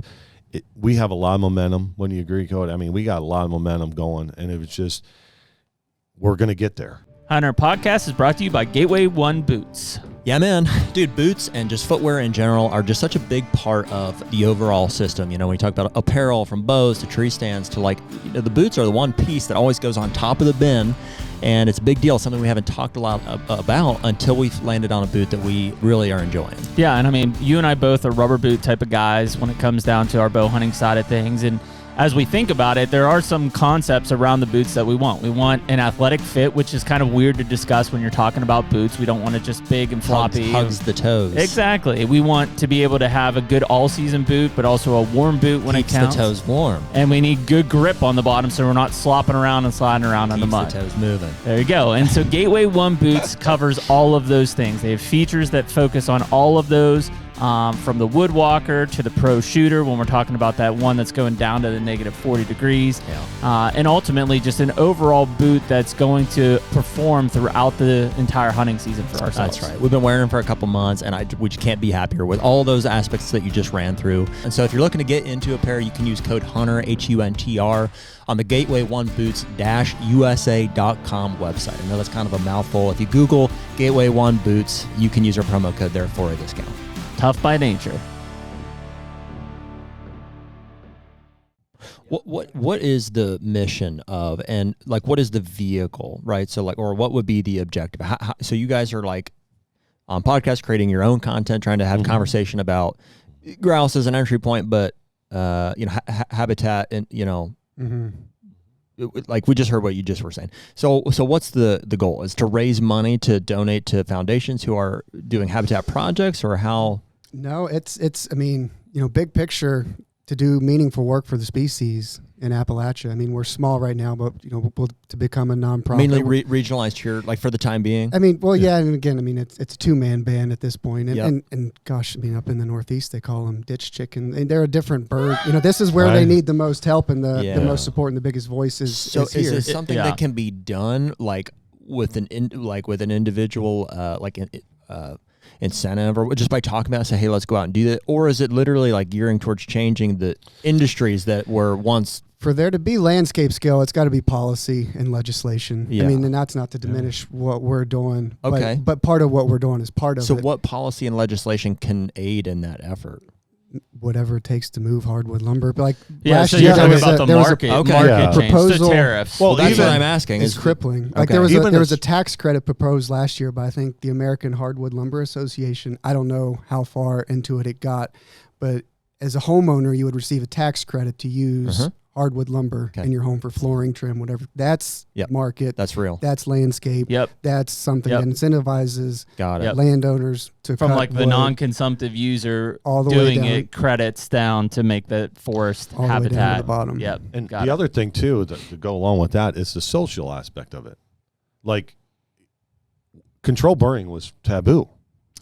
a lot of momentum. When you agree, Cody? We got a lot of momentum going, and it was just, we're going to get there. Hunter Podcast is brought to you by Gateway One Boots. Yeah, man. Dude, boots and just footwear in general are just such a big part of the overall system. When you talk about apparel, from bows to tree stands to the boots are the one piece that always goes on top of the bin. And it's a big deal, something we haven't talked a lot about until we've landed on a boot that we really are enjoying. Yeah, and you and I both are rubber boot type of guys when it comes down to our bow hunting side of things. And as we think about it, there are some concepts around the boots that we want. We want an athletic fit, which is kind of weird to discuss when you're talking about boots. We don't want it just big and floppy. Hugs the toes. Exactly. We want to be able to have a good all-season boot, but also a warm boot when it counts. Keeps the toes warm. And we need good grip on the bottom so we're not slopping around and sliding around on the mud. Keeps the toes moving. There you go. And so Gateway One Boots covers all of those things. They have features that focus on all of those. From the woodwalker to the pro shooter, when we're talking about that one that's going down to the negative 40 degrees. Yeah. And ultimately just an overall boot that's going to perform throughout the entire hunting season for ourselves. That's right. We've been wearing them for a couple months, and we just can't be happier with all those aspects that you just ran through. And so if you're looking to get into a pair, you can use code HUNTER, HUNTR, on the GatewayOneBoots-USA.com website. I know that's kind of a mouthful. If you Google Gateway One Boots, you can use our promo code there for a discount. Tough by nature. What is the mission of, and what is the vehicle, right? So or what would be the objective? So you guys are on podcast creating your own content, trying to have conversation about grouse as an entry point, but habitat and we just heard what you just were saying. So what's the goal? Is to raise money to donate to foundations who are doing habitat projects, or how? No, it's big picture, to do meaningful work for the species in Appalachia. We're small right now, but we'll to become a nonprofit. Mainly regionalized here, for the time being. And again, it's a two-man band at this point. And gosh, up in the Northeast, they call them ditch chicken, and they're a different bird. This is where they need the most help and the most support and the biggest voices. So is here. this something that can be done with an individual incentive, or just by talking about it, say, hey, let's go out and do that? Or is it literally gearing towards changing the industries that were once? For there to be landscape scale, it's got to be policy and legislation. Yeah. And that's not to diminish what we're doing. Okay. But part of what we're doing is part of it. So what policy and legislation can aid in that effort? whatever it takes to move hardwood lumber. But like so you're talking about the market proposal, the tariffs. Well, that's what I'm asking. Is crippling. Like there was a tax credit proposed last year by I think the American Hardwood Lumber Association. I don't know how far into it got, but as a homeowner, you would receive a tax credit to use hardwood lumber in your home for flooring, trim, whatever. That's market. That's real. That's landscape. That's something that incentivizes landowners to from like the non-consumptive user all the doing way down, it credits down to make the forest all habitat. The way down to the bottom. Yep. And the other thing too to go along with that is the social aspect of it. Like control burning was taboo.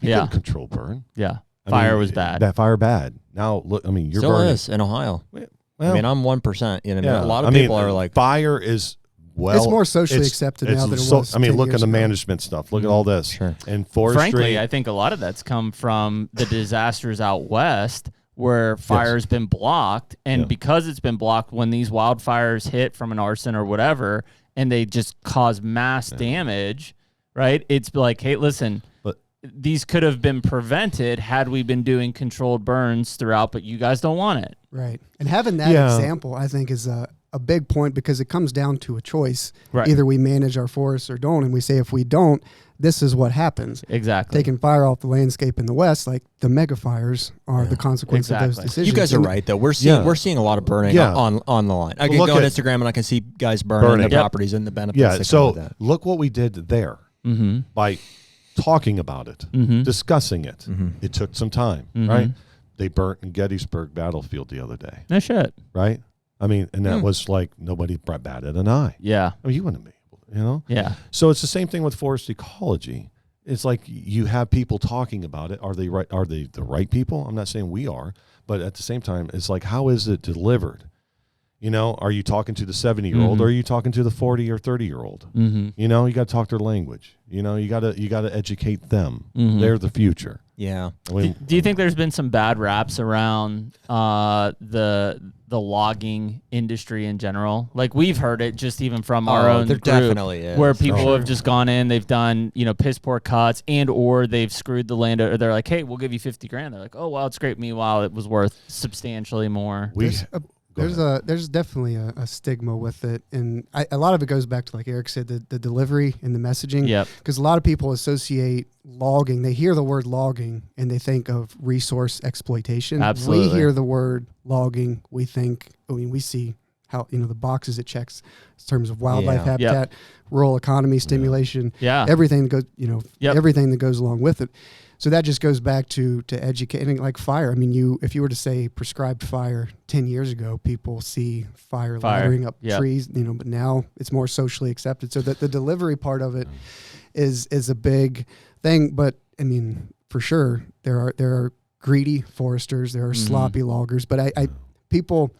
You couldn't control burn. Yeah. Fire was bad. That fire bad. Now look, I mean, you're still burning. Is in Ohio. Well, I mean, I'm 1%. You know, a lot of people are like, fire is it's more socially accepted now than it was. I mean, look at the ago. management stuff. Look at all this. Sure. And forestry. Frankly, I think a lot of that's come from the disasters out west where fire's been blocked, and because it's been blocked, when these wildfires hit from an arson or whatever, and they just cause mass damage, right? It's like, hey, listen. These could have been prevented had we been doing controlled burns throughout, but you guys don't want it. Right. And having that example, I think, is a big point because it comes down to a choice. Right. Either we manage our forests or don't. And we say if we don't, this is what happens. Exactly. Taking fire off the landscape in the West, like the mega fires are the consequence of those decisions. You guys are right, though. We're seeing a lot of burning on the line. I can go on Instagram and I can see guys burning the properties and the benefits that come with that. Look what we did there by talking about it, discussing it. It took some time, right? They burnt in Gettysburg Battlefield the other day. No shit. Right? I mean, and that was like nobody batted an eye. Yeah. I mean, you wouldn't be able to, you know? Yeah. So it's the same thing with forest ecology. It's like you have people talking about it. Are they right? Are they the right people? I'm not saying we are, but at the same time, it's like, how is it delivered? You know, are you talking to the 70-year-old or are you talking to the 40 or 30-year-old? You know, you got to talk their language. You know, you got to educate them. They're the future. Yeah. I mean, do you think there's been some bad raps around the logging industry in general? Like we've heard it just even from our own group, definitely is. where people have just gone in, they've done, you know, piss poor cuts and or they've screwed the land, or they're like, hey, we'll give you $50,000. They're like, oh, well, it's great. Meanwhile, it was worth substantially more. There's definitely a stigma with it, and a lot of it goes back to, like Eric said, the delivery and the messaging. Yep. Because a lot of people associate logging. They hear the word logging and they think of resource exploitation. Absolutely. We hear the word logging, we think. I mean, we see how, you know, the boxes it checks in terms of wildlife habitat, rural economy stimulation, everything that goes, you know, everything that goes along with it. So that just goes back to educating, like fire. I mean, if you were to say prescribed fire 10 years ago, people see fire laddering up trees, you know, but now it's more socially accepted. So that the delivery part of it is a big thing. But I mean, for sure, there are greedy foresters, there are sloppy loggers, but people,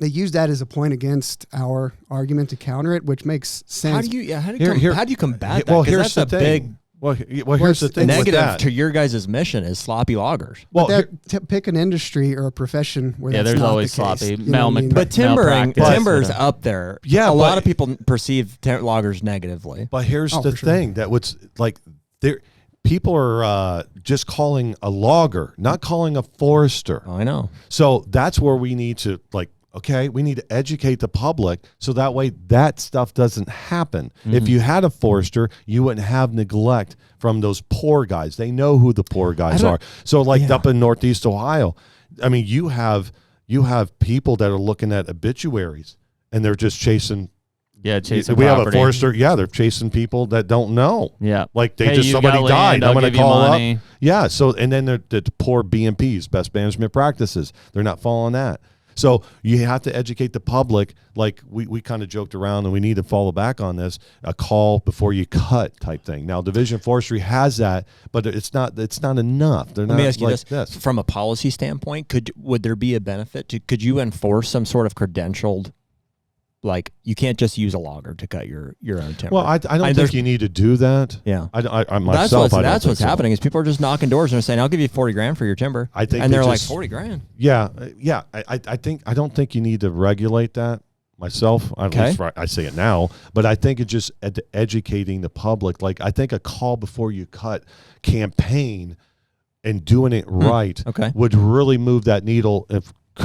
they use that as a point against our argument to counter it, which makes sense. How do you combat that? Well, here's the thing. Well, here's the thing. Negative to your guys' mission is sloppy loggers. Well, pick an industry or a profession where that's there's not always the case. sloppy. But timber's up there. Yeah, a lot of people perceive loggers negatively. But here's the thing that what's like there. People are just calling a logger, not calling a forester. I know. So that's where we need to we need to educate the public so that way that stuff doesn't happen. If you had a forester, you wouldn't have neglect from those poor guys. They know who the poor guys are. So up in Northeast Ohio, I mean, you have people that are looking at obituaries and they're just chasing. Yeah, chasing We property. have a forester. Yeah, they're chasing people that don't know. Yeah, like somebody died. I'm going to call up. Yeah. So and then the poor BMPs, best management practices. They're not following that. So you have to educate the public. Like we kind of joked around, and we need to follow back on this: a call before you cut type thing. Now, Division of Forestry has that, but it's not enough. They're Let me ask you this: from a policy standpoint, would there be a benefit could you enforce some sort of credentialed? Like you can't just use a logger to cut your own timber. Well, I don't think you need to do that. Yeah, I myself. That's what's happening is people are just knocking doors and they're saying, "I'll give you $40,000 for your timber." I think, and they're like $40,000. Yeah. I don't think you need to regulate that myself. I say it now, but I think it's just educating the public. Like I think a call before you cut campaign and doing it right would really move that needle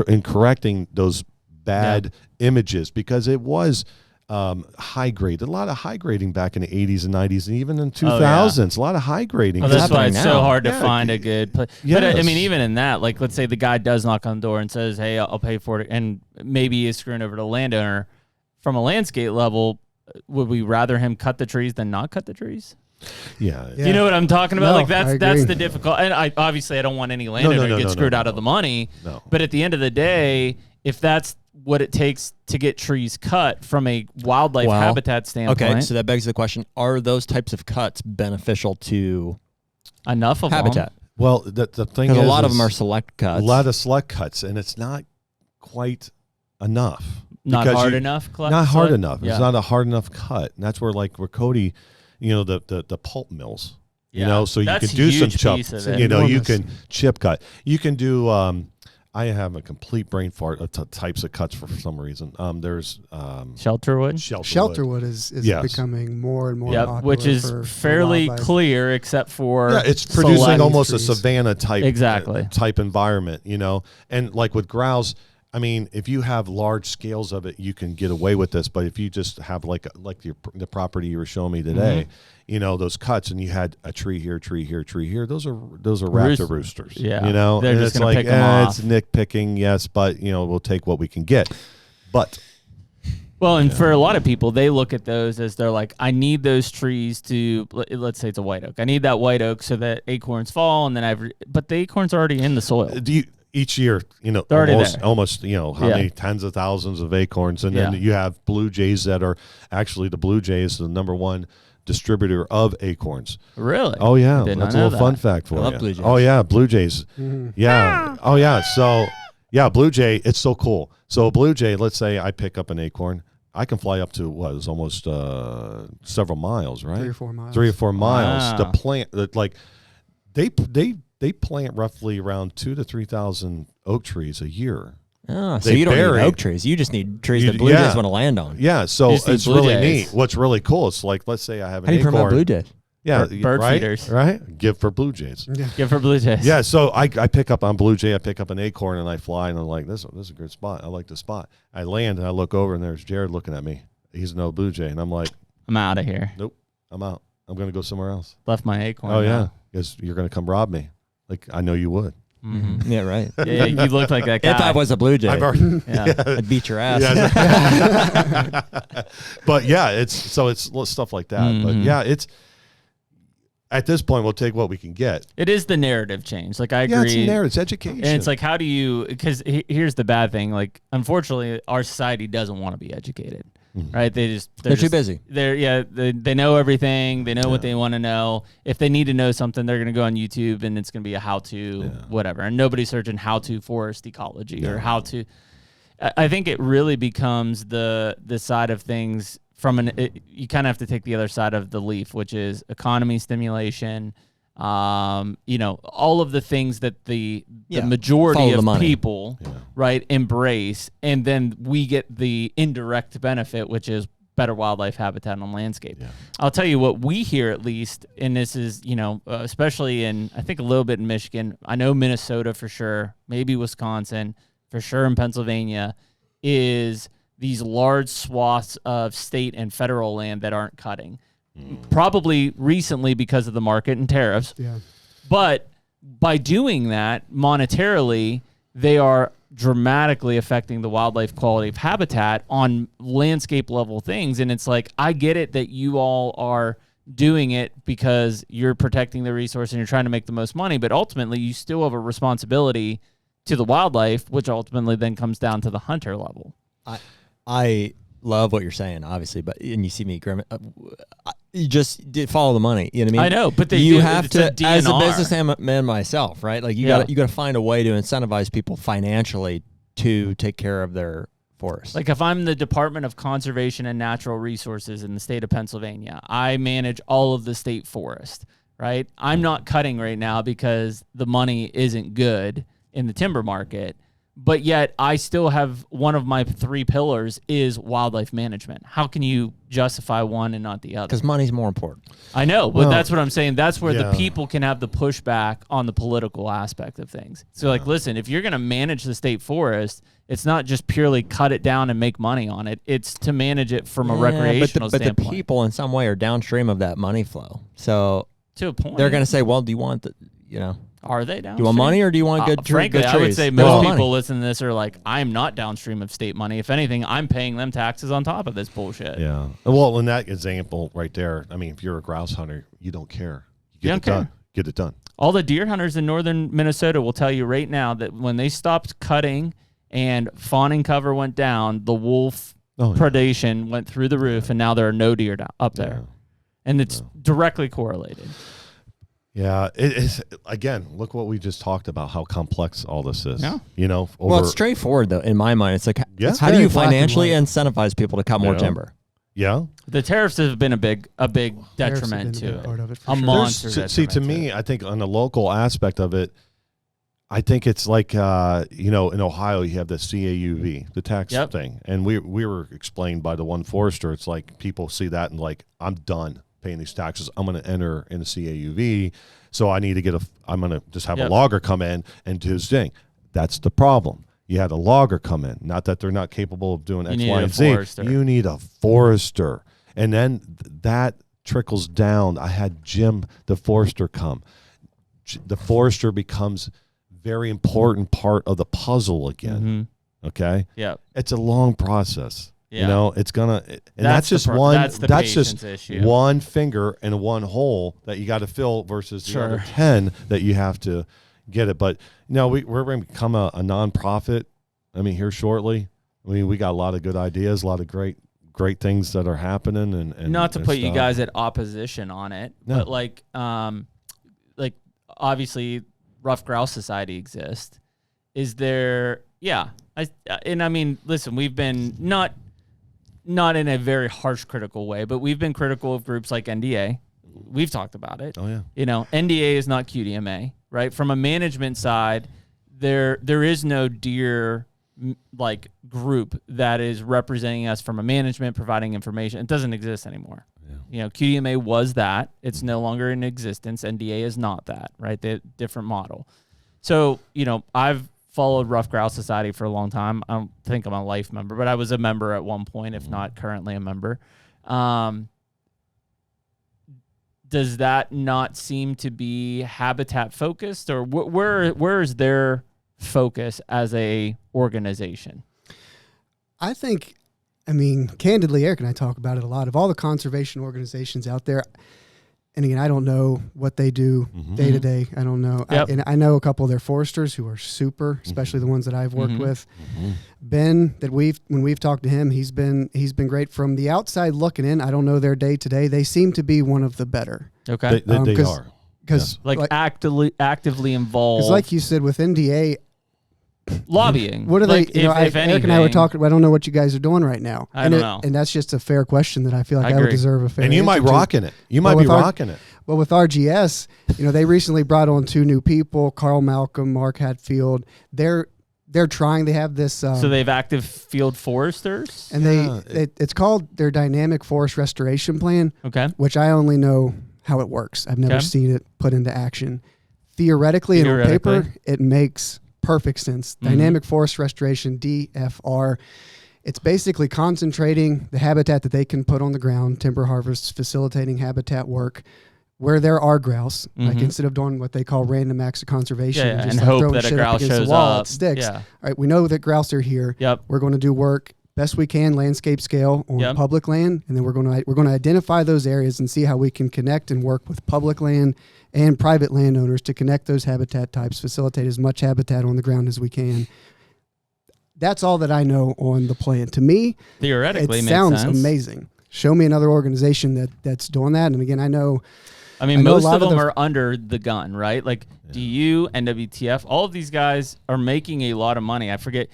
in correcting those bad images, because it was high grade. A lot of high grading back in the 80s and 90s and even in 2000s. A lot of high grading. Well, that's why it's so hard to find a good place. Yes. But I mean, even in that, like, let's say the guy does knock on the door and says, hey, I'll pay for it, and maybe he is screwing over the landowner. From a landscape level, would we rather him cut the trees than not cut the trees? Yeah. You know what I'm talking about? Like, that's the difficult. And I don't want any landowner to get screwed out of the money. No. But at the end of the day, if that's what it takes to get trees cut from a wildlife habitat standpoint. Okay, so that begs the question, are those types of cuts beneficial to enough of habitat? Them? Well, the thing is, a lot of them are select cuts. A lot of select cuts, and it's not quite enough. Not hard enough? Not hard enough. Yeah. It's not a hard enough cut. And that's where Cody, the pulp mills, so you can do some chip, you can chip cut. You can do, I have a complete brain fart of types of cuts for some reason. There's shelterwood. Shelterwood is becoming more and more popular, which is fairly clear, except for it's producing almost trees. A savanna type type environment, and like with grouse. I mean, if you have large scales of it, you can get away with this. But if you just have the property you were showing me today, those cuts, and you had a tree here, those are raptor roosters. Yeah, they're and just going to pick them off. It's nitpicking, yes, but we'll take what we can get. But and for a lot of people, they look at those as they're like, I need those trees to, let's say it's a white oak. I need that white oak so that acorns fall, and then but the acorns are already in the soil. Each year, almost, how many tens of thousands of acorns. And then you have blue jays that are actually the blue jays, the number one distributor of acorns. Really? Oh, yeah. That's a little fun fact for you. I love blue jays. Oh, yeah. Blue jays. Mm-hmm. Yeah. Oh, yeah. So, blue jay, it's so cool. So a blue jay, let's say I pick up an acorn. I can fly up to what is almost several miles, right? 3 or 4 miles. 3 or 4 miles. The plant, they plant roughly around 2,000 to 3,000 oak trees a year. Oh, so you don't need oak trees. You just need trees that blue jays want to land on. Yeah, so it's really neat. What's really cool, it's like, let's say I have an acorn. How do you promote blue jays? Yeah, bird feeders. Right? Give for blue jays. Yeah. Give for blue jays. Yeah, so I pick up on blue jay, I pick up an acorn, and I fly, and I'm like, this is a good spot. I like the spot. I land, and I look over, and there's Jared looking at me. He's no blue jay, and I'm like, I'm out of here. Nope, I'm out. I'm going to go somewhere else. Left my acorn. Oh, yeah, because you're going to come rob me. Like, I know you would. Mm-hmm. Yeah, right. Yeah, you look like that guy. If I was a blue jay, I'd beat your ass. Yeah. But it's stuff like that. Mm-hmm. But it's at this point, we'll take what we can get. It is the narrative change. Like, I agree. Yeah, it's a narrative. It's education. And it's like, how do you, because here's the bad thing. Like, unfortunately, our society doesn't want to be educated. Right? They're too busy. They know everything. They know what they want to know. If they need to know something, they're going to go on YouTube, and it's going to be a how-to whatever. And nobody's searching how-to forest ecology or how to. I think it really becomes the side of things from you kind of have to take the other side of the leaf, which is economy stimulation. All of the things that the majority of people embrace, and then we get the indirect benefit, which is better wildlife habitat on landscape. I'll tell you what we hear, at least, and this is especially in, I think, a little bit in Michigan, I know Minnesota for sure, maybe Wisconsin for sure, in Pennsylvania, is these large swaths of state and federal land that aren't cutting. Probably recently because of the market and tariffs. Yeah. But by doing that monetarily, they are dramatically affecting the wildlife quality of habitat on landscape level things. And it's like, I get it that you all are doing it because you're protecting the resource and you're trying to make the most money, but ultimately you still have a responsibility to the wildlife, which ultimately then comes down to the hunter level. I love what you're saying, obviously, and you see me grim. You just follow the money. You know what I mean? I know, but you have to, as a businessman myself, right? Like you got to find a way to incentivize people financially to take care of their forest. Like if I'm the Department of Conservation and Natural Resources in the state of Pennsylvania, I manage all of the state forest, right? I'm not cutting right now because the money isn't good in the timber market. but yet I still have one of my 3 pillars is wildlife management. How can you justify one and not the other? Because money's more important. I know, but that's what I'm saying. That's where the people can have the pushback on the political aspect of things. So, like, listen, if you're going to manage the state forest, it's not just purely cut it down and make money on it. It's to manage it from a recreational standpoint. But the people in some way are downstream of that money flow. So to a point, they're going to say, well, do you want the, are they downstream? Do you want money or do you want good trees? Frankly, I would say most people listening to this are like, I'm not downstream of state money. If anything, I'm paying them taxes on top of this bullshit. Yeah. Well, in that example right there, I mean, if you're a grouse hunter, you don't care. You don't care. Get it done. All the deer hunters in northern Minnesota will tell you right now that when they stopped cutting and fawning cover went down, the wolf predation went through the roof, and now there are no deer up there. And it's directly correlated. Yeah, it is. Again, look what we just talked about, how complex all this is. Yeah. Well, it's straightforward, though, in my mind. It's like, how do you financially incentivize people to cut more timber? Yeah. The tariffs have been a big detriment to it. Part of it a sure. monster. See, to me, I think on the local aspect of it, I think it's like, in Ohio, you have the CAUV, the tax thing. And we were explained by the one forester, it's like people see that and like, I'm done paying these taxes. I'm going to enter in the CAUV. So I need to I'm going to just have a logger come in and do his thing. That's the problem. You had a logger come in. Not that they're not capable of doing X, Y, and Z. You need a forester. And then that trickles down. I had Jim, the forester, come. The forester becomes very important part of the puzzle again. Mm-hmm. Okay? Yeah. It's a long process. Yeah. It's gonna, and that's just one. That's just issue. One finger and one hole that you got to fill versus the other 10 that you have to get it. But we're going to become a nonprofit. I mean, here shortly. I mean, we got a lot of good ideas, a lot of great things that are happening, and not to put you guys at opposition on it, but like obviously, Rough Grouse Society exists. Is there? Yeah, I mean, listen, we've been not in a very harsh critical way, but we've been critical of groups like NDA. We've talked about it. Oh yeah. NDA is not QDMA, right? From a management side, there is no deer group that is representing us from a management, providing information. It doesn't exist anymore. Yeah. QDMA was that. It's no longer in existence. NDA is not that, right? The different model. So, I've followed Rough Grouse Society for a long time. I don't think I'm a life member, but I was a member at one point, if not currently a member. Does that not seem to be habitat focused, or where is their focus as a organization? I think, candidly, Eric and I talk about it a lot. Of all the conservation organizations out there, and again, I don't know what they do day to day. I don't know. Yep. I know a couple of their foresters who are super, especially the ones that I've worked with. Ben, when we've talked to him, he's been great. From the outside looking in, I don't know their day to day. They seem to be one of the better. Okay, they are. Because actively involved. Because like you said, with NDA, lobbying. What are they? If Eric and I were talking. I don't know what you guys are doing right now. I don't know. And that's just a fair question that I feel like I would deserve a fair. And you might rock in it. You might be rocking it. Well, with RGS, they recently brought on 2 new people, Carl Malcolm, Mark Hatfield. They're trying. They have this. So they have active field foresters, and it's called their Dynamic Forest Restoration Plan. Okay. Which I only know how it works. I've never seen it put into action. Theoretically, and on paper, it makes perfect sense. Dynamic Forest Restoration, DFR. It's basically concentrating the habitat that they can put on the ground, timber harvests, facilitating habitat work where there are grouse, like instead of doing what they call random acts of conservation and just hope that a grouse shows up. It sticks. Yeah. All right, we know that grouse are here. Yep. We're going to do work best we can, landscape scale on public land, and then we're going to identify those areas and see how we can connect and work with public land and private landowners to connect those habitat types, facilitate as much habitat on the ground as we can. That's all that I know on the plan. To me, theoretically, it sounds amazing. Show me another organization that's doing that. And again, I know most of them are under the gun, right? Like DU, NWTF, all of these guys are making a lot of money. I forget.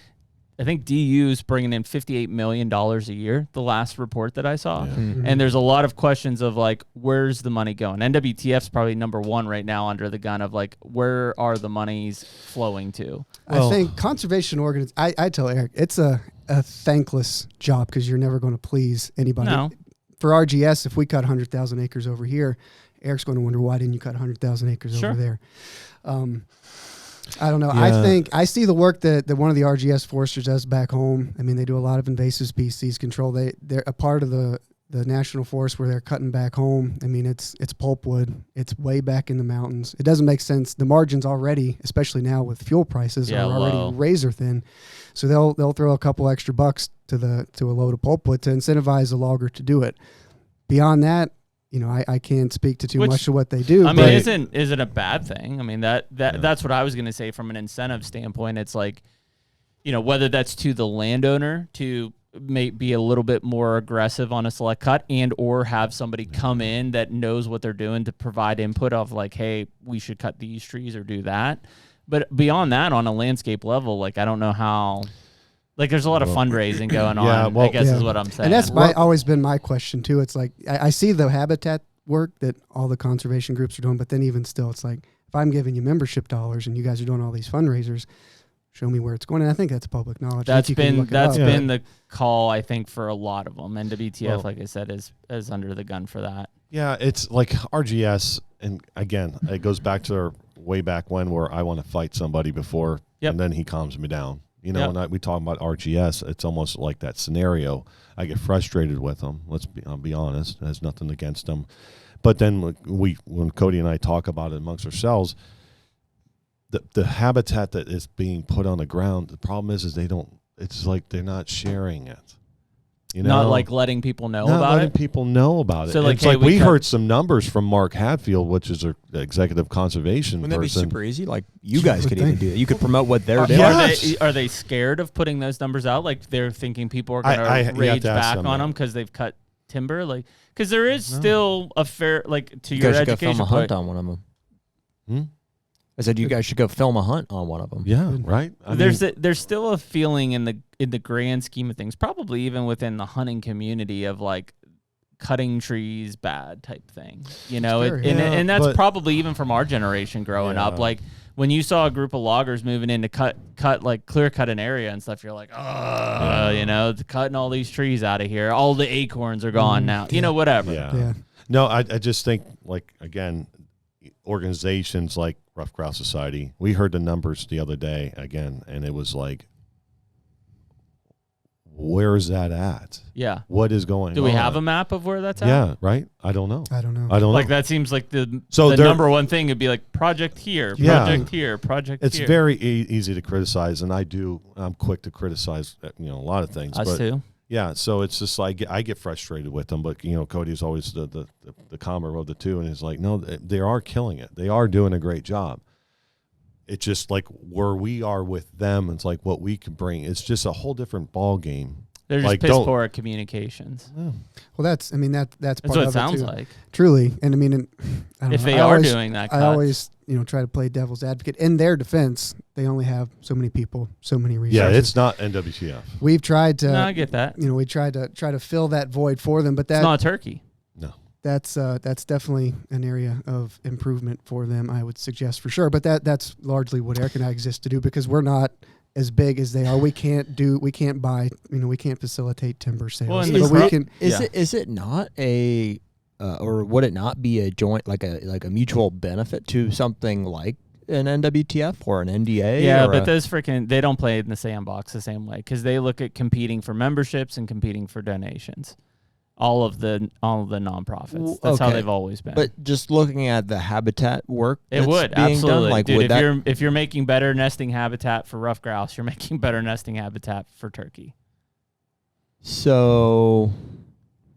I think DU's bringing in $58 million a year, the last report that I saw. Yeah. Mm-hmm. And there's a lot of questions of like, where's the money going? NWTF's probably number one right now under the gun of like, where are the monies flowing to? I think conservation I tell Eric, it's a thankless job because you're never going to please anybody. No. For RGS, if we cut 100,000 acres over here, Eric's going to wonder, why didn't you cut 100,000 acres over there? I don't know. Yeah. I think I see the work that one of the RGS foresters does back home. I mean, they do a lot of invasive species control. They're a part of the national forest where they're cutting back home. I mean, it's pulpwood. It's way back in the mountains. It doesn't make sense. The margins already, especially now with fuel prices, are already razor thin. So they'll throw a couple extra bucks to a load of pulpwood to incentivize the logger to do it. Beyond that, I can't speak to too much of what they do. I mean, isn't a bad thing. I mean, that's what I was going to say from an incentive standpoint. It's like, whether that's to the landowner to be a little bit more aggressive on a select cut and or have somebody come in that knows what they're doing to provide input of like, hey, we should cut these trees or do that. But beyond that, on a landscape level, like, I don't know how. Like, there's a lot of fundraising going on, I guess is what I'm saying. And that's always been my question, too. It's like, I see the habitat work that all the conservation groups are doing, but then even still, it's like, if I'm giving you membership dollars and you guys are doing all these fundraisers, show me where it's going. And I think that's public knowledge. That's been the call, I think, for a lot of them. NWTF, like I said, is under the gun for that. Yeah, it's like RGS, and again, it goes back to way back when where I want to fight somebody before, and then he calms me down. When we talk about RGS, it's almost like that scenario. I get frustrated with them. I'll be honest. It has nothing against them. But then when Cody and I talk about it amongst ourselves, the habitat that is being put on the ground, the problem is it's like they're not sharing it. Not like letting people know about it? Not letting people know about it. So it's like we heard some numbers from Mark Hatfield, which is our executive conservation person. Wouldn't that be super easy? Like, you guys could even do it. You could promote what they're doing. Are they scared of putting those numbers out? Like, they're thinking people are going to rage back on them because they've cut timber? Like, because there is still a fair, like, to your education. You guys should go film a hunt on one of them. I said you guys should go film a hunt on one of them. Yeah, right. There's still a feeling in the grand scheme of things, probably even within the hunting community, of like cutting trees bad type thing. And that's probably even from our generation growing up. Like when you saw a group of loggers moving in to cut like clear cut an area and stuff, you're like, cutting all these trees out of here. All the acorns are gone now. Whatever. Yeah. No, I just think, like, again, organizations like Rough Grouse Society, we heard the numbers the other day again, and it was like, where is that at? Yeah. What is going on? Do we have a map of where that's at? Yeah, right? I don't know. Like, that seems like the number one thing would be like project here, project here, project it's here. It's very easy to criticize, and I'm quick to criticize, a lot of things. Us too. Yeah, so it's just like I get frustrated with them, but Cody's always the calmer of the two, and he's like, no, they are killing it. They are doing a great job. It's just like where we are with them, it's like what we can bring. It's just a whole different ball game. They're just piss poor at communications. Yeah. Well, that's part what of it sounds too. like. Truly, and I mean, if they are doing that, I always try to play devil's advocate. In their defense, they only have so many people, so many resources. Yeah, it's not NWTF. We've tried to. No, I get that. We tried to fill that void for them, but that's not a turkey. No. That's definitely an area of improvement for them, I would suggest for sure. But that's largely what Eric and I exist to do, because we're not as big as they are. We can't buy, we can't facilitate timber sales. Well, is it not a or would it not be a joint, like a mutual benefit to something like an NWTF or an NDA? Yeah, but those they don't play in the sandbox the same way, because they look at competing for memberships and competing for donations. All of the nonprofits. That's how they've always been. But just looking at the habitat work, it would absolutely. Done, like, dude, if you're making better nesting habitat for rough grouse, you're making better nesting habitat for turkey. So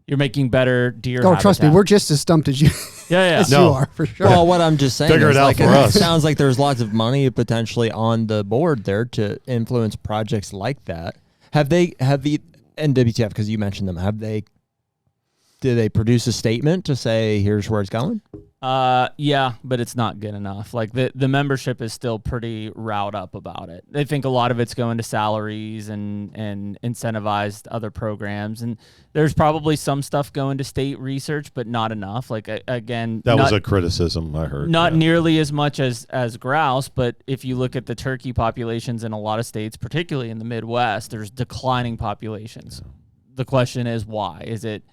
you're making better deer. Oh, trust me, we're just as stumped as you. Yeah. You are, for sure. Well, what I'm just saying Figure is, it out for us. It sounds like there's lots of money potentially on the board there to influence projects like that. Have the NWTF, because you mentioned them, did they produce a statement to say here's where it's going? Yeah, but it's not good enough. Like the membership is still pretty riled up about it. They think a lot of it's going to salaries and incentivized other programs, and there's probably some stuff going to state research, but not enough. Like again, that was a criticism I heard. Not nearly as much as grouse, but if you look at the turkey populations in a lot of states, particularly in the Midwest, there's declining populations. Yeah. The question is why? Is it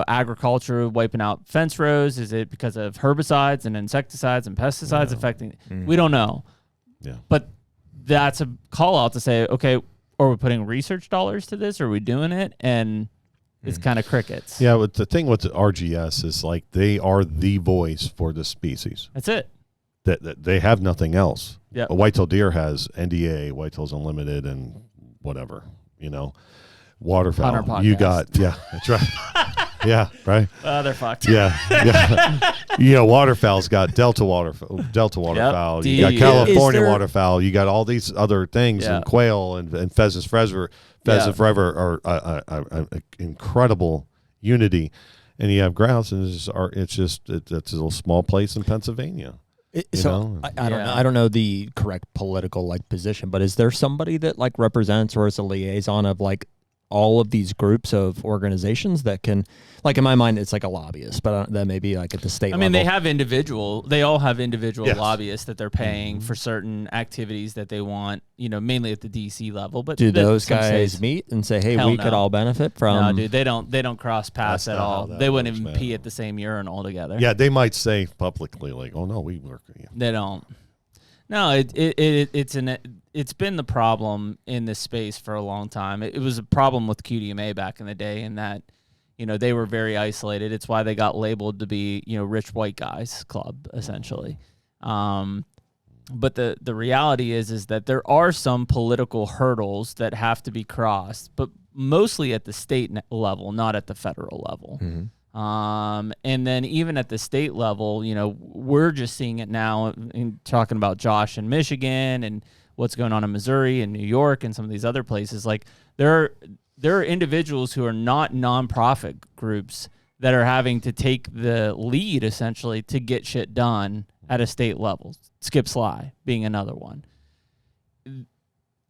agriculture wiping out fence rows? Is it because of herbicides and insecticides and pesticides affecting? We don't know. Yeah. But that's a call out to say, okay, are we putting research dollars to this? Are we doing it? And it's kind of crickets. Yeah, but the thing with the RGS is like they are the voice for the species. That's it. That they have nothing else. Yeah. A whitetail deer has NDA, Whitetails Unlimited, and whatever, waterfowl. You got, that's right. Yeah, right. They're fucked. Yeah. Waterfowl's got Delta waterfowl. Yep. You got California waterfowl. You got all these other things, and quail and pheasants forever. Pheasant forever are incredible unity, and you have grouse, and it's a little small place in Pennsylvania. I don't know. I don't know the correct political position, but is there somebody that represents or is a liaison of all of these groups of organizations that can, in my mind, it's a lobbyist, but that may be at the state level. I mean, they all have individual lobbyists that they're paying for certain activities that they want, mainly at the DC level. But do those guys meet and say, hey, we could all benefit from? No, dude, they don't cross paths at all. They wouldn't even pee at the same urinal together. Yeah, they might say publicly, oh no, we work. Yeah. They don't. No, it's been the problem in this space for a long time. It was a problem with QDMA back in the day in that, they were very isolated. It's why they got labeled to be, rich white guys club, essentially. But the reality is that there are some political hurdles that have to be crossed, but mostly at the state level, not at the federal level. Mm-hmm. And then even at the state level, we're just seeing it now in talking about Josh in Michigan and what's going on in Missouri and New York and some of these other places. There are individuals who are not nonprofit groups that are having to take the lead essentially to get shit done at a state level. Skip Sly being another one.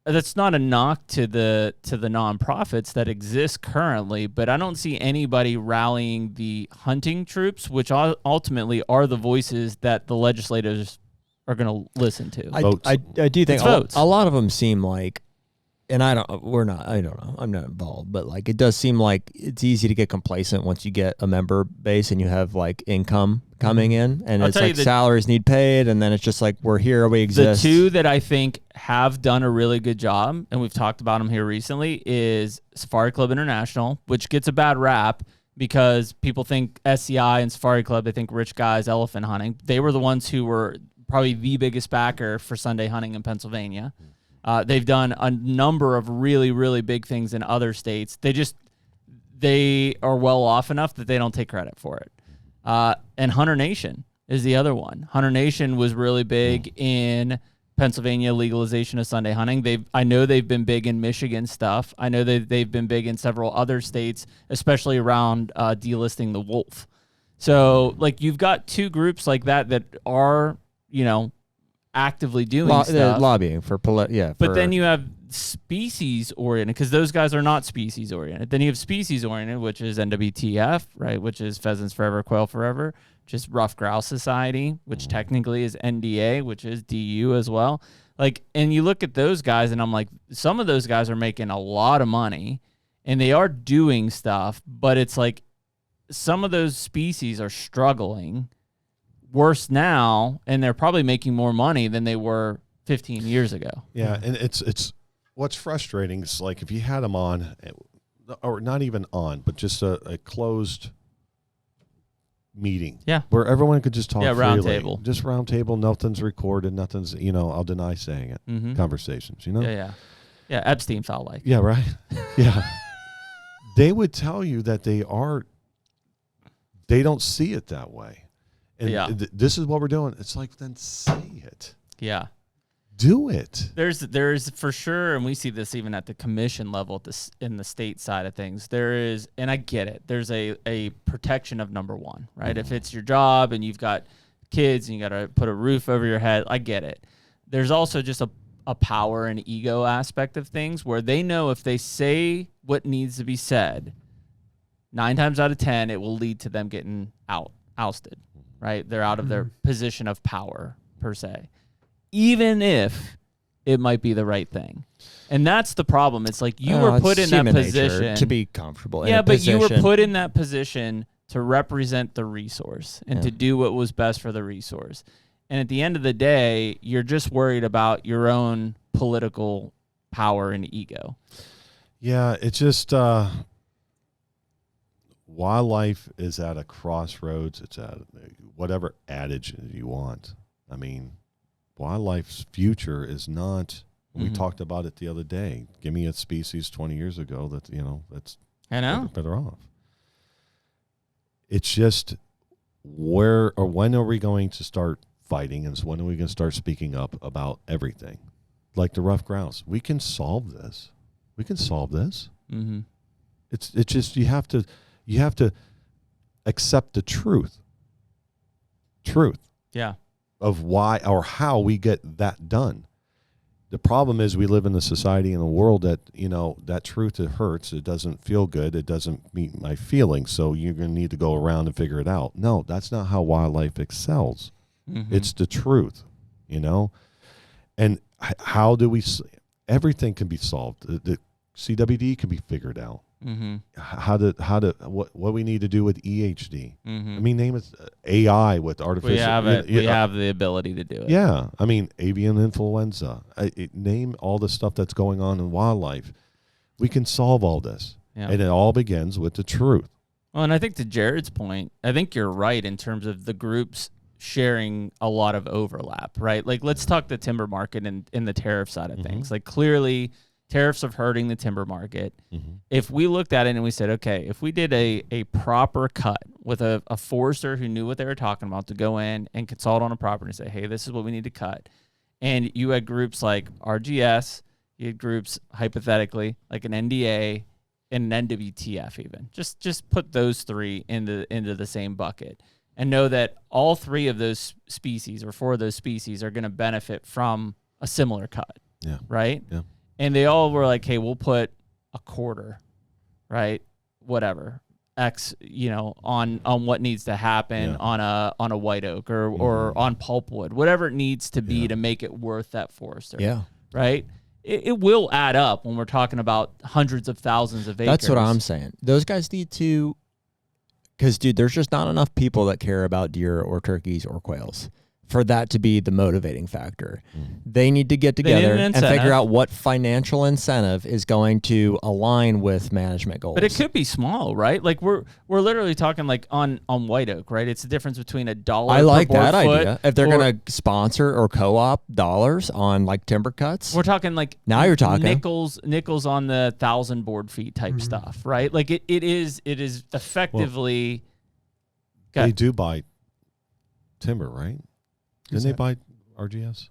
That's not a knock to the nonprofits that exist currently, but I don't see anybody rallying the hunting troops, which ultimately are the voices that the legislators are going to listen to. I do think a lot of them seem like, and I don't know, I'm not involved, but it does seem like it's easy to get complacent once you get a member base and you have income coming in, and it's salaries need paid, and then it's just we're here, we exist. The two that I think have done a really good job, and we've talked about them here recently, is Safari Club International, which gets a bad rap because people think SCI and Safari Club, they think rich guys elephant hunting. They were the ones who were probably the biggest backer for Sunday hunting in Pennsylvania. They've done a number of really, really big things in other states. They are well off enough that they don't take credit for it. And Hunter Nation is the other one. Hunter Nation was really big in Pennsylvania legalization of Sunday hunting. I know they've been big in Michigan stuff. I know they've been big in several other states, especially around delisting the wolf. So you've got two groups like that are, actively doing stuff. Lobbying for But then you have species oriented, because those guys are not species oriented. Then you have species oriented, which is NWTF, right? Which is Pheasants Forever, Quail Forever, just Rough Grouse Society, which technically is NDA, which is DU as well. And you look at those guys, and I'm like, some of those guys are making a lot of money, and they are doing stuff, but it's some of those species are struggling worse now, and they're probably making more money than they were 15 years ago. Yeah, and it's what's frustrating is if you had them on, or not even on, but just a closed meeting. Yeah. Where everyone could just talk freely. Round table. Just round table, nothing's recorded, nothing's, I'll deny saying it. Mm-hmm. Conversations, Yeah, Epstein felt like. Yeah, right? Yeah. They would tell you that they don't see it that way. And this is what we're doing. It's then say it. Yeah. do it. There's for sure, and we see this even at the commission level in the state side of things. There is, and I get it. There's a protection of number one, right? If it's your job and you've got kids and you got to put a roof over your head, I get it. There's also just a power and ego aspect of things where they know if they say what needs to be said, 9 times out of 10, it will lead to them getting ousted, right? They're out of their position of power, per se, even if it might be the right thing. And that's the problem. It's like you were put in that position to be comfortable. Yeah, but you were put in that position to represent the resource and to do what was best for the resource. And at the end of the day, you're just worried about your own political power and ego. Yeah, it's just wildlife is at a crossroads. It's at whatever adage you want. I mean, wildlife's future is not. We talked about it the other day. Give me a species 20 years ago that's better off. It's just where or when are we going to start fighting, and when are we going to start speaking up about everything, like the rough grouse? We can solve this. We can solve this. Mm-hmm. It's just you have to accept the truth. Yeah. Of why or how we get that done. The problem is we live in a society in a world that, that truth, it hurts. It doesn't feel good. It doesn't meet my feelings. So you're going to need to go around and figure it out. No, that's not how wildlife excels. Mm-hmm. It's the truth, And how do we, everything can be solved. The CWD can be figured out. Mm-hmm. What we need to do with EHD. Mm-hmm. I mean, name it AI with artificial. We have it. We have the ability to do it. Yeah, I mean, avian influenza. Name all the stuff that's going on in wildlife. We can solve all this, and it all begins with the truth. Well, and I think to Jared's point, I think you're right in terms of the groups sharing a lot of overlap, right? Like, let's talk the timber market and in the tariff side of things. Like, clearly, tariffs are hurting the timber market. Mm-hmm. If we looked at it and we said, okay, if we did a proper cut with a forester who knew what they were talking about to go in and consult on a property and say, hey, this is what we need to cut. And you had groups like RGS, you had groups, hypothetically, like an NDA and an NWTF even. Just put those three into the same bucket and know that all three of those species or four of those species are going to benefit from a similar cut. Yeah. Right? Yeah. And they all were like, hey, we'll put a quarter, right? Whatever. X, on what needs to happen on a white oak or on pulpwood, whatever it needs to be to make it worth that forester. Yeah. Right? It will add up when we're talking about hundreds of thousands of acres. That's what I'm saying. Those guys need to, because, dude, there's just not enough people that care about deer or turkeys or quails for that to be the motivating factor. They need to get together and figure out what financial incentive is going to align with management goals. But it could be small, right? Like we're literally talking like on white oak, right? It's the difference between $1. I like that foot idea. If they're going to sponsor or co-op dollars on like timber cuts, we're talking like now you're talking nickels on the 1,000 board feet type stuff, right? Like it is effectively. They do buy timber, right? Didn't they buy RGS?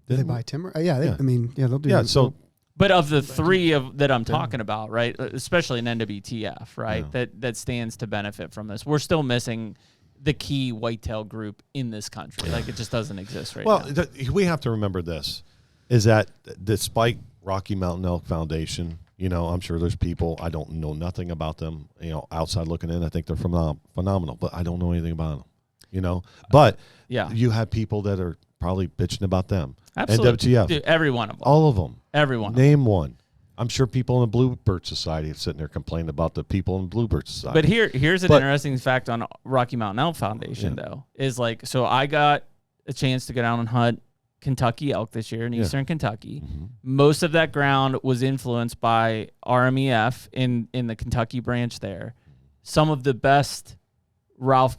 Did they buy timber? Yeah. They'll do. Yeah. So, but of the three that I'm talking about, right, especially an NWTF, right, that stands to benefit from this, we're still missing the key whitetail group in this country. Like it just doesn't exist right now. Well, we have to remember this: is that despite Rocky Mountain Elk Foundation, I'm sure there's people I don't know nothing about them. Outside looking in, I think they're phenomenal, but I don't know anything about them. But you have people that are probably bitching about them. Absolutely. NWTF. Dude, every one of them. All of them. Every one. Name one. I'm sure people in the Bluebird Society are sitting there complaining about the people in the Bluebird Society. But here's an interesting fact on Rocky Mountain Elk Foundation, though, is like, so I got a chance to go down and hunt Kentucky elk this year in eastern Kentucky. Mm-hmm. Most of that ground was influenced by RMEF in the Kentucky branch there. Some of the best rough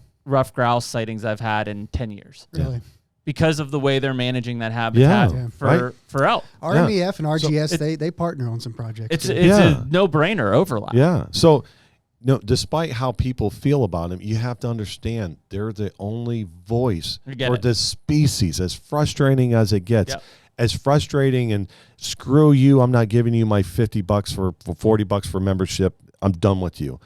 grouse sightings I've had in 10 years. Really? Because of the way they're managing that habitat for elk. RMEF and RGS, they partner on some projects. It's a no-brainer overlap. Yeah. So, despite how people feel about them, you have to understand they're the only voice for the species, as frustrating as it gets. Yep. as frustrating and screw you, I'm not giving you my $50 for $40 for membership. I'm done with you.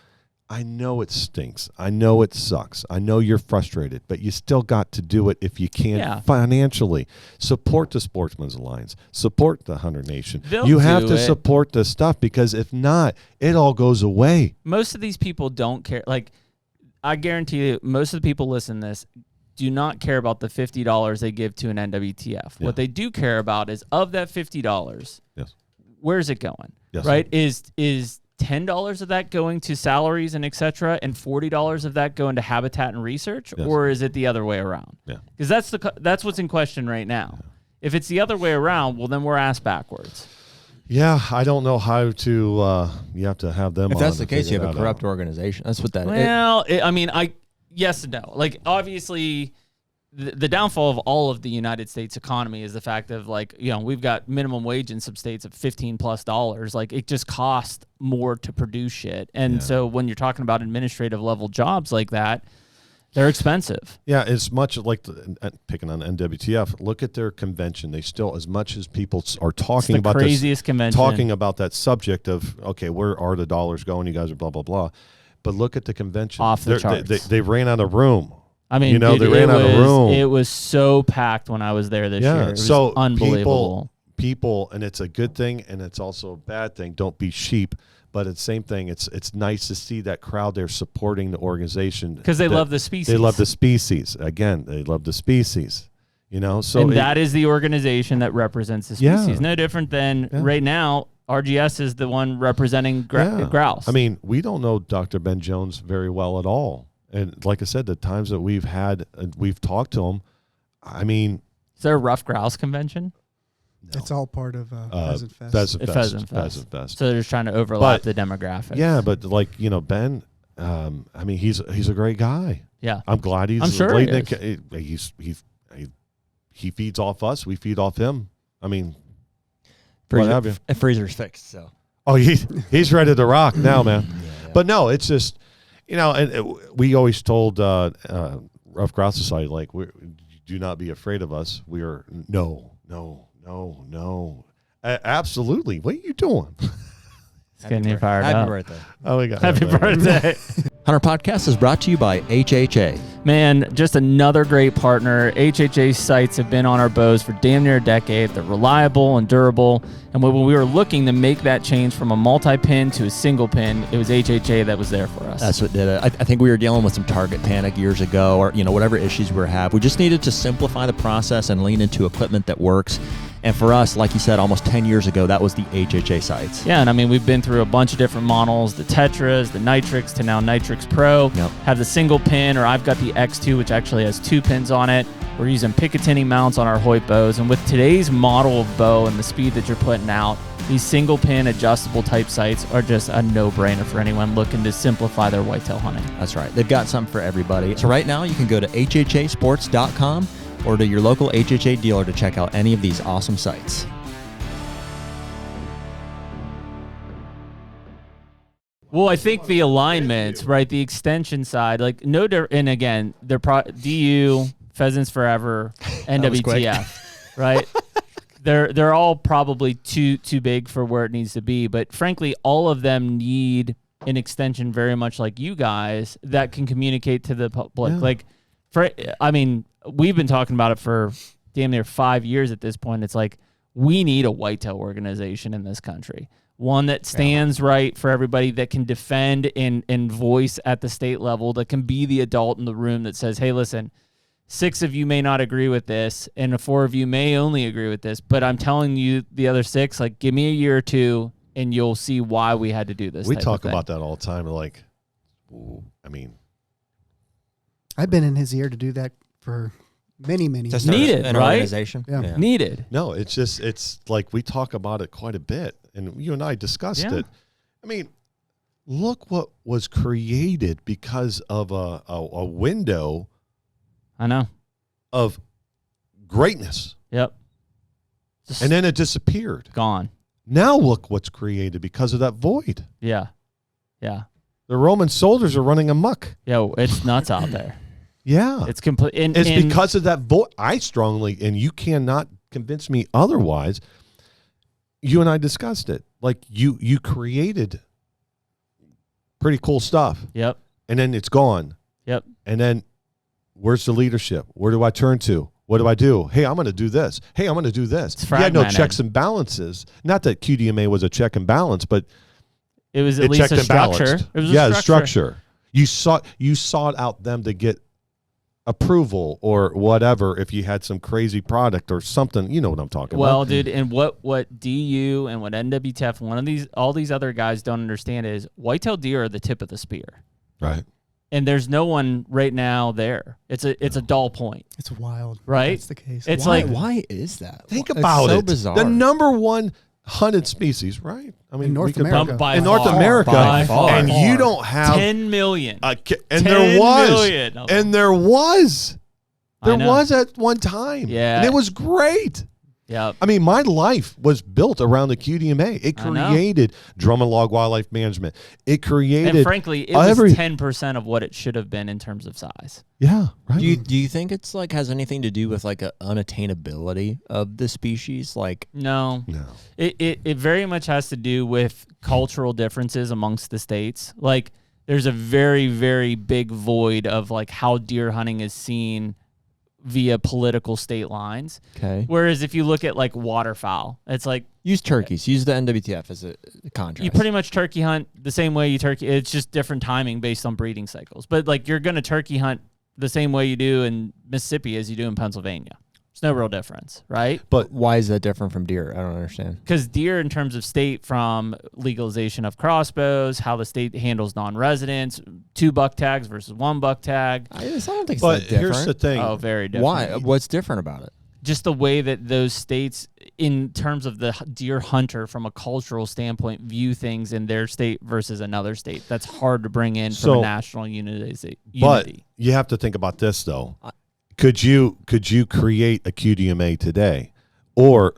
I know it stinks. I know it sucks. I know you're frustrated, but you still got to do it if you can financially. Support the Sportsman's Alliance. Support the Hunter Nation. You have to support the stuff, because if not, it all goes away. Most of these people don't care. Like, I guarantee you, most of the people listening to this do not care about the $50 they give to an NWTF. Yeah. What they do care about is, of that $50, where's it going? Yes. Right? Is $10 of that going to salaries and et cetera, and $40 of that going to habitat and research, or is it the other way around? Yeah, because that's what's in question right now. Yeah. If it's the other way around, well, then we're ass backwards. Yeah, I don't know how to. You have to have them. If that's the case, you have a corrupt organization. That's what that is. Well, yes and no. Like, obviously, the downfall of all of the United States economy is the fact of, like, we've got minimum wage in some states of $15+. Like, it just costs more to produce shit. And so when you're talking about administrative level jobs like that, they're expensive. Yeah, it's much like picking on NWTF. Look at their convention. They still, as much as people are talking about craziest convention, talking about that subject of, okay, where are the dollars going? You guys are blah, blah, blah. But look at the convention. Off the charts. They ran out of room. I mean, they ran out of room. It was so packed when I was there this year. It was unbelievable. People, and it's a good thing, and it's also a bad thing. Don't be sheep. But it's the same thing. It's nice to see that crowd there supporting the organization. Because they love the species. They love the species. Again, they love the species. So that is the organization that represents the species. Yeah. No different than right now, RGS is the one representing grouse. I mean, we don't know Dr. Ben Jones very well at all. And like I said, the times that we've talked to him, I mean. Is there a rough grouse convention? No. It's all part of Pheasant Fest. Pheasant Fest. So they're just trying to overlap the demographics. Yeah, but like, Ben, I mean, he's a great guy. Yeah. I'm glad he's. I'm sure he feeds off us. We feed off him. I mean, Freezer's fixed, so. Oh, he's ready to rock now, man. Yeah. But no, it's just, and we always told Rough Grouse Society, like, do not be afraid of us. We are no. Absolutely. What are you doing? It's getting you fired up. Happy birthday. Oh, my God. Happy birthday. Hunter Podcast is brought to you by HHA. Man, just another great partner. HHA sights have been on our bows for damn near a decade. They're reliable and durable. And when we were looking to make that change from a multi-pin to a single pin, it was HHA that was there for us. That's what did it. I think we were dealing with some target panic years ago, or whatever issues we have. We just needed to simplify the process and lean into equipment that works. And for us, like you said, almost 10 years ago, that was the HHA sights. Yeah, and I mean, we've been through a bunch of different models, the Tetras, the Nitrix, to now Nitrix Pro. Yep. Have the single pin, or I've got the X2, which actually has 2 pins on it. We're using Picatinny mounts on our Hoyt bows. And with today's model of bow and the speed that you're putting out, these single pin adjustable type sights are just a no-brainer for anyone looking to simplify their whitetail hunting. That's right. They've got something for everybody. So right now, you can go to hhasports.com or to your local HHA dealer to check out any of these awesome sites. Well, I think the alignments, right, the extension side, like and again, they're DU, Pheasants Forever, NWTF, right? They're all probably too big for where it needs to be, but frankly, all of them need an extension very much like you guys that can communicate to the public. Yeah. We've been talking about it for damn near 5 years at this point. It's like, we need a whitetail organization in this country. One that stands right for everybody, that can defend and voice at the state level, that can be the adult in the room that says, hey, listen, 6 of you may not agree with this, and 4 of you may only agree with this, but I'm telling you, the other 6, like, give me a year or 2, and you'll see why we had to do this. We talk about that all the time. Like, I've been in his ear to do that for many years. Needed, an right? Organization. Yeah. Needed. No, it's like we talk about it quite a bit, and you and I discussed it. I mean, look what was created because of a window. I know. Of greatness. Yep. And then it disappeared. Gone. Now look what's created because of that void. Yeah. Yeah. The Roman soldiers are running amok. Yo, it's nuts out there. Yeah. It's complete. It's because of that void. I strongly, and you cannot convince me otherwise. You and I discussed it. Like you created pretty cool stuff. Yep. And then it's gone. Yep. And then where's the leadership? Where do I turn to? What do I do? Hey, I'm going to do this. Hey, I'm going to do this. It's you had no fragmented. checks and balances. Not that QDMA was a check and balance, but it was at least a structure. It was a structure. You sought out them to get approval or whatever if you had some crazy product or something. You know what I'm talking about. Well, dude, and what DU and what NWTF, all these other guys don't understand is whitetail deer are the tip of the spear. Right. And there's no one right now there. It's a dull point. It's wild. Right? That's the case. It's why is that? Think about so it. Bizarre. The number one hunted species, right? I mean, in North America. In North America, and you don't have 10 million. And there was at one time. Yeah. And it was great. Yeah. I mean, my life was built around the QDMA. It created Drum and Log Wildlife Management. It created, and frankly, it was 10% of what it should have been in terms of size. Yeah, right. Do you think it's like has anything to do with like a unattainability of the species? Like no. It very much has to do with cultural differences amongst the states. Like there's a very, very big void of like how deer hunting is seen via political state lines. Okay. Whereas if you look at like waterfowl, it's like use turkeys. Use the NWTF as a contrast. You pretty much turkey hunt the same way you turkey. It's just different timing based on breeding cycles. But like you're going to turkey hunt the same way you do in Mississippi as you do in Pennsylvania. There's no real difference, right? But why is that different from deer? I don't understand. Because deer, in terms of state, from legalization of crossbows, how the state handles non-residents, 2 buck tags versus 1 buck tag. I don't think it's but that different. Here's the thing. Oh, very different. Why? What's different about it? Just the way that those states, in terms of the deer hunter from a cultural standpoint, view things in their state versus another state. That's hard to bring in from a national unity. But you have to think about this, though. Could you create a QDMA today? Or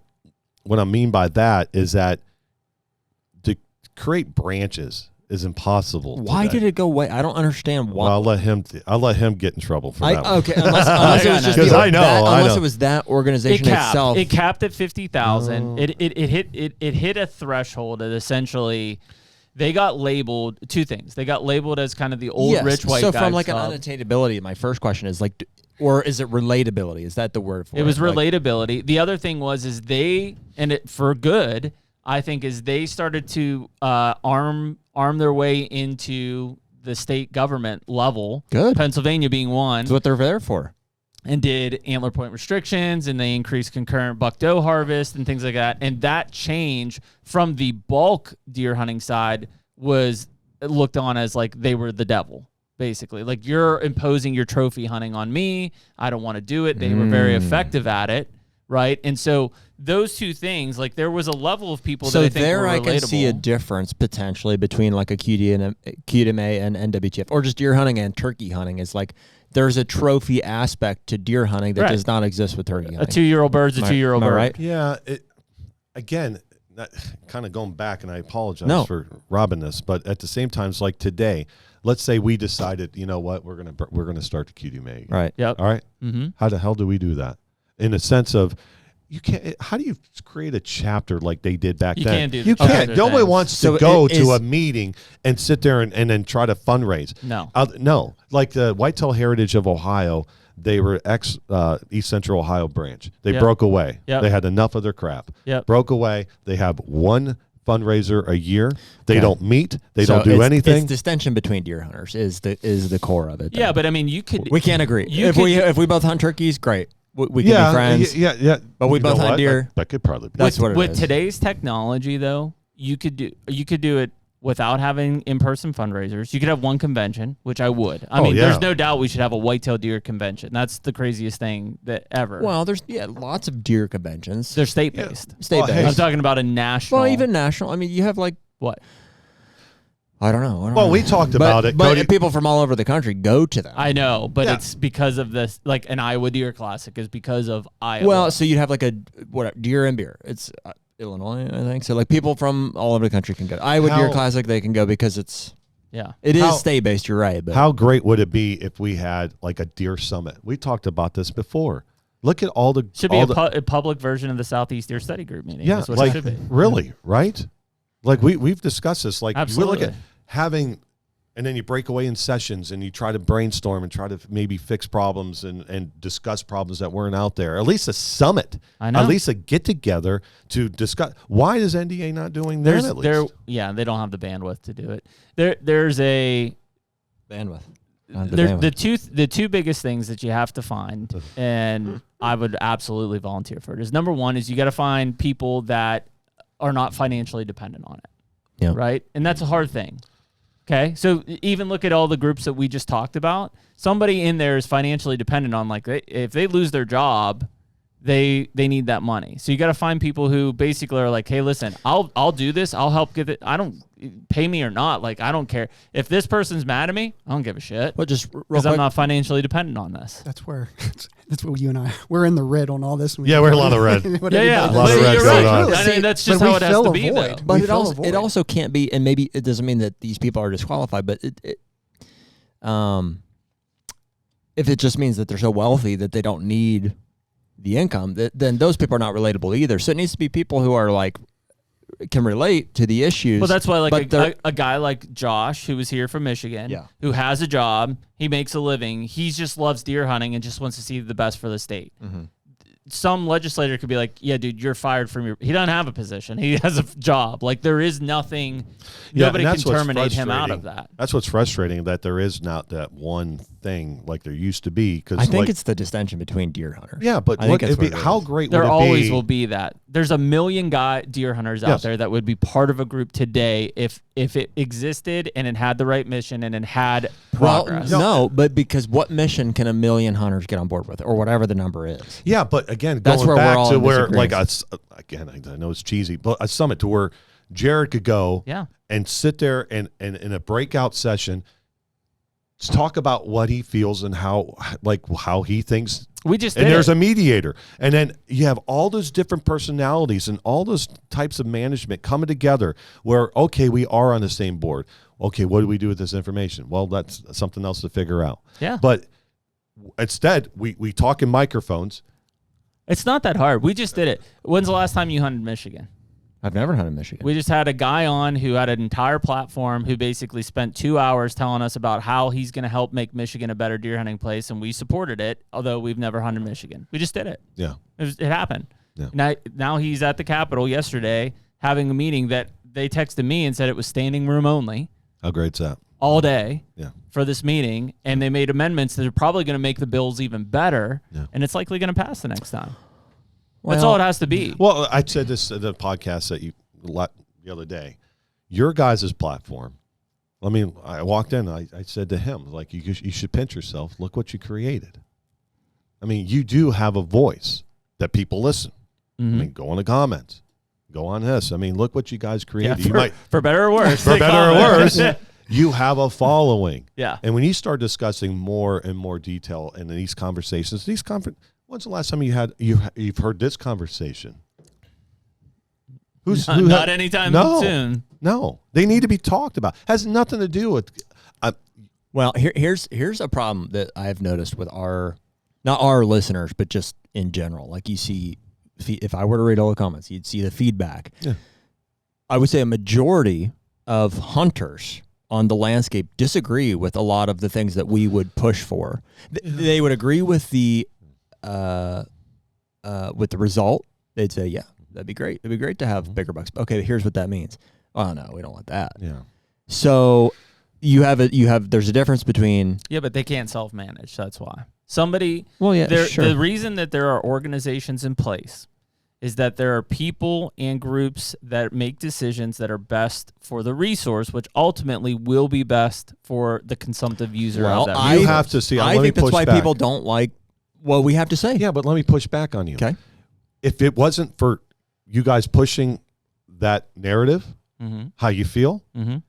what I mean by that is that to create branches is impossible. Why did it go away? I don't understand why. Well, I'll let him get in trouble for that. Okay, unless it was just unless it was that organization itself. It capped at 50,000. It hit a threshold that essentially they got labeled 2 things. They got labeled as kind of the old rich white guy. So from like an unattainability, my first question is like, or is it relatability? Is that the word for it? It was relatability. The other thing was they, and it for good, I think, is they started to arm their way into the state government level. Good. Pennsylvania being one. That's what they're there for. And did antler point restrictions, and they increased concurrent buck doe harvest and things like that. And that change from the bulk deer hunting side was looked on as like they were the devil. Basically, like you're imposing your trophy hunting on me. I don't want to do it. They were very effective at it, right? And so those 2 things, like there was a level of people that I think were relatable. I can see a difference potentially between like a QDMA and NWTF, or just deer hunting and turkey hunting. Is like there's a trophy aspect to deer hunting that does not exist with turkey hunting. A 2-year-old bird's a 2-year-old bird, right? Yeah. Again, kind of going back, and I apologize for robbing this, but at the same time, it's like today. Let's say we decided, you know what, we're gonna start the QDMA again. Right. Yep. All right. Mm-hmm. How the hell do we do that? In a sense of, you can't. How do you create a chapter like they did back then? You can't do. You can't. Nobody wants to go to a meeting and sit there and then try to fundraise. No. No. Like the Whitetail Heritage of Ohio, they were East Central Ohio branch. They broke away. Yep. They had enough of their crap. Yep. Broke away. They have one fundraiser a year. They don't meet. They don't do anything. It's distinction between deer hunters is the core of it. Yeah, but I mean, you could. We can't agree. If we both hunt turkeys, great. We can be friends. Yeah. But we both hunt deer. That could probably be. That's what it is. With today's technology, though, you could do it without having in-person fundraisers. You could have one convention, which I would. I mean, there's no doubt we should have a whitetail deer convention. That's the craziest thing that ever. Well, there's lots of deer conventions. They're state-based. State-based. I'm talking about a national. Well, even national. I mean, you have like what? I don't know. Well, we talked about it. But Cody. people from all over the country go to them. I know, but it's because of this. Like an Iowa Deer Classic is because of Iowa. Well, so you'd have like a deer and beer. It's Illinois, I think. So like people from all over the country can go. Iowa Deer Classic, they can go because it is state based. You're right. But how great would it be if we had like a deer summit? We talked about this before. Look at all the should be a public version of the Southeast Deer Study Group meeting. Yeah, That's what like it should be. really, right? Like we've discussed this. Like Absolutely. we look at having, and then you break away in sessions and you try to brainstorm and try to maybe fix problems and discuss problems that weren't out there. At least a summit, at least a get together to discuss. Why is NDA not doing that? At least? They don't have the bandwidth to do it. There's a bandwidth. The two biggest things that you have to find, and I would absolutely volunteer for it, is number one is you got to find people that are not financially dependent on it. Yeah. Right? And that's a hard thing. Okay? So even look at all the groups that we just talked about. Somebody in there is financially dependent on, like, if they lose their job, they need that money. So you got to find people who basically are like, hey, listen, I'll do this. I'll help give it. I don't pay me or not. Like, I don't care. If this person's mad at me, I don't give a shit. But just because I'm not financially dependent on this. That's where you and we're in the red on all this. Yeah, we're a lot of red. Yeah. A lot of red going on. I mean, that's just how it has to be, though. But it also can't be, and maybe it doesn't mean that these people are disqualified, but if it just means that they're so wealthy that they don't need the income, then those people are not relatable either. So it needs to be people who are like can relate to the issues. Well, that's why like a guy like Josh, who was here from Michigan, who has a job, he makes a living, he just loves deer hunting and just wants to see the best for the state. Mm-hmm. Some legislator could be like, yeah, dude, you're fired from your... He doesn't have a position. He has a job. Like, there is nothing... Nobody can terminate him out of that. That's what's frustrating, that there is not that one thing like there used to be. Cause I think it's the distinction between deer hunters. Yeah, but look, how great would it be? There always will be that. There's a million deer hunters out there that would be part of a group today if it existed and it had the right mission and it had progress. Well, no, but because what mission can a million hunters get on board with, or whatever the number is? Yeah, but again, that's going where back we're all to where, like, again, I know it's cheesy, but a summit to where Jared could go and sit there and in a breakout session, talk about what he feels and how he thinks. There's a mediator, and then you have all those different personalities and all those types of management coming together where, okay, we are on the same board. Okay, what do we do with this information? Well, that's something else to figure out. Yeah. But instead, we talk in microphones. It's not that hard. We just did it. When's the last time you hunted Michigan? I've never hunted Michigan. We just had a guy on who had an entire platform who basically spent 2 hours telling us about how he's going to help make Michigan a better deer hunting place, and we supported it, although we've never hunted Michigan. We just did it. Yeah. It happened. Yeah. Now he's at the Capitol yesterday having a meeting that they texted me and said it was standing room only. How great's that? All day for this meeting, and they made amendments that are probably going to make the bills even better, and it's likely going to pass the next time. That's all it has to be. Well, I said this in the podcast that the other day. Your guys' platform. I mean, I walked in. I said to him, like, you should pinch yourself. Look what you created. I mean, you do have a voice that people listen. Mm-hmm. I mean, go on the comments. Go on this. I mean, look what you guys created. For better or worse. For better or worse. You have a following. Yeah. And when you start discussing more and more detail in these conversations, when's the last time you've heard this conversation? Not anytime soon. No, they need to be talked about. Has nothing to do with. Well, here's a problem that I've noticed with not our listeners, but just in general. Like, you see, if I were to read all the comments, you'd see the feedback. Yeah. I would say a majority of hunters on the landscape disagree with a lot of the things that we would push for. They would agree with the result. They'd say, yeah, that'd be great. It'd be great to have bigger bucks. Okay, here's what that means. Oh no, we don't want that. Yeah. So there's a difference between. Yeah, but they can't self-manage. That's why. Somebody. Well, yeah, sure. The reason that there are organizations in place is that there are people and groups that make decisions that are best for the resource, which ultimately will be best for the consumptive user of that resource. You have to see. I think that's why people don't like what we have to say. Yeah, but let me push back on you. Okay. If it wasn't for you guys pushing that narrative, how you feel,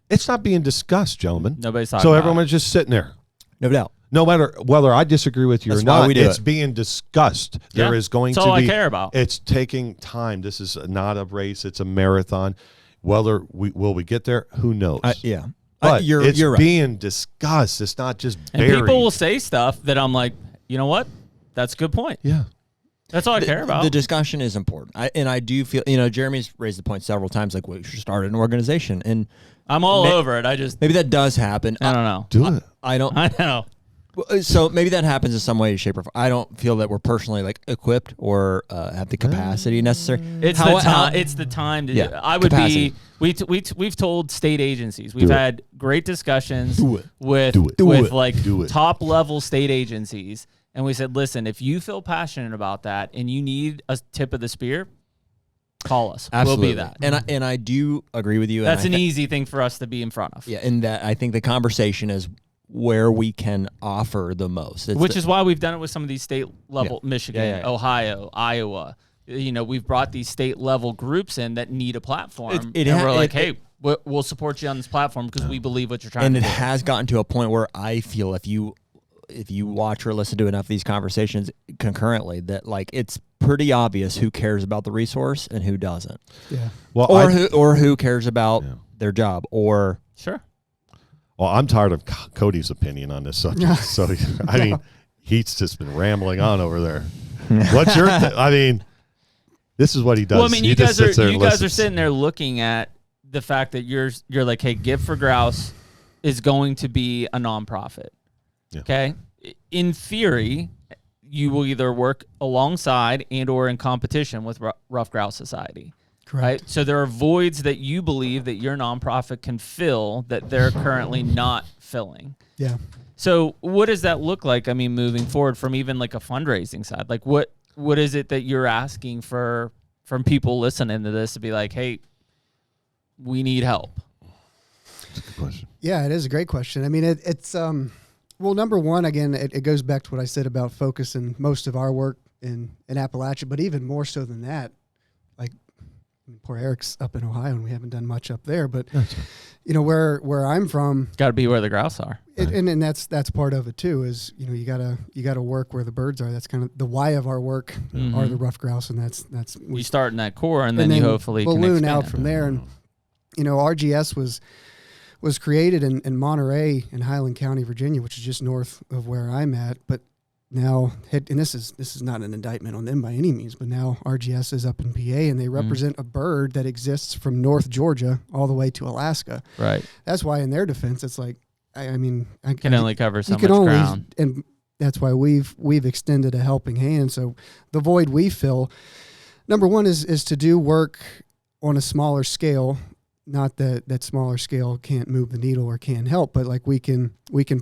it's not being discussed, gentlemen. Nobody's talking about it. So everyone's just sitting there. No doubt. No matter whether I disagree with you That's or not, it's it. being discussed. Yeah. There is going That's to all be. I care about. It's taking time. This is not a race. It's a marathon. Whether will we get there? Who knows? Yeah. But you're right. being discussed. It's not just and buried. People will say stuff that I'm like, you know what? That's a good point. Yeah. That's all I care about. The discussion is important. I do feel, Jeremy's raised the point several times, like, we should start an organization. And I'm all over it. Maybe that does happen. I don't know. Do it. I don't. I know. So maybe that happens in some way, shape, or form. I don't feel that we're personally like equipped or have the capacity necessary. It's the time. It's the time to. Yeah, do it. I would capacity. be. We've told state agencies. We've had great discussions with top level state agencies, and we said, listen, if you feel passionate about that and you need a tip of the spear, call us. Absolutely. We'll be that. And I do agree with you. That's an easy thing for us to be in front of. Yeah, and that I think the conversation is where we can offer the most. Which is why we've done it with some of these state level, Michigan, Ohio, Iowa. We've brought these state level groups in that need a platform. We're like, hey, we'll support you on this platform because we believe what you're trying to do. And it has gotten to a point where I feel if you watch or listen to enough of these conversations concurrently, that like it's pretty obvious who cares about the resource and who doesn't. Yeah. Well, who cares about their job or sure. Well, I'm tired of Cody's opinion on this subject. So, I mean, he's just been rambling on over there. What's your I mean, this is what he does. Well, I mean, you guys are sitting there looking at the fact that you're like, hey, Give for Grouse is going to be a nonprofit. Yeah. Okay? In theory, you will either work alongside and or in competition with Rough Grouse Society. Correct. Right? So there are voids that you believe that your nonprofit can fill that they're currently not filling. Yeah. So what does that look like? I mean, moving forward from even like a fundraising side, like what is it that you're asking from people listening to this to be like, hey, we need help? That's a good question. Yeah, it is a great question. I mean, it's well, number one, again, it goes back to what I said about focusing most of our work in Appalachia, but even more so than that, like, poor Eric's up in Ohio, and we haven't done much up there. But where I'm from, got to be where the grouse are, and that's part of it too. Is you gotta work where the birds are. That's kind of the why of our work are the rough grouse, and that's we start in that core, and then you hopefully balloon can out from there. And RGS was created in Monterey in Highland County, Virginia, which is just north of where I'm at, but now, and this is not an indictment on them by any means, but now RGS is up in PA, and they represent a bird that exists from North Georgia all the way to Alaska. Right. That's why, in their defense, it's like, I can only cover so much ground, and that's why we've extended a helping hand. So the void we fill, number one is to do work on a smaller scale. Not that smaller scale can't move the needle or can't help, but like we can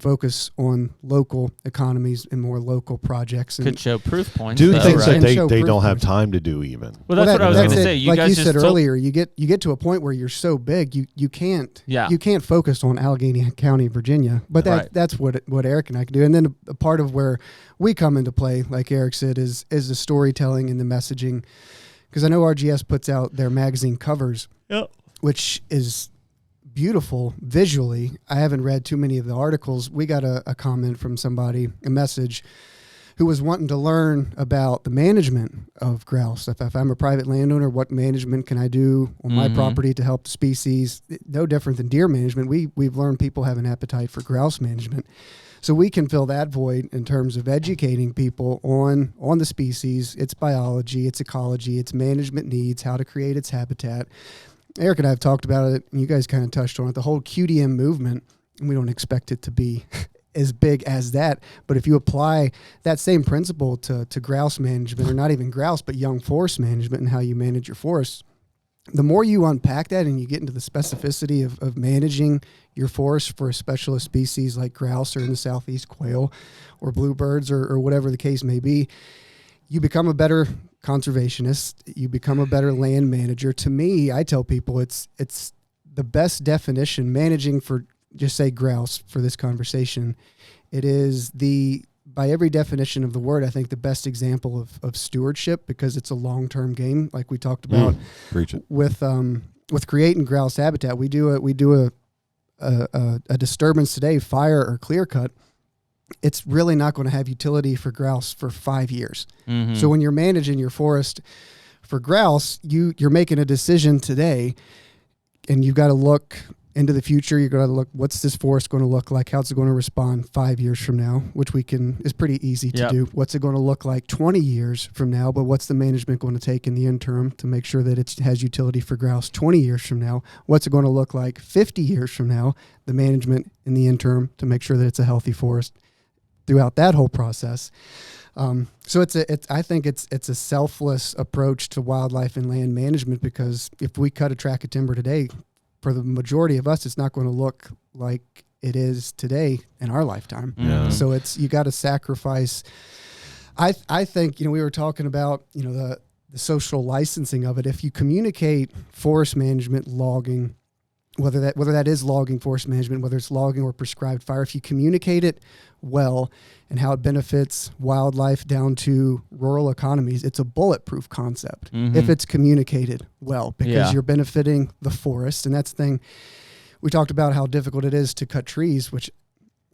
focus on local economies and more local projects. And could show proof points. Do things that they don't have time to do even. Well, that's what I was going to say. You guys said earlier, you get to a point where you're so big, you can't focus on Allegheny County, Virginia. But that's what Eric and I can do. And then a part of where we come into play, like Eric said, is the storytelling and the messaging. Because I know RGS puts out their magazine covers. Yep. Which is beautiful visually. I haven't read too many of the articles. We got a comment from somebody, a message, who was wanting to learn about the management of grouse. If I'm a private landowner, what management can I do on my property to help the species? No different than deer management. We've learned people have an appetite for grouse management. So we can fill that void in terms of educating people on the species, its biology, its ecology, its management needs, how to create its habitat. Eric and I have talked about it, and you guys kind of touched on it, the whole QDM movement, and we don't expect it to be as big as that, but if you apply that same principle to grouse management, or not even grouse, but young forest management and how you manage your forests, the more you unpack that and you get into the specificity of managing your forest for a specialist species like grouse or in the southeast quail or bluebirds or whatever the case may be, you become a better conservationist, you become a better land manager. To me, I tell people it's the best definition, managing for, just say grouse for this conversation. It is by every definition of the word, I think the best example of stewardship, because it's a long-term game, like we talked about with creating grouse habitat. We do a disturbance today, fire or clear cut. It's really not going to have utility for grouse for 5 years. Mm-hmm. So when you're managing your forest for grouse, you're making a decision today, and you've got to look into the future, you're going to look, what's this forest going to look like? How's it going to respond 5 years from now, which is pretty easy to do. What's it going to look like 20 years from now, but what's the management going to take in the interim to make sure that it has utility for grouse 20 years from now? What's it going to look like 50 years from now, the management in the interim to make sure that it's a healthy forest throughout that whole process. So I think it's a selfless approach to wildlife and land management, because if we cut a tract of timber today, for the majority of us, it's not going to look like it is today in our lifetime. Yeah. So you got to sacrifice. I think, we were talking about, the social licensing of it. If you communicate forest management, logging, whether that is logging, forest management, whether it's logging or prescribed fire, if you communicate it well and how it benefits wildlife down to rural economies, it's a bulletproof concept if it's communicated well, because you're benefiting the forest. And that's the thing. We talked about how difficult it is to cut trees, which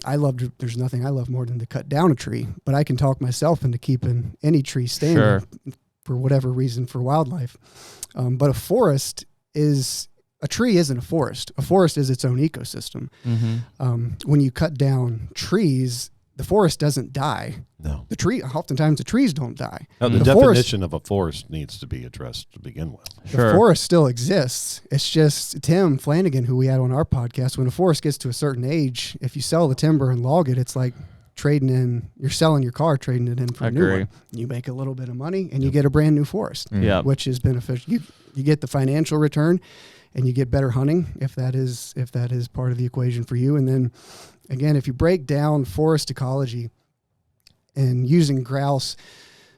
there's nothing I love more than to cut down a tree, but I can talk myself into keeping any tree standing for whatever reason for wildlife. But a tree isn't a forest. A forest is its own ecosystem. When you cut down trees, the forest doesn't die. No. Oftentimes the trees don't die. No, the definition of a forest needs to be addressed to begin with. The forest still exists. It's just Tim Flanagan, who we had on our podcast, when a forest gets to a certain age, if you sell the timber and log it, it's like you're selling your car, trading it in for a new one. You make a little bit of money and you get a brand new forest, which is beneficial. You get the financial return, and you get better hunting if that is part of the equation for you. And then again, if you break down forest ecology and using grouse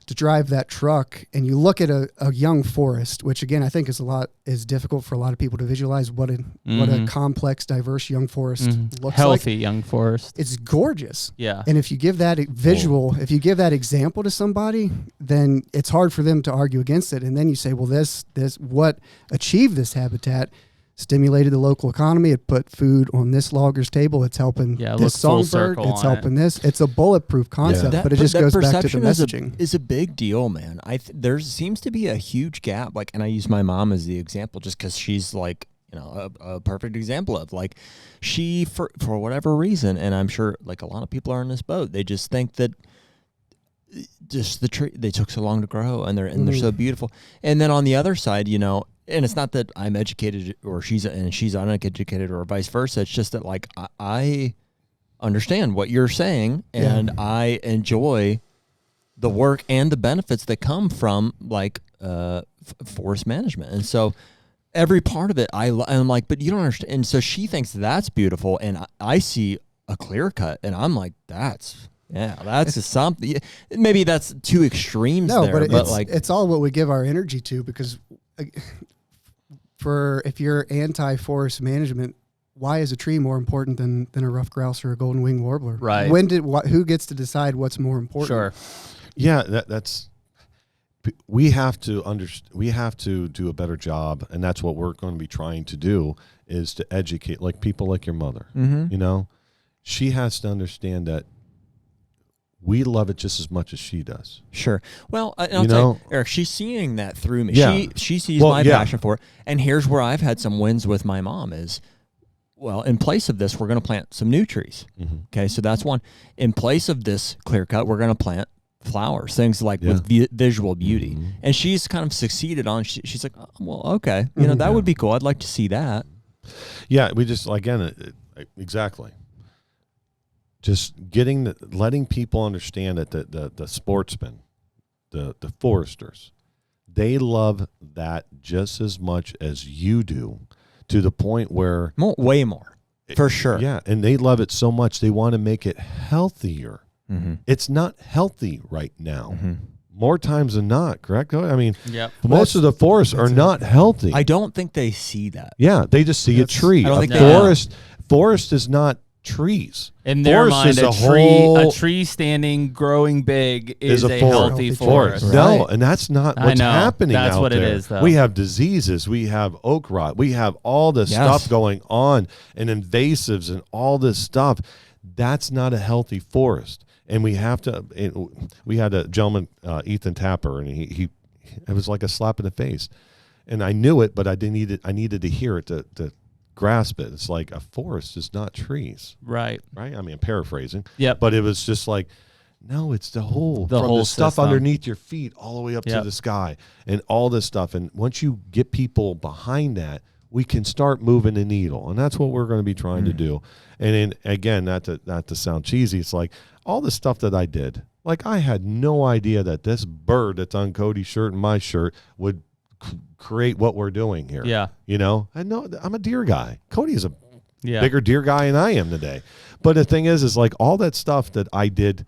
to drive that truck, and you look at a young forest, which again I think is difficult for a lot of people to visualize what a complex, diverse young forest looks healthy young forest. It's gorgeous. Yeah. And if you give that if you give that example to somebody, then it's hard for them to argue against it. And then you say, well, this what achieved this habitat stimulated the local economy. It put food on this logger's table. It's helping this songbird. It's helping this. It's a bulletproof concept, but it just goes back to the messaging. Is a big deal, man. There seems to be a huge gap. And I use my mom as the example just because she's like, a perfect example of she, for whatever reason, and I'm sure a lot of people are in this boat, they just think that just the tree, they took so long to grow and they're so beautiful. And then on the other side, and it's not that I'm educated or she's uneducated or vice versa. It's just that I understand what you're saying, and I enjoy the work and the benefits that come from forest management. And so every part of it, I'm like, but you don't understand. And so she thinks that's beautiful, and I see a clear cut, and I'm like, that's something. Maybe that's two extremes. No, there, but it's all what we give our energy to, because if you're anti-forest management, why is a tree more important than a rough grouse or a golden winged warbler? Right. Who gets to decide what's more important? Sure. Yeah, that's. We have to do a better job, and that's what we're going to be trying to do, is to educate people like your mother. She has to understand that we love it just as much as she does. Sure. Well, I'll tell you, Eric, she's seeing that through me. Yeah. She sees my passion for it. And here's where I've had some wins with my mom is, in place of this, we're going to plant some new trees. Okay, so that's one. In place of this clear cut, we're going to plant flowers, things with visual beauty. And she's kind of succeeded on, she's like, oh, well, okay, that would be cool. I'd like to see that. Yeah, we just, exactly. Just letting people understand that the sportsmen, the foresters, they love that just as much as you do, to the point where way more, for sure. Yeah, and they love it so much they want to make it healthier. It's not healthy right now. More times than not, correct? I mean, most of the forests are not healthy. I don't think they see that. Yeah, they just see a tree. I don't think forest is not trees. In their mind, a tree standing, growing big is a healthy forest. Right. No, and that's not what's happening out there. That's what it is, though. We have diseases. We have oak rot. We have all this stuff going on, and invasives and all this stuff. That's not a healthy forest. And we have to. We had a gentleman, Ethan Tapper, and he it was like a slap in the face. And I knew it, but I needed to hear it to grasp it. It's like a forest is not trees. Right. Right? I mean, paraphrasing. Yep. But it was just like, no, it's the whole stuff system underneath your feet all the way up to the sky and all this stuff. And once you get people behind that, we can start moving the needle. And that's what we're going to be trying to do. And then, again, not to sound cheesy, it's like all the stuff that I did. Like, I had no idea that this bird that's on Cody's shirt and my shirt would create what we're doing here. Yeah. You know, I know I'm a deer guy. Cody is a bigger deer guy than I am today. But the thing is like all that stuff that I did,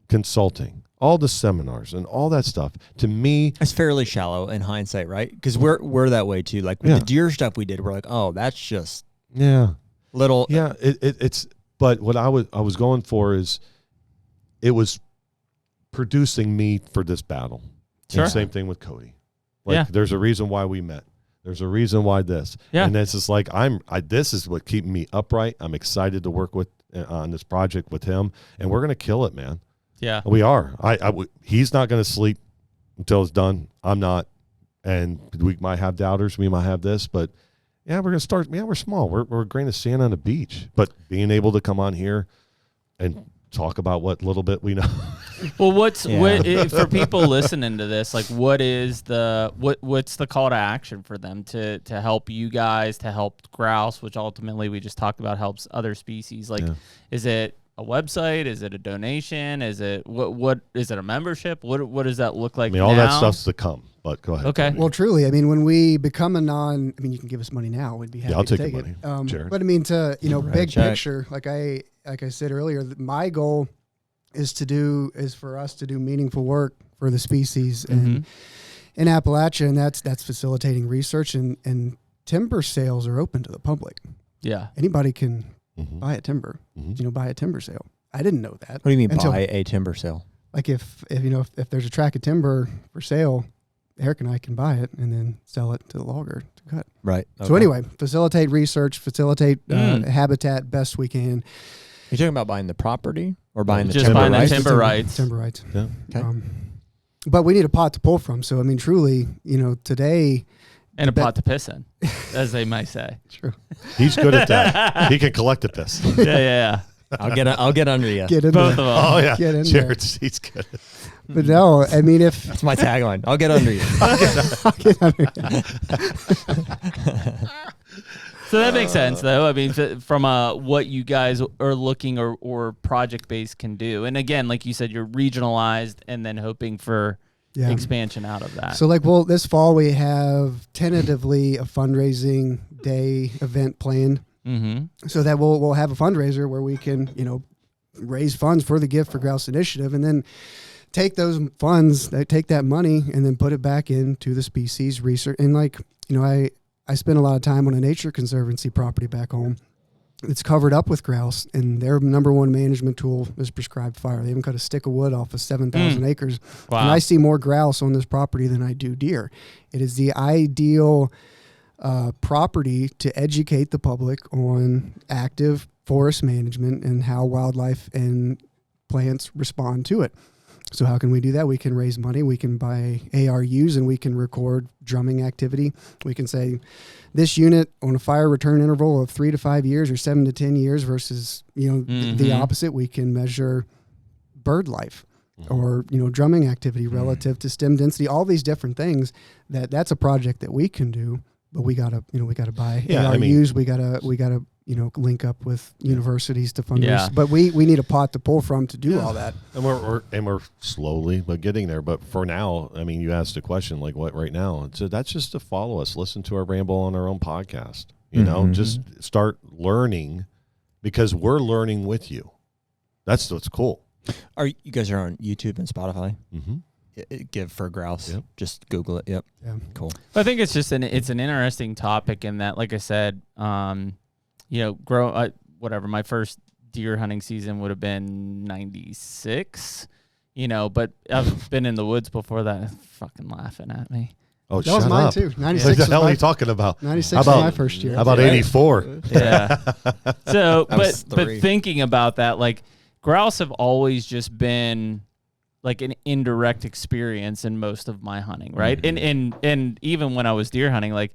consulting, all the seminars and all that stuff, to me, it's fairly shallow in hindsight, right? Because we're that way too. Like with the deer stuff we did, we're like, oh, that's just little. Yeah, it's. But what I was going for is, it was producing me for this battle. Sure. And same thing with Cody. Like, there's a reason why we met. There's a reason why this. Yeah. And it's just like this is what keeping me upright. I'm excited to work with on this project with him, and we're gonna kill it, man. Yeah, we are. He's not gonna sleep until it's done. I'm not, and we might have doubters. We might have this, but we're gonna start. Yeah, we're small. We're a grain of sand on a beach, but being able to come on here and talk about what little bit we know. Well, what for people listening to this, like what's the call to action for them to help you guys, to help grouse, which ultimately we just talked about helps other species? Like, is it a website? Is it a donation? Is it what is it a membership? What does that look like? I mean, all that stuff's to come. But go ahead. Okay. Well, truly, I mean, when we become you can give us money now. We'd be happy to take it. But I mean, to big picture, like I said earlier, my goal is for us to do meaningful work for the species in Appalachia, and that's facilitating research and timber sales are open to the public. Yeah, anybody can buy a timber. Buy a timber sale. I didn't know that. What do you mean buy a timber sale? Like if there's a tract of timber for sale, Eric and I can buy it and then sell it to the logger to cut. Right. Okay. So anyway, facilitate research, facilitate habitat best we can. Are you talking about buying the property or buying the just timber buying rights? The timber rights? Timber rights. Yeah. Okay. But we need a pot to pull from. So I mean, truly, today. And a pot to piss in, as they might say. True. He's good at that. He can collect the piss. Yeah. I'll get under you. Get in Both there. of them. Oh yeah. Get in Jared's, he's good. But no, I mean, if that's my tagline, I'll get under you. I'll get under you. So that makes sense, though. I mean, from what you guys are looking or project based can do, and again, like you said, you're regionalized, and then hoping for expansion out of that. So, this fall we have tentatively a fundraising day event planned. So that we'll have a fundraiser where we can raise funds for the Gift for Grouse Initiative, and then take those funds, take that money, and then put it back into the species research. And I spent a lot of time on a nature conservancy property back home. It's covered up with grouse, and their number one management tool is prescribed fire. They haven't cut a stick of wood off of 7,000 acres. Wow. And I see more grouse on this property than I do deer. It is the ideal property to educate the public on active forest management and how wildlife and plants respond to it. So how can we do that? We can raise money. We can buy ARUs, and we can record drumming activity. We can say this unit on a fire return interval of 3 to 5 years or 7 to 10 years versus, the opposite. We can measure bird life or, drumming activity relative to stem density, all these different things that's a project that we can do, but we gotta buy ARUs. We gotta link up with universities to fundraise. Yeah. But we need a pot to pull from to do all that. And we're slowly but getting there. But for now, I mean, you asked a question like what right now. So that's just to follow us, listen to our ramble on our own podcast. Just start learning because we're learning with you. That's what's cool. You guys are on YouTube and Spotify? Mm-hmm. Give for grouse. Yep. Just Google it. Yep. Yeah. Cool. I think it's just an interesting topic in that, like I said, my first deer hunting season would have been 96, but I've been in the woods before that. Fucking laughing at me. Oh, that was mine too. 96. What the hell are you talking about? 96 was my first year. How about 84? Yeah. So, but thinking about that, like grouse have always just been like an indirect experience in most of my hunting, right? And even when I was deer hunting, like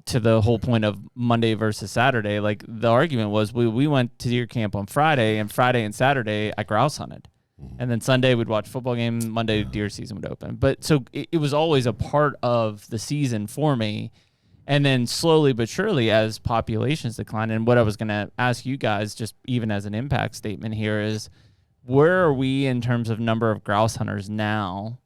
to the whole point of Monday versus Saturday, like the argument was we went to deer camp on Friday, and Friday and Saturday I grouse hunted. And then Sunday we'd watch football game, Monday deer season would open. But so it was always a part of the season for me. And then slowly but surely as populations decline, and what I was going to ask you guys, just even as an impact statement here, is where are we in terms of number of grouse hunters now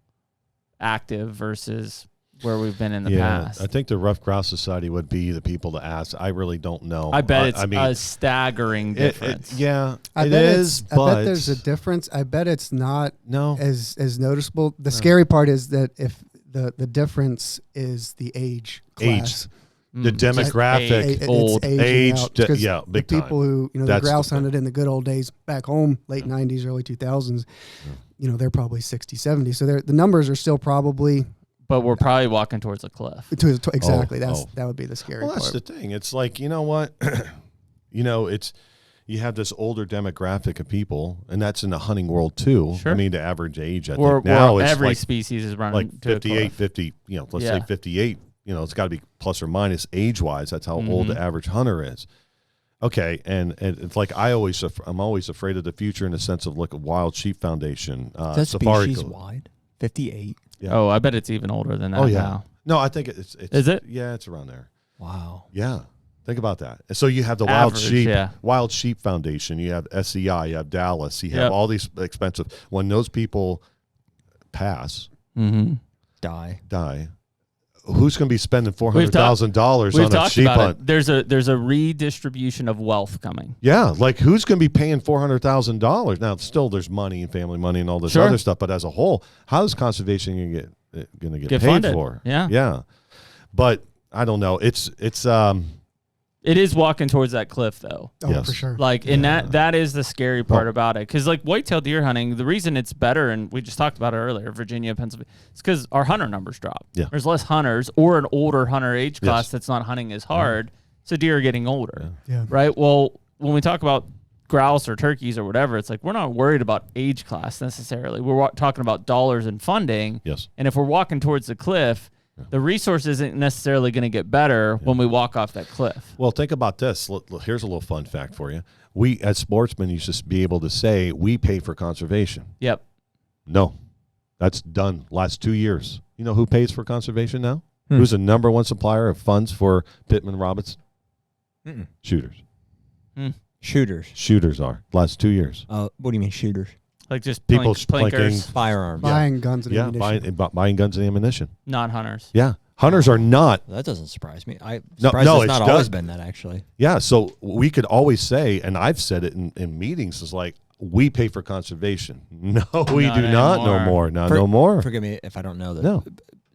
active versus where we've been in the past? I think the Rough Grouse Society would be the people to ask. I really don't know. I bet it's a staggering difference. I bet there's a difference. I bet it's not as noticeable. The scary part is that if the difference is the age class. The demographic, old age, big time. People who the grouse hunted in the good old days back home, late 90s, early 2000s, they're probably 60, 70. So the numbers are still probably. But we're probably walking towards a cliff. Exactly. That would be the scary part. That's the thing. It's like, you know what? You have this older demographic of people, and that's in the hunting world too. Sure. I mean, the average age, I think now it's every like, species is running like 58, 50, let's say 58. It's got to be plus or minus age-wise. That's how old the average hunter is. Okay, and it's like I'm always afraid of the future in the sense of like a Wild Sheep Foundation. That species wide? 58? Yeah. Oh, I bet it's even older than that now. No, I think it's. Is it? Yeah, it's around there. Wow. Yeah. Think about that. So you have the Wild Sheep Foundation. You have SEI. You have Dallas. You have all these expensive. When those people pass, die. Who's going to be spending $400,000 on a sheep hunt? There's a redistribution of wealth coming. Yeah, like who's going to be paying $400,000? Now, still, there's money and family money and all this other stuff, but as a whole, how is conservation going to get paid funded. for? Yeah. But I don't know. It is walking towards that cliff, though. Oh, yes. For sure. Like, and that is the scary part about it. Because, like, whitetail deer hunting, the reason it's better, and we just talked about it earlier, Virginia, Pennsylvania, it's because our hunter numbers drop. Yeah. There's less hunters or an older hunter age class that's not hunting as hard, so deer are getting older. Yeah. Right? Well, when we talk about grouse or turkeys or whatever, it's like we're not worried about age class necessarily. We're talking about dollars and funding. Yes. And if we're walking towards the cliff, the resource isn't necessarily going to get better when we walk off that cliff. Well, think about this. Here's a little fun fact for you. We, as sportsmen, used to be able to say we pay for conservation. Yep. No, that's done last 2 years. You know who pays for conservation now? Who's the number one supplier of funds for Pittman Roberts? Shooters. Shooters are last 2 years. What do you mean shooters? Like just people plankers, firearms, buying guns and ammunition. buying guns and ammunition. Not hunters. Yeah, hunters are not. Well, that doesn't surprise me. It's not always been that actually. Yeah, so we could always say, and I've said it in meetings, is like we pay for conservation. No, we do not. No more. No more. Forgive me if I don't know that. No,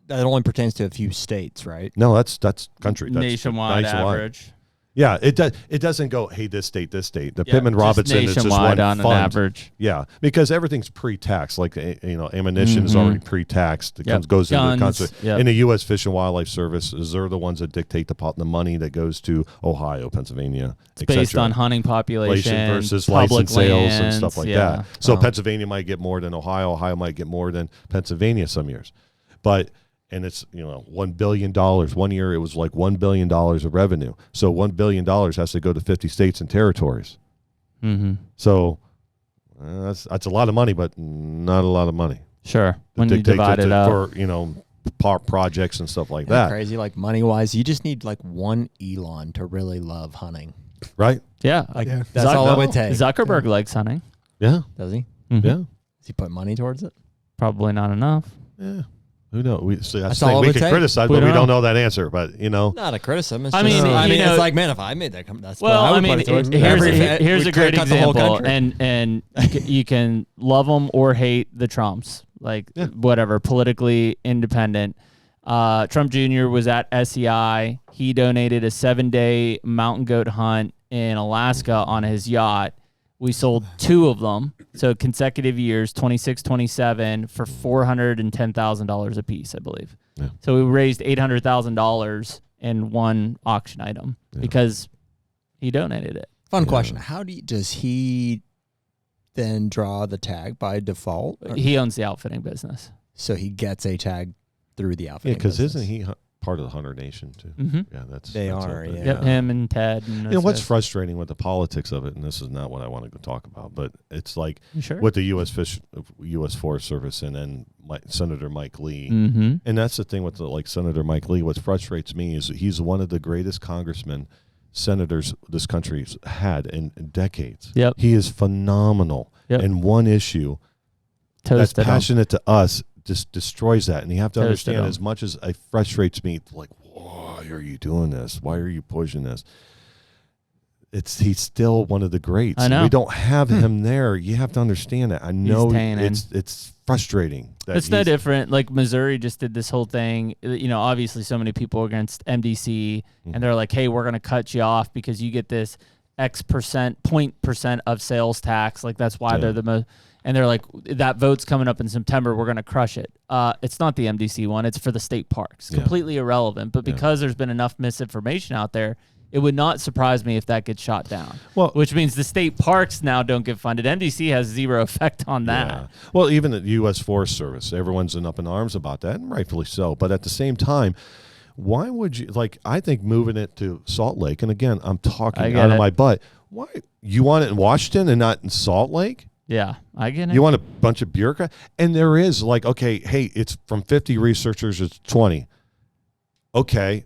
that only pertains to a few states, right? No, that's country. That's nationwide average. Yeah, it doesn't go, hey, this state. The Pittman Robertson is just one on fund. An average. Yeah, because everything's pre-taxed. Like ammunition is already pre-taxed. It goes into the concert. In the U.S. Fish and Wildlife Service, they're the ones that dictate the money that goes to Ohio, Pennsylvania. It's based on hunting population versus license sales and stuff like that. So Wow. Pennsylvania might get more than Ohio. Ohio might get more than Pennsylvania some years, and it's $1 billion. 1 year it was like $1 billion of revenue. So $1 billion has to go to 50 states and territories. So that's a lot of money, but not a lot of money. Sure, when you divide it up for projects and stuff like that. Crazy, like money wise, you just need like one Elon to really love hunting, right? Yeah, that's all it would take. Zuckerberg likes hunting. Yeah, does he? Yeah, does he put money towards it? Probably not enough. Yeah. Who knows? That's all we can criticize, but we don't know that answer. But not a criticism. It's it's like, man, if I made that, that's here's a great example, and you can love them or hate the Trumps, whatever, politically independent. Trump Jr. was at SEI. He donated a 7-day mountain goat hunt in Alaska on his yacht. We sold 2 of them, so consecutive years, 26, 27, for $410,000 a piece, I believe. Yeah. So we raised $800,000 in one auction item because he donated it. Fun question. How does he then draw the tag by default? He owns the outfitting business. So he gets a tag through the outfitting business. Isn't he? part of the Hunter Nation too. Yeah, that's they that's are. Yeah, yep, him and Ted. And what's frustrating with the politics of it, and this is not what I want to talk about, but it's like sure? with the U.S. Forest Service and then Senator Mike Lee, and that's the thing with Senator Mike Lee. What frustrates me is that he's one of the greatest congressmen, senators this country's had in decades. Yep, he is phenomenal. Yep. And one issue that's passionate to us just destroys that, and you have to understand. As much as it frustrates me, like, why are you doing this? Why are you pushing this? He's still one of the greats. I know. We don't have him there. You have to understand that. I know it's frustrating. It's no different. Like Missouri just did this whole thing. You know, obviously so many people against MDC, and they're like, hey, we're going to cut you off because you get this X percent of sales tax. Like that's why they're the most. And they're like, that vote's coming up in September. We're going to crush it. It's not the MDC one. It's for the state parks. Completely irrelevant. But because there's been enough misinformation out there, it would not surprise me if that gets shot down. Well, which means the state parks now don't get funded. MDC has zero effect on that. Yeah. Well, even the U.S. Forest Service, everyone's up in arms about that, and rightfully so. But at the same time, why would you, I think moving it to Salt Lake, and again, I'm talking out of my butt. Why? You want it in Washington and not in Salt Lake? Yeah, I get it. You want a bunch of bureaucrats? And there is okay, hey, it's from 50 researchers, it's 20. Okay,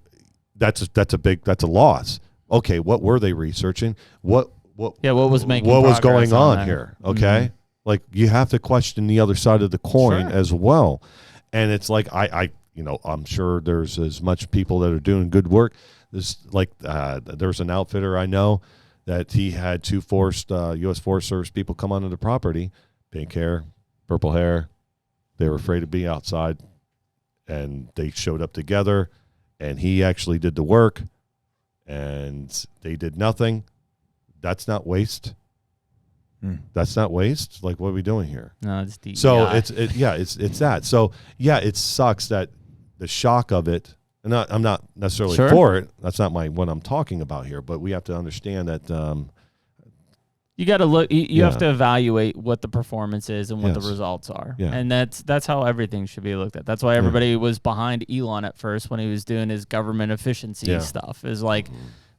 that's a loss. Okay, what were they researching? What was going on here? Okay, you have to question the other side of the coin as well. And it's I'm sure there's as much people that are doing good work. There's an outfitter I know that he had two U.S. Forest Service people come onto the property, pink hair, purple hair. They were afraid to be outside, and they showed up together, and he actually did the work, and they did nothing. That's not waste. That's not waste. What are we doing here? No, it's deep. So it's that. So yeah, it sucks that the shock of it. And I'm not necessarily for it. That's not what I'm talking about here. But we have to understand that you got to look. You have to evaluate what the performance is and what the results are. Yeah. And that's how everything should be looked at. That's why everybody was behind Elon at first when he was doing his government efficiency stuff. Is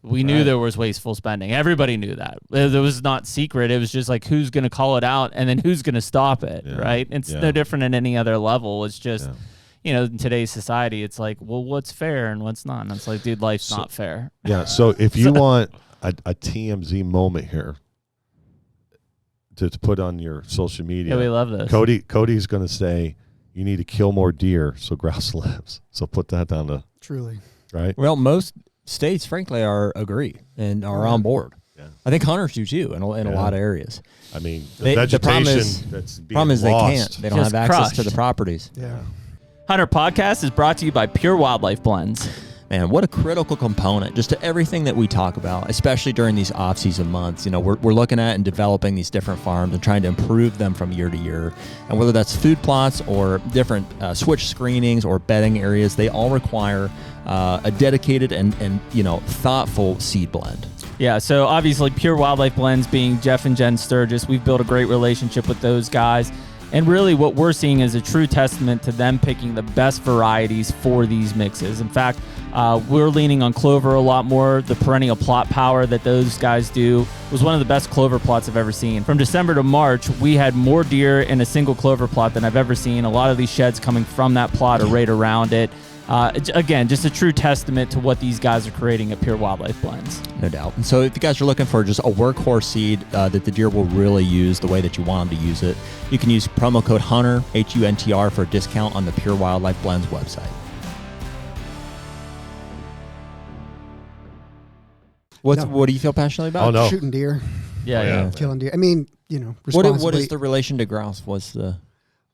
we knew there was wasteful spending. Everybody knew that. It was not secret. It was just who's going to call it out and then who's going to stop it. Yeah. Right. It's no different at any other level. It's just. Yeah. In today's society, it's what's fair and what's not? And it's dude, life's not fair. Yeah. So if you want a TMZ moment here to put on your social media, we love this. Cody's going to say you need to kill more deer so grouse lives. So put that down to truly right. Well, most states, frankly, agree and are on board. Yeah. I think hunters do too in a lot of areas. I mean, the vegetation that's being lost. They can't. They don't have access to the properties. Yeah. Hunter Podcast is brought to you by Pure Wildlife Blends. Man, what a critical component just to everything that we talk about, especially during these off-season months. We're looking at and developing these different farms and trying to improve them from year to year. And whether that's food plots or different switch screenings or bedding areas, they all require a dedicated and thoughtful seed blend. Yeah, so obviously Pure Wildlife Blends being Jeff and Jen Sturgis, we've built a great relationship with those guys. And really what we're seeing is a true testament to them picking the best varieties for these mixes. In fact, we're leaning on clover a lot more. The perennial plot power that those guys do was one of the best clover plots I've ever seen. From December to March, we had more deer in a single clover plot than I've ever seen. A lot of these sheds coming from that plot or right around it. Again, just a true testament to what these guys are creating at Pure Wildlife Blends. No doubt. And so if you guys are looking for just a workhorse seed that the deer will really use the way that you want them to use it, you can use promo code HUNTER, HUNTR, for a discount on the Pure Wildlife Blends website. What do you feel passionately about? Oh, no. Shooting deer. Yeah. Killing deer. I mean, responsibly. What is the relation to grouse?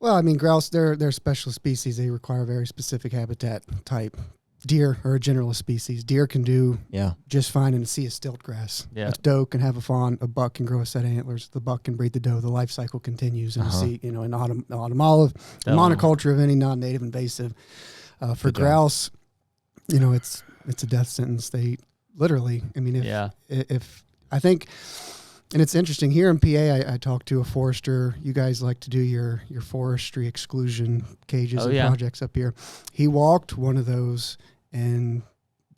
Well, I mean, grouse, they're special species. They require a very specific habitat type. Deer are a generalist species. Deer can do just fine in a sea of stilt grass. Yeah. A doe can have a fawn. A buck can grow a set of antlers. The buck can breed the doe. The life cycle continues in a sea, in autumn olive, monoculture of any non-native invasive. For grouse, it's a death sentence. They literally, I mean, if I think... And it's interesting, here in PA, I talked to a forester. You guys like to do your forestry exclusion cages and projects up here. He walked one of those and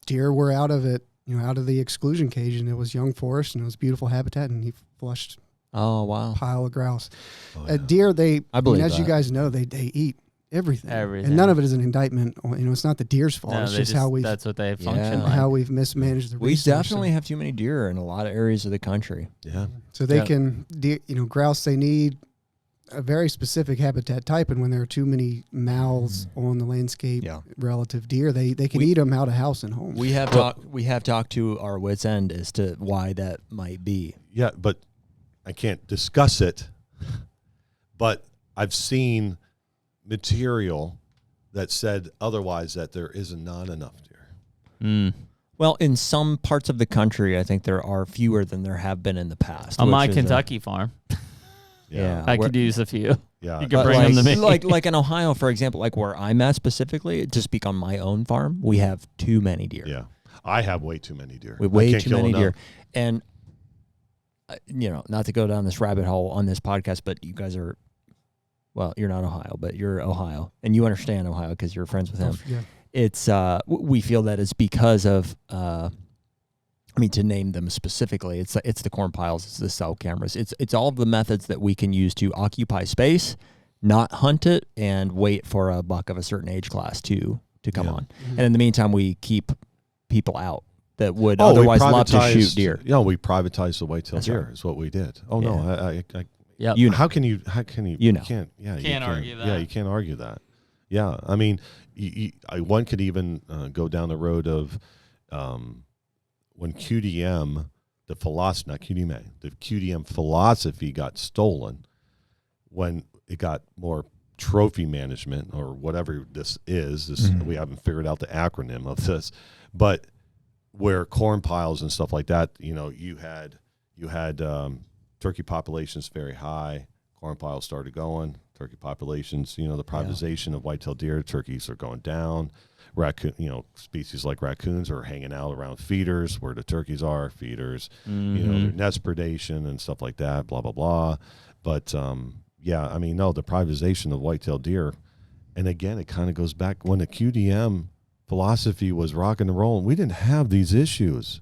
deer were out of it, out of the exclusion cage, and it was young forest and it was beautiful habitat, and he flushed. Oh, wow. Pile of grouse. Oh, yeah. Deer, I believe as you that. guys know, they eat everything. Everything. And none of it is an indictment. It's not the deer's fault. No, it's just how we've that's what they function like. how we've mismanaged the We resource. definitely have too many deer in a lot of areas of the country. Yeah. So they can, grouse, they need a very specific habitat type, and when there are too many mouths on the landscape relative deer, they can eat them out of house and home. We have talked to our wits' end as to why that might be. Yeah, but I can't discuss it. But I've seen material that said otherwise, that there is not enough deer. Well, in some parts of the country, I think there are fewer than there have been in the past. On my Kentucky farm, yeah, I could use a few. Yeah, you can bring them to me. Like in Ohio, for example, like where I'm at specifically, to speak on my own farm, we have too many deer. Yeah, I have way too many deer. We have way too many deer, and not to go down this rabbit hole on this podcast, but you guys are. Well, you're not Ohio, but you're Ohio, and you understand Ohio because you're friends with him. Yeah. It's we feel that it's because of to name them specifically, it's the corn piles, it's the cell cameras, it's all of the methods that we can use to occupy space, not hunt it, and wait for a buck of a certain age class to come on. Mm-hmm. And in the meantime, we keep people out that would otherwise love to shoot deer. We privatized the whitetail deer. Right. Is what we did. Oh no, I Yep. How can you? You can't. Can't argue that. Yeah, you can't argue that. Yeah, I mean, one could even go down the road of when QDM, the philosophy, not QDMA, the QDM philosophy got stolen, when it got more trophy management or whatever this is. We haven't figured out the acronym of this, but where corn piles and stuff like that, you had turkey populations very high. Corn piles started going. Turkey populations, the privatization of whitetail deer, turkeys are going down. Raccoon, species like raccoons are hanging out around feeders where the turkeys are. Feeders, their nest predation and stuff like that. Blah blah blah. But the privatization of whitetail deer, and again, it kind of goes back when the QDM philosophy was rocking and rolling. We didn't have these issues.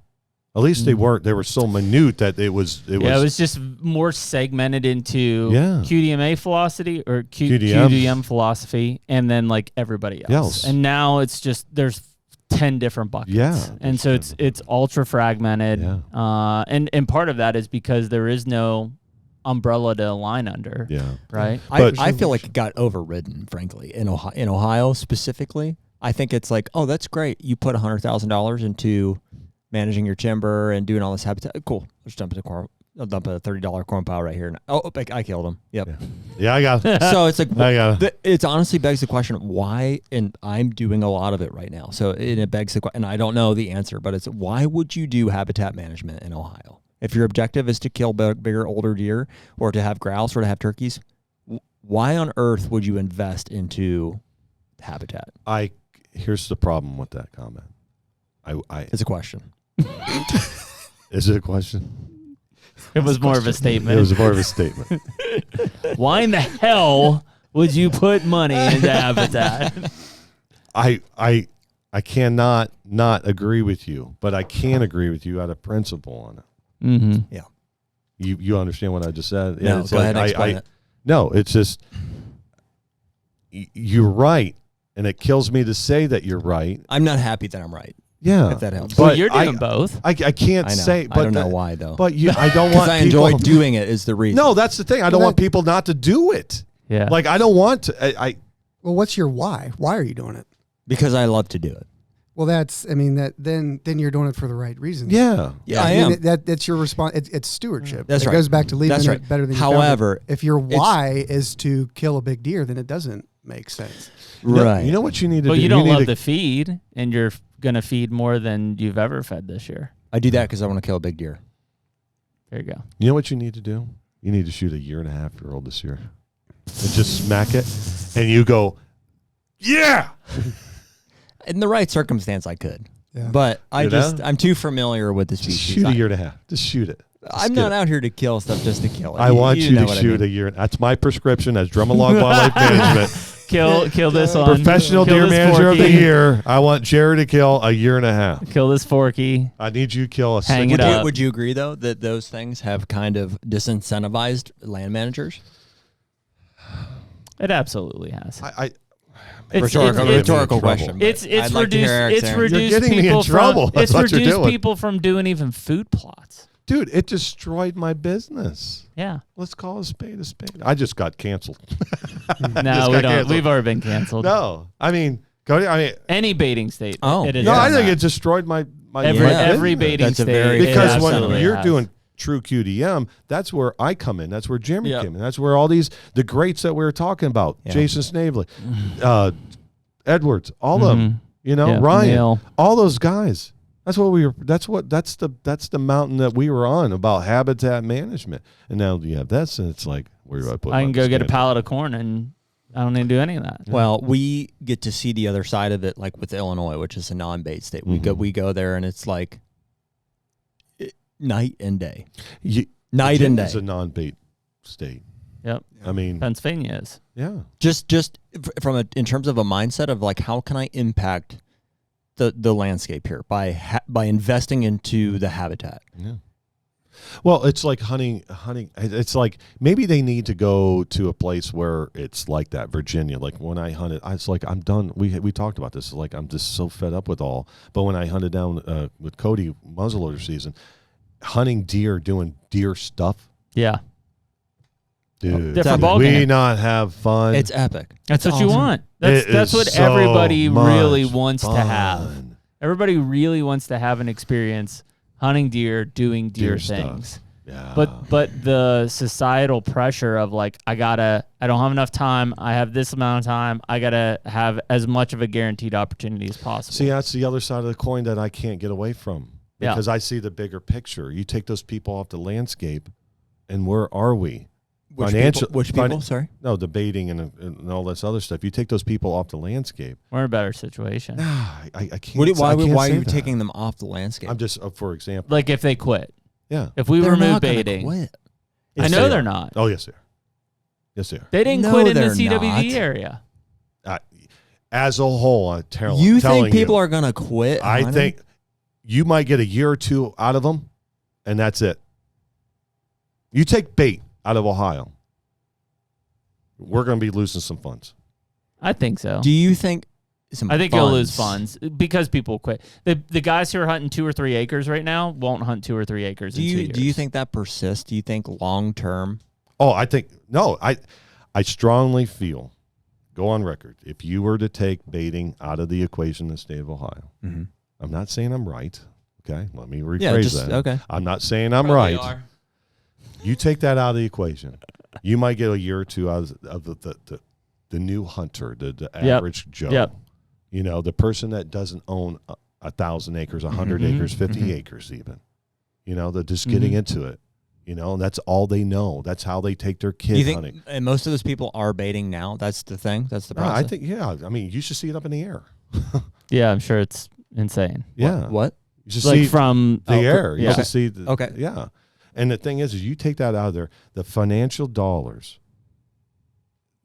At least they weren't. They were so minute that it was. It was just more segmented into QDMA philosophy or QDM philosophy, and then like everybody else. And now it's just there's 10 different buckets. Yeah, and so it's ultra fragmented. Yeah. And part of that is because there is no umbrella to align under. Yeah. Right. I feel like it got overridden, frankly, in Ohio specifically. I think it's like, oh, that's great. You put $100,000 into managing your timber and doing all this habitat. Cool. Let's dump a $30 corn pile right here. Oh, I killed him. Yep. Yeah, I got it. So it's like, it honestly begs the question, why, and I'm doing a lot of it right now. So it begs the question, and I don't know the answer, but it's why would you do habitat management in Ohio? If your objective is to kill bigger, older deer or to have grouse or to have turkeys, why on earth would you invest into habitat? Here's the problem with that comment. It's a question. Is it a question? It was more of a statement. It was more of a statement. Why in the hell would you put money into habitat? I cannot not agree with you, but I can agree with you out of principle on it. Mm-hmm. Yeah. You understand what I just said? No, go ahead and explain it. No, it's just you're right, and it kills me to say that you're right. I'm not happy that I'm right. Yeah, if that helps. But you're doing both. I can't say. But I don't know why though. But I don't want. I enjoy doing it. Is the reason? No, that's the thing. I don't want people not to do it. Yeah. Like I don't want to. Well, what's your why? Why are you doing it? Because I love to do it. Well, then you're doing it for the right reasons. Yeah. I am. That's your response. It's stewardship. That's right. It goes back to leaving That's right. it better than you However, found it. If your why is to kill a big deer, then it doesn't make sense. Right. You know what you need to do? Well, you don't love to feed, and you're going to feed more than you've ever fed this year. I do that because I want to kill a big deer. There you go. You know what you need to do? You need to shoot a 1.5-year-old this year. And just smack it, and you go, yeah! In the right circumstance, I could. Yeah. But I'm too familiar with the Just species. shoot a 1.5. Just shoot it. I'm not out here to kill stuff just to kill it. I want you to shoot a year. That's my prescription as Drummalog Wildlife Management. Kill this one. Professional Kill deer this manager of the Forky. year. I want Jerry to kill a year and a half. Kill this Forky. I need you to kill a Hang six. it up. Would you agree though that those things have kind of disincentivized land managers? It absolutely has. Rhetorical question. It's I'd like to hear Eric's answer. reduced You're getting me in people trouble. from it's That's what you're reduced doing. people from doing even food plots. Dude, it destroyed my business. Yeah. Let's call a spade a spade. I just got canceled. No, we don't. We've already been canceled. No, I mean, Cody. Any baiting state. Oh. It is No, I done think that. it destroyed my every business. baiting That's a state. very- Because it when absolutely you're has. doing true QDM, that's where I come in. That's where Jeremy Yep. came in. That's where all the greats that we were talking about, Yeah. Jason Snavely, Edwards, all of them, Yeah, Ryan, Neil. all those guys. That's the mountain that we were on about habitat management. And now you have this, and it's like, where do I put I can my go get a stand? pallet of corn and I don't need to do any of that. Well, we get to see the other side of it, like with Illinois, which is a non-bait state. We go there, and it's like night and day. Night and day. It's a non-bait state. Yep. I mean, Pennsylvania is. yeah. Just from in terms of a mindset of like, how can I impact the landscape here by investing into the habitat? Yeah. Well, it's like hunting. It's like maybe they need to go to a place where it's like that. Virginia, like when I hunted, I was like, I'm done. We talked about this. It's like I'm just so fed up with all. But when I hunted down with Cody muzzleloader season, hunting deer, doing deer stuff. Yeah. Dude, Different did ballgame. we not have fun? It's epic. That's It's what you awesome. want. It That's is what so everybody really much wants to have. fun. Everybody really wants to have an experience hunting deer, doing deer Stuff. things. Yeah. But the societal pressure of like, I don't have enough time. I have this amount of time. I gotta have as much of a guaranteed opportunity as possible. See, that's the other side of the coin that I can't get away from Yeah. because I see the bigger picture. You take those people off the landscape, and where are we? Which people? Sorry. No, debating and all this other stuff. You take those people off the landscape. We're in a better situation. I can't. Why I can't are say you that. taking them off the landscape? I'm just, for example. Like if they quit. Yeah. If we They're remove not gonna baiting. quit. I Yes, know they they're are. not. Oh, yes, they are. Yes, they are. They didn't No, quit in the they're CWD not. area. As a whole, I'm telling You telling think people are going to quit? I hunting? think you might get a year or two out of them, and that's it. You take bait out of Ohio, we're going to be losing some funds. I think so. Do you think? I think you'll lose funds because people quit. The guys who are hunting 2 or 3 acres right now won't hunt 2 or 3 acres. Do you think that persists? Do you think long term? Oh, I think no. I strongly feel, go on record, if you were to take baiting out of the equation in the state of Ohio, Mm-hmm. I'm not saying I'm right. Okay, let me rephrase that. Okay. I'm not saying I'm Probably right. are. You take that out of the equation, you might get a year or two out of the new hunter, the average Joe. Yep. You know, the person that doesn't own 1,000 acres, 100 Mhm. acres, 50 Mhm. acres even. You know, they're just getting into it. You know, and that's all they know. That's how they take their kid Do you think? hunting. And most of those people are baiting now. That's the thing. That's the No, process. I think, yeah. I mean, you should see it up in the air. Yeah, I'm sure it's insane. Yeah. What? You should Like see from the air. You yeah. should see the, Okay. Yeah. And the thing is you take that out of there, the financial dollars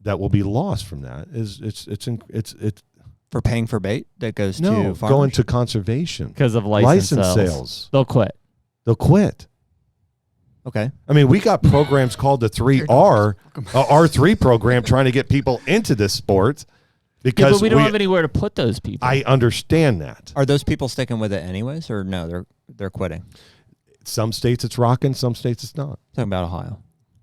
that will be lost from that is it's For paying for bait that goes to no farmers? going to conservation. because of license sales. They'll quit. They'll quit. Okay. I mean, we got programs called the 3R, R3 program trying to get people into this sport Yeah, because but we don't have anywhere to put those people. I understand that. Are those people sticking with it anyways, or no? They're quitting. Some states it's rocking, some states it's not. Talking about Ohio.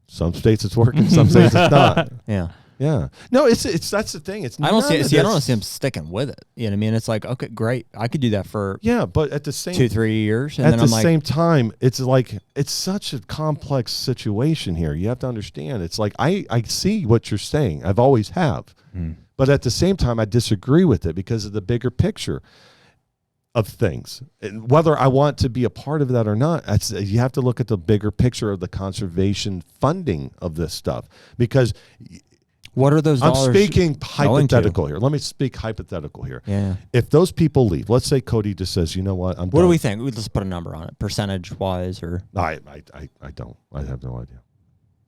Some states it's working, some states it's not. Yeah. Yeah. No, it's that's the thing. It's I don't none see. of See, I don't this- see them sticking with it. You know what I mean? It's like, okay, great. I could do that for Yeah, but at the same 2-3 years, and at then the I'm like, same time, it's like it's such a complex situation here. You have to understand. It's like I see what you're saying. I've always have. But at the same time, I disagree with it because of the bigger picture of things. And whether I want to be a part of that or not, you have to look at the bigger picture of the conservation funding of this stuff. Because what are those I'm dollars? speaking going to? hypothetical here. Let me speak hypothetical here. Yeah. If those people leave, let's say Cody just says, you know what, I'm What done. do we think? Let's put a number on it, percentage wise, or I don't. I have no idea.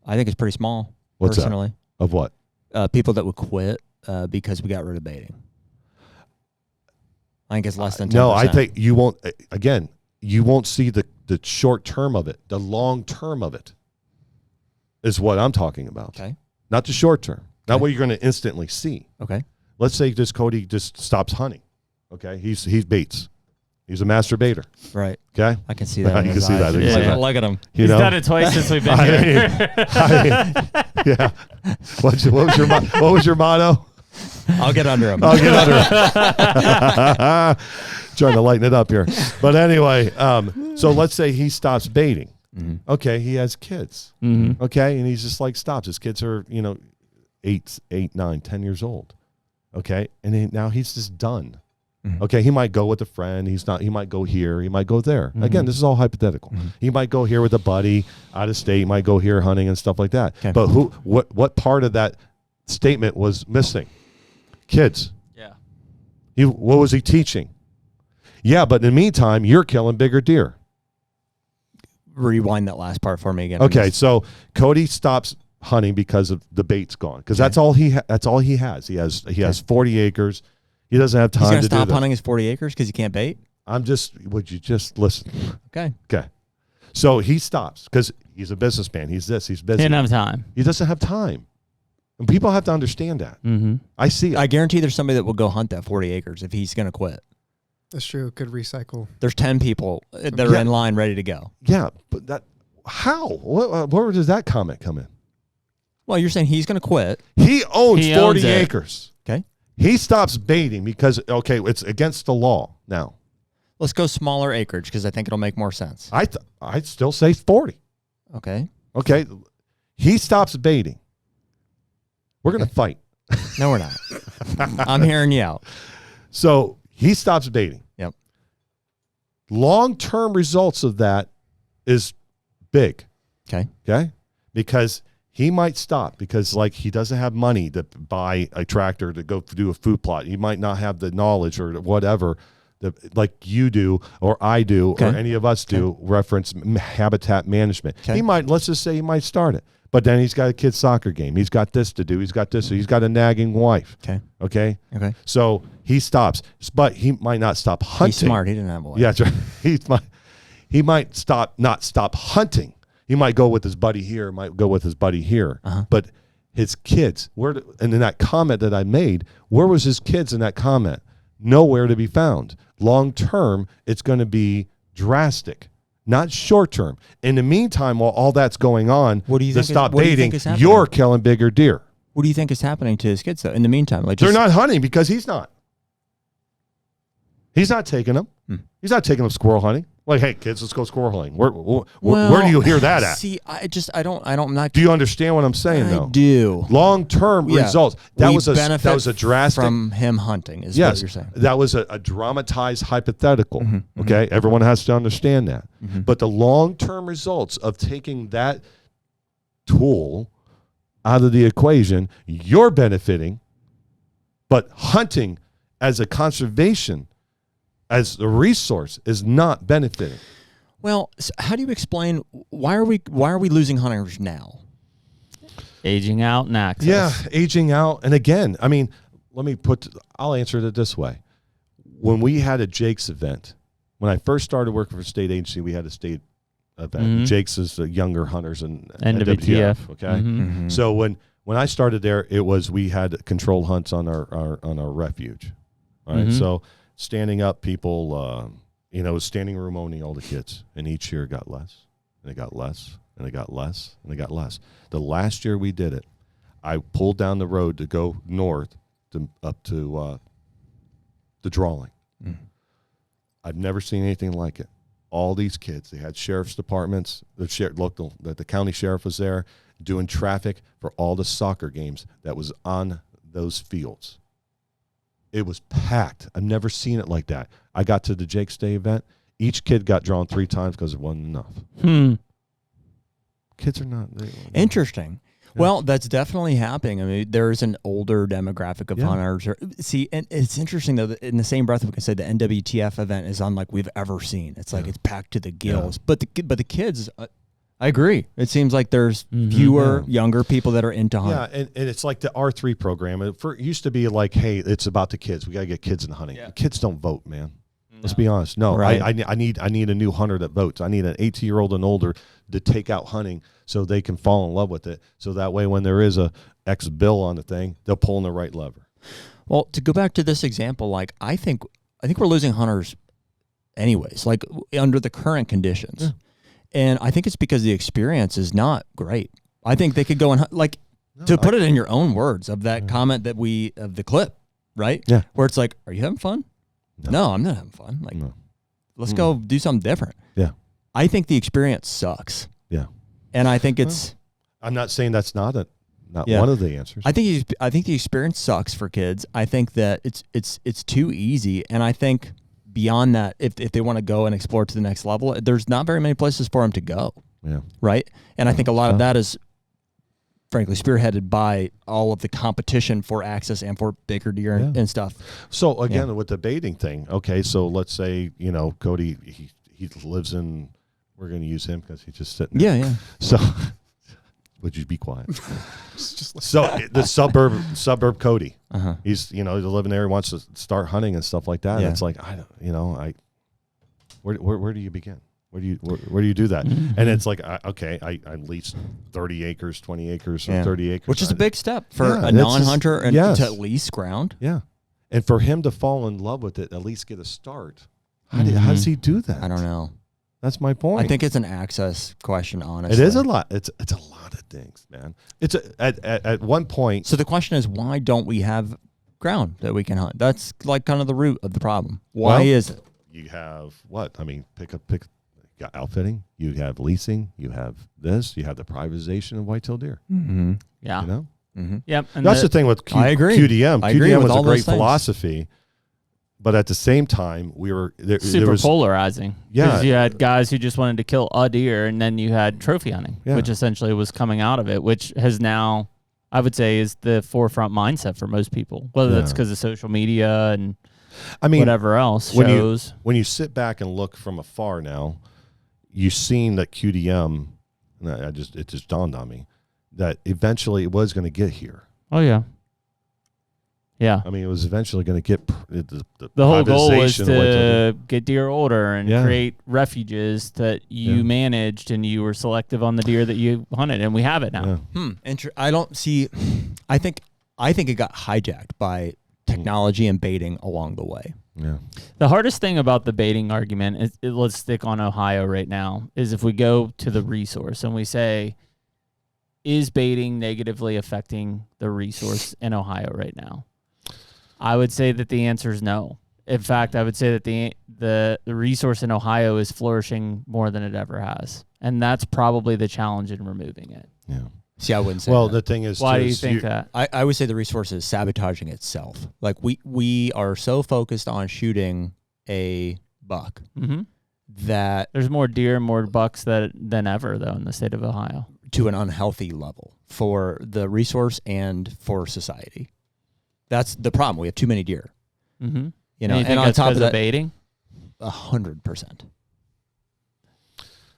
I think it's pretty small. What's that? personally, Of what? people that would quit because we got rid of baiting? I think it's less than 10%. No, I think you won't. Again, you won't see the short term of it. The long term of it is what I'm talking about. Okay. Not the short term. Not what you're going to instantly see. Okay. Let's say Cody just stops hunting. Okay. He's baits. He's a master baiter. Right. Okay. I can see that. You can see that. Yeah. Look at him. He's done it twice since we've been here. Yeah. What was your motto? I'll get under him. I'll get under him. Trying to lighten it up here. But anyway, so let's say he stops baiting. Mm-hmm. Okay, he has kids. Mm-hmm. Okay, and he's just like stops. His kids are, 8, 9, 10 years old. Okay, and now he's just done. Mm-hmm. Okay, he might go with a friend. He might go here. He might go there. Mm-hmm. Again, this is all hypothetical. Mm-hmm. He might go here with a buddy out of state. He might go here hunting and stuff like that. Okay. But what part of that statement was missing? Kids. Yeah. What was he teaching? Yeah, but in the meantime, you're killing bigger deer. Rewind that last part for me again. Okay, so Cody stops hunting because of the bait's gone. Because that's all he has. He has 40 acres. He doesn't have time to do that. He's going to stop hunting his 40 acres because he can't bait? Would you just listen? Okay. Okay. So he stops because he's a businessman. He's busy. He doesn't have time. He doesn't have time. And people have to understand that. Mm-hmm. I see it. I guarantee there's somebody that will go hunt that 40 acres if he's going to quit. That's true. Could recycle. There's 10 people that are in line ready to go. Yeah, but how? Where does that comment come in? Well, you're saying he's going to quit. He owns 40 acres. Okay. He stops baiting because, it's against the law now. Let's go smaller acreage because I think it'll make more sense. I'd still say 40. Okay. Okay. He stops baiting. We're going to fight. No, we're not. I'm hearing you out. So he stops baiting. Yep. Long-term results of that is big. Okay. Okay. Because he might stop because he doesn't have money to buy a tractor to go do a food plot. He might not have the knowledge or whatever like you do or I do or any of us do reference habitat management. Okay. Let's just say he might start it. But then he's got a kid's soccer game. He's got this to do. He's got this. He's got a nagging wife. Okay. So he stops, but he might not stop hunting. He's smart. He didn't have a wife. Yeah, that's right. He might not stop hunting. He might go with his buddy here. Might go with his buddy here. Uh-huh. But his kids, and in that comment that I made, where was his kids in that comment? Nowhere to be found. Long term, it's going to be drastic. Not short term. In the meantime, while all that's going on, stop baiting, you're killing bigger deer. What do you think is happening to his kids, though, in the meantime? They're not hunting because he's not. He's not taking them. He's not taking them squirrel hunting. Like, hey, kids, let's go squirrel hunting. Where do you hear that at? See, I don't. Do you understand what I'm saying, though? I do. Long-term results. That was a drastic. From him hunting is what you're saying. That was a dramatized hypothetical. Okay? Everyone has to understand that. But the long-term results of taking that tool out of the equation, you're benefiting, but hunting as a conservation as a resource is not benefiting. Well, so how do you explain why are we losing hunters now? Aging out and access. Yeah, aging out. And again, I mean, I'll answer it this way. When we had a Jake's event, when I first started working for a state agency, we had a state event. Mm-hmm. Jake's is the younger hunters and NWTF. Okay. Mm-hmm. So when I started there, we had controlled hunts on our refuge. All right. Mm-hmm. So standing up people, standing room owning all the kids. And each year it got less, and it got less, and it got less, and it got less. The last year we did it, I pulled down the road to go north up to the Drawing. Mm-hmm. I've never seen anything like it. All these kids, they had sheriff's departments, the county sheriff was there doing traffic for all the soccer games that was on those fields. It was packed. I've never seen it like that. I got to the Jake's Day event. Each kid got drawn 3 times because it wasn't enough. Kids are not. Interesting. Yeah. Well, that's definitely happening. I mean, there's an older demographic of hunters. See, and it's interesting, though, that in the same breath, we can say the NWTF event is unlike we've ever seen. It's like it's packed to the gills. Yeah. But the kids, I agree. It seems like there's fewer younger people that are into hunting. Yeah, and it's like the R3 program. It used to be like, hey, it's about the kids. We got to get kids in hunting. Yeah. Kids don't vote, man. Let's be honest. No, right. I need a new hunter that votes. I need an 18-year-old and older to take out hunting so they can fall in love with it. So that way when there is a X bill on the thing, they'll pull in the right lever. Well, to go back to this example, like I think we're losing hunters anyways, like under the current conditions. Yeah. And I think it's because the experience is not great. I think they could go and put it in your own words of that comment of the clip, right? Yeah. Where it's like, are you having fun? No, I'm not having fun. Like, let's go do something different. Yeah. I think the experience sucks. Yeah. And I think it's. I'm not saying that's not one of the answers. I think the experience sucks for kids. I think that it's too easy, and I think. Beyond that, if they want to go and explore to the next level, there's not very many places for them to go. Yeah. Right. And I think a lot of that is, frankly, spearheaded by all of the competition for access and for bigger deer and stuff. So again, with the baiting thing, okay. So let's say Cody, he lives in. We're going to use him because he's just sitting there. Yeah. So. Would you be quiet? So the suburb Cody, he's living there. He wants to start hunting and stuff like that. Yeah. And it's like where do you begin? Where do you do that? And it's like I lease 30 acres, 20 acres, or 30 acres, which is a big step for a non-hunter and to lease ground. Yeah, and for him to fall in love with it, at least get a start. How does he do that? I don't know. That's my point. I think it's an access question, honestly. It is a lot. It's a lot of things, man. It's at one point. So the question is, why don't we have ground that we can hunt? That's like kind of the root of the problem. Why is it? You have what? I mean, pick. You got outfitting. You have leasing. You have this. You have the privatization of whitetail deer. Mm-hmm. Yeah. Yep. And that's the thing with I agree. QDM. I agree QDM with was all a great those things. philosophy. But at the same time, we were super polarizing. Yeah, because you had guys who just wanted to kill a deer, and then you had trophy hunting, which essentially was coming out of it, which has now, I would say, is the forefront mindset for most people. Whether that's because of social media and whatever else shows. When you sit back and look from afar now, you've seen that QDM. And it just dawned on me that eventually it was going to get here. Oh yeah. Yeah, I mean, it was eventually going to get the whole goal was to get deer older and create refuges that you managed, and you were selective on the deer that you hunted, and we have it now. I don't see. I think it got hijacked by technology and baiting along the way. Yeah. The hardest thing about the baiting argument is, let's stick on Ohio right now, is if we go to the resource and we say, is baiting negatively affecting the resource in Ohio right now? I would say that the answer is no. In fact, I would say that the resource in Ohio is flourishing more than it ever has. And that's probably the challenge in removing it. Yeah. See, I wouldn't say that. The thing is... Why do you think that? I would say the resource is sabotaging itself. Like, we are so focused on shooting a buck that... There's more deer and more bucks than ever, though, in the state of Ohio. To an unhealthy level for the resource and for society. That's the problem. We have too many deer. Mm-hmm. And on top of that, baiting, 100%.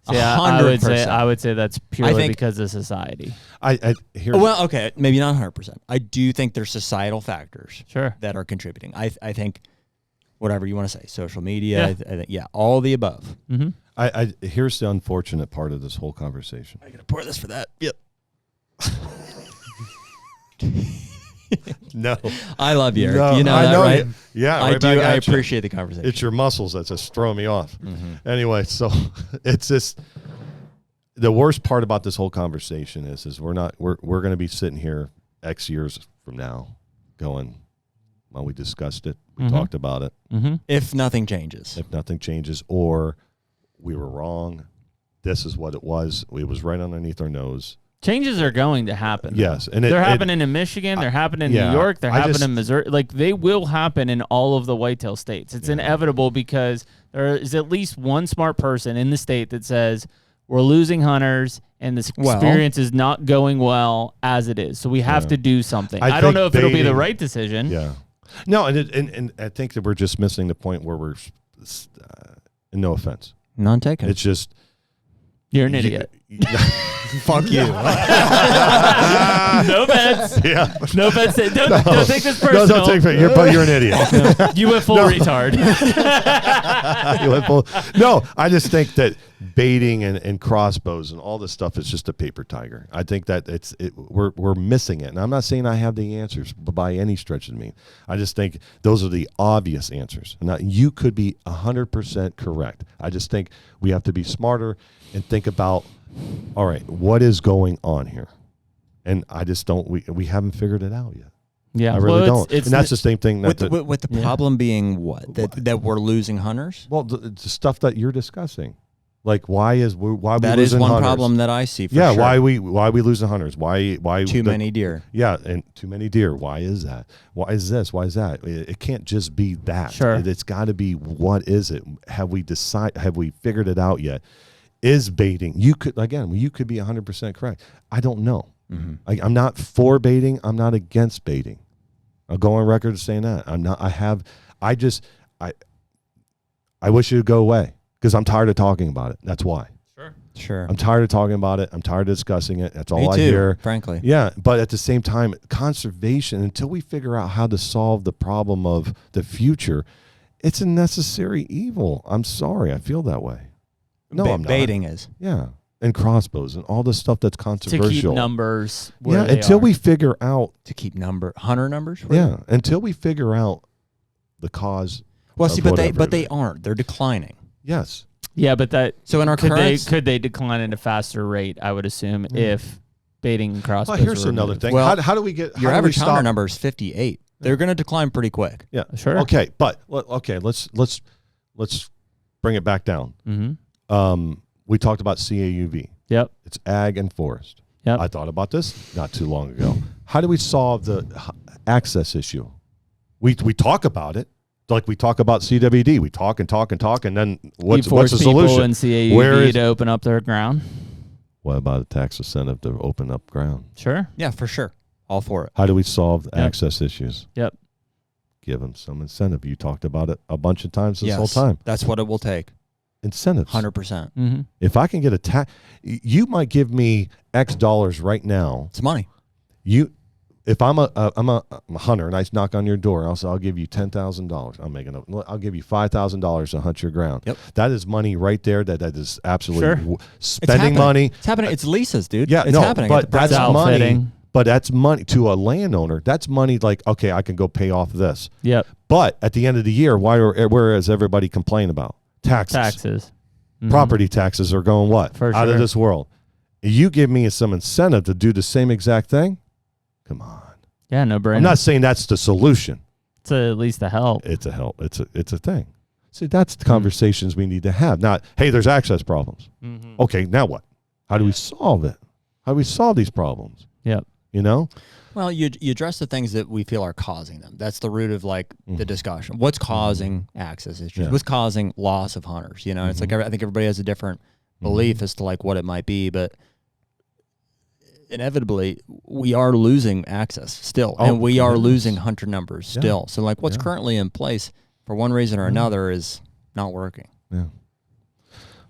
Yeah, I would say that's purely because of society. Okay, maybe not 100%. I do think there's societal factors that are contributing. I think whatever you want to say, social media, I think, all the above. Mm-hmm. Here's the unfortunate part of this whole conversation. I gotta pour this for that. Yep. No, I love you, Eric. No, you know I that, know right? Yeah, I do. I appreciate the conversation. It's your muscles that's just throwing me off. Mm-hmm. Anyway, so it's just the worst part about this whole conversation is we're going to be sitting here X years from now, going, well, we discussed it, we talked about it. Mm-hmm. If nothing changes, or we were wrong. This is what it was. It was right underneath our nose. Changes are going to happen. Yes, and they're happening in Michigan. They're happening in New York. They're happening in Missouri. Like, they will happen in all of the whitetail states. It's inevitable because there is at least one smart person in the state that says we're losing hunters and this experience is not going well as it is. So we have to do something. I don't know if it'll be the right decision. Yeah. No, and I think that we're just missing the point where we're, no offense, none taken. It's just. You're an idiot. Fuck you. No bets. Yeah. No bets. Don't take this personal. No, don't take it. You're an idiot. You went full retard. You went full. No, I just think that baiting and crossbows and all this stuff is just a paper tiger. I think that we're missing it. And I'm not saying I have the answers by any stretch of the mean. I just think those are the obvious answers. Now, you could be 100% correct. I just think we have to be smarter and think about, all right, what is going on here? And I just don't, we haven't figured it out yet. Yeah, I really don't. And that's the same thing. With the problem being that we're losing hunters? Well, the stuff that you're discussing. Like why we losing That is one hunters? problem that I see for sure. why we losing hunters? Why too many deer? Yeah, and too many deer. Why is that? Why is this? Why is that? It can't just be that. Sure. It's got to be what is it? Have we figured it out yet? Is baiting? You could be 100% correct. I don't know. Mm-hmm. I'm not for baiting. I'm not against baiting. I'll go on record saying that. I'm not. I wish it would go away. Because I'm tired of talking about it. That's why. Sure. I'm tired of talking about it. I'm tired of discussing it. That's all Me I too, hear. frankly. Yeah, but at the same time, conservation, until we figure out how to solve the problem of the future, it's a necessary evil. I'm sorry. I feel that way. No, I'm not. Baiting is. Yeah, and crossbows and all the stuff that's controversial. To keep numbers until we figure out. To keep hunter numbers? Yeah, until we figure out the cause. Well, see, but they aren't. They're declining. Yes. Yeah, but so in our could they decline at a faster rate? I would assume if baiting and crossbows. Well, here's another thing. Well, how do we get your average hunter number is 58? They're going to decline pretty quick. Yeah, sure. Okay, but let's bring it back down. Mm-hmm. We talked about CAUV. Yep. It's ag and forest. Yep. I thought about this not too long ago. How do we solve the access issue? We talk about it. Like we talk about CWD, we talk, and then what's the solution? In CAUV to open up their ground. What about a tax incentive to open up ground? Sure. Yeah, for sure. All for it. How do we solve access issues? Yep. Give them some incentive. You talked about it a bunch of times this whole time. That's what it will take. Incentives. 100%. Mm-hmm. If I can get a tax, you might give me X dollars right now. It's money. If I'm a hunter and I knock on your door, I'll give you $10,000. I'm making up. I'll give you $5,000 to hunt your ground. Yep. That is money right there. That is absolutely sure. Spending money. It's happening. It's leases, dude. Yeah, it's happening. But that's money. But that's money to a landowner. That's money like, okay, I can go pay off this. Yep. But at the end of the year, where is everybody complain about? Taxes. Mm-hmm. Property taxes are going what? Out of this world. You give me some incentive to do the same exact thing. Come on. Yeah, no brainer. I'm not saying that's the solution. It's at least a help. It's a help. It's a thing. See, that's the conversations we need to have. Not, hey, there's access problems. Mm-hmm. Okay, now what? How do we solve it? How do we solve these problems? Yep. You know? Well, you address the things that we feel are causing them. That's the root of the discussion. What's causing access issues? Yeah. What's causing loss of hunters? You know, it's like I think everybody has a different belief as to like what it might be, but inevitably we are losing access still, and we are losing hunter numbers still. So like what's currently in place for one reason or another is not working. Yeah.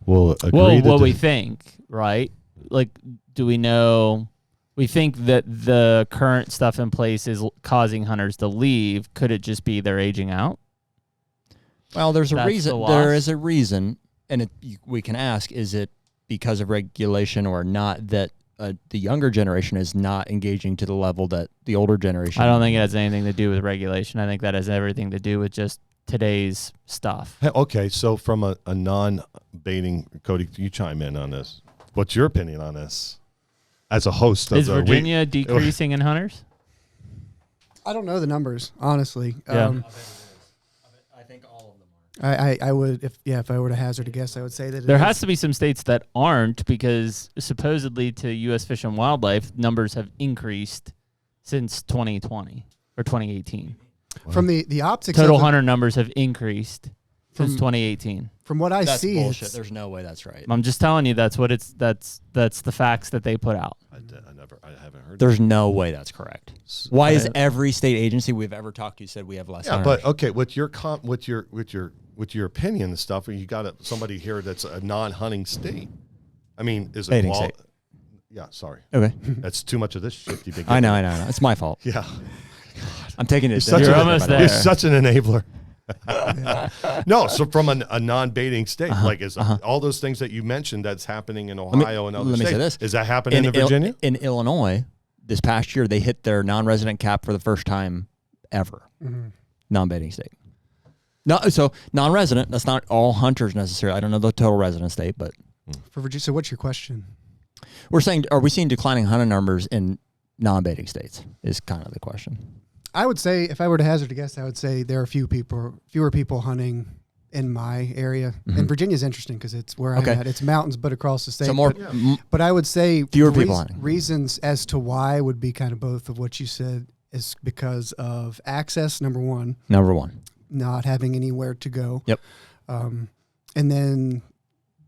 Well, what we think, right? Like, do we know? We think that the current stuff in place is causing hunters to leave. Could it just be they're aging out? Well, there's a reason. There is a reason, and we can ask: is it because of regulation or not that the younger generation is not engaging to the level that the older generation? I don't think it has anything to do with regulation. I think that has everything to do with just today's stuff. Hey, okay, so from a non-baiting, Cody, you chime in on this. What's your opinion on this? As a host of Is Virginia decreasing in hunters? I don't know the numbers, honestly. Yeah. I think all of them are. I would, if I were to hazard a guess, I would say that there has to be some states that aren't, because supposedly to U.S. Fish and Wildlife, numbers have increased since 2020 or 2018. Wow. From the optics, total hunter numbers have increased since 2018. From what I see, bullshit. There's no way that's right. I'm just telling you, that's the facts that they put out. I haven't heard. There's no way that's correct. Why is every state agency we've ever talked to said we have less? Yeah, hunters? but okay, with your opinion and stuff, you got somebody here that's a non-hunting state. I mean, is it Baiting state. Yeah, sorry. Okay. That's too much of this shit. You big I know. It's my fault. Yeah. I'm taking it. You're almost there. You're such an enabler. No, so from a non-baiting state, like all those things that you mentioned that's happening in Ohio and other states, say this. Is that happening in Virginia? In Illinois, this past year, they hit their non-resident cap for the first time ever. Mm-hmm. Non-baiting state. No, so non-resident, that's not all hunters necessarily. I don't know the total resident state, but. For Virginia, so what's your question? We're saying, are we seeing declining hunting numbers in non-baiting states is kind of the question. I would say, if I were to hazard a guess, I would say there are fewer people hunting in my area. Mm-hmm. And Virginia's interesting because it's where I'm at. It's mountains, but across the state. So more, but I would say fewer people hunting. Reasons as to why would be kind of both of what you said is because of access, number one. Not having anywhere to go. Yep. And then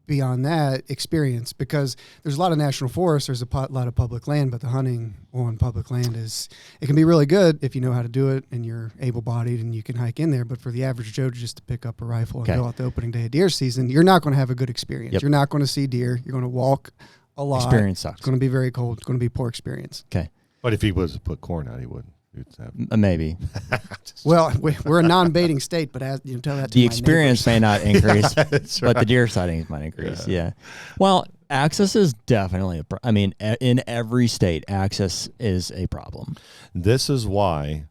beyond that, experience, because there's a lot of national forests, there's a lot of public land, but the hunting on public land it can be really good if you know how to do it and you're able-bodied and you can hike in there. But for the average Joe just to pick up a rifle and go out the opening day of deer season, you're not going to have a good experience. Yep. You're not going to see deer. You're going to walk a lot. Experience sucks. It's going to be very cold. It's going to be poor experience. Okay. But if he was to put corn out, he wouldn't. Maybe. Well, we're a non-baiting state, but as you tell that to the experience may not increase, but right. The deer sightings might increase. Yeah. Well, access is definitely in every state, access is a problem. This is why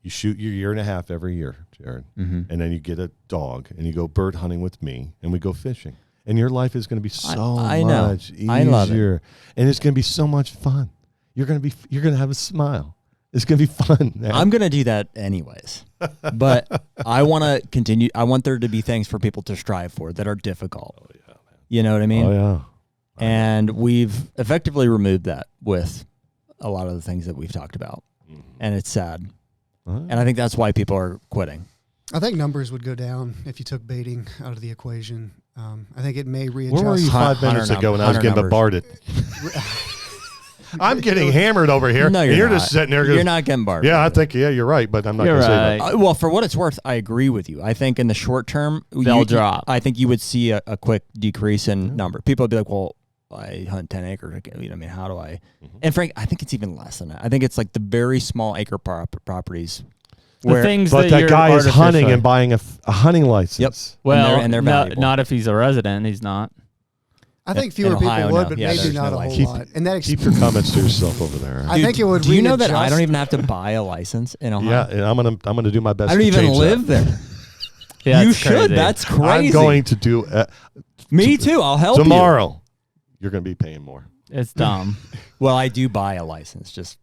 you shoot your year and a half every year, Jared, and then you get a dog and you go bird hunting with me and we go fishing, and your life is going to be so much easier. I love it. And it's going to be so much fun. You're going to have a smile. It's going to be fun, man. I'm going to do that anyways. But I want to continue. I want there to be things for people to strive for that are difficult. Oh, yeah, man. You know what I mean? Oh, yeah. And we've effectively removed that with a lot of the things that we've talked about. Mm-hmm. And it's sad. And I think that's why people are quitting. I think numbers would go down if you took baiting out of the equation. I think it may readjust. Where were you 5 minutes ago when I was getting bombarded? I'm getting hammered over here. No, you're just sitting there. You're not getting barred. Yeah, I think, you're right, but I'm not going to say that. Well, for what it's worth, I agree with you. I think in the short term, they'll drop. I think you would see a quick decrease in number. People would be like, well, I hunt 10 acres. You know, I mean, how do I? Mm-hmm. And Frank, I think it's even less than that. I think it's like the very small acre properties. The things but that guy is hunting and buying a hunting license. Yep. Well, and they're not if he's a resident. He's not. I think fewer people would, but maybe not a whole lot. And that keep your comments to yourself over there. I think it would. Do you know that I don't even have to buy a license in Ohio? Yeah, and I'm gonna do my best. I don't even live there. Yeah, you should. Crazy. That's crazy. I'm going to do. Me too. I'll help tomorrow. You're going to be paying more. It's dumb. Well, I do buy a license just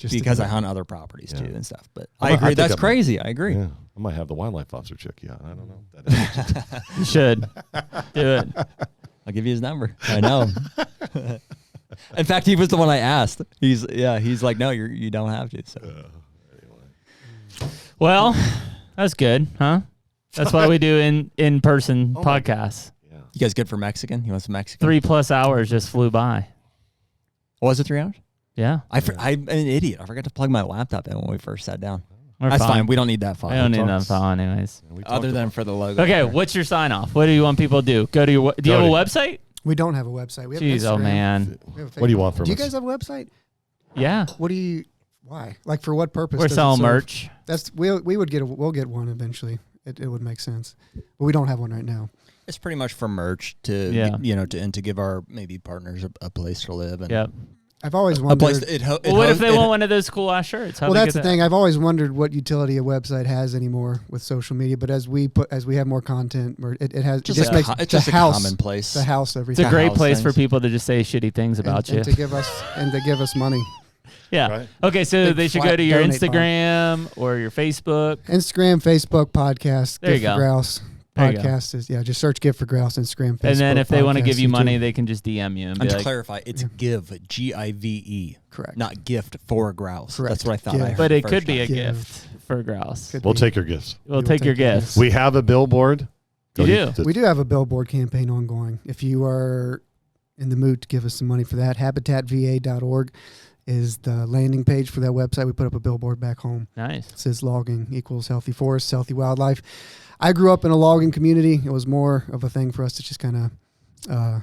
because I hunt other properties too and stuff. But I agree. That's crazy. I agree. Yeah. I might have the wildlife officer check you out. I don't know. You should do it. I'll give you his number. I know. In fact, he was the one I asked. He's like, no, you don't have to. So. Anyway. Well, that's good, huh? That's why we do in-person podcasts. Yeah. You guys good for Mexican? You want some Mexican? 3+ hours just flew by. Was it 3 hours? Yeah. I'm an idiot. I forgot to plug my laptop in when we first sat down. That's fine. We don't need that file. I don't need that file anyways. Other than for the logo. Okay, what's your sign off? What do you want people to do? Go to your. Do you have a website? We don't have a website. We have Jeez, Instagram. Oh man. What do you want from us? Do you guys have a website? Yeah. Why? Like for what purpose? We're selling merch. We'll get one eventually. It would make sense, but we don't have one right now. It's pretty much for merch to give our maybe partners a place to live. And yep. I've always wondered. What if they want one of those cool ass shirts? Well, that's the thing. I've always wondered what utility a website has anymore with social media. But as we have more content, it has it's just a commonplace. The house, everything. It's a great place for people to just say shitty things about you and to give us money. Yeah. Right. Okay, so they should go to your Instagram or your Facebook. Instagram, Facebook, podcast. There you go. Grouse. Podcast is just search Give for Grouse, Instagram, Facebook. And then if they want to give you money, they can just DM you and be to clarify, it's give, GIVE, correct, not gift for a grouse. Correct. That's what I thought. I heard but it could be a gift for a grouse. We'll take your gifts. We'll take your gifts. We have a billboard. We do have a billboard campaign ongoing. If you are in the mood to give us some money for that, habitatva.org is the landing page for that website. We put up a billboard back home. Nice. It says logging equals healthy forests, healthy wildlife. I grew up in a logging community. It was more of a thing for us to just kind of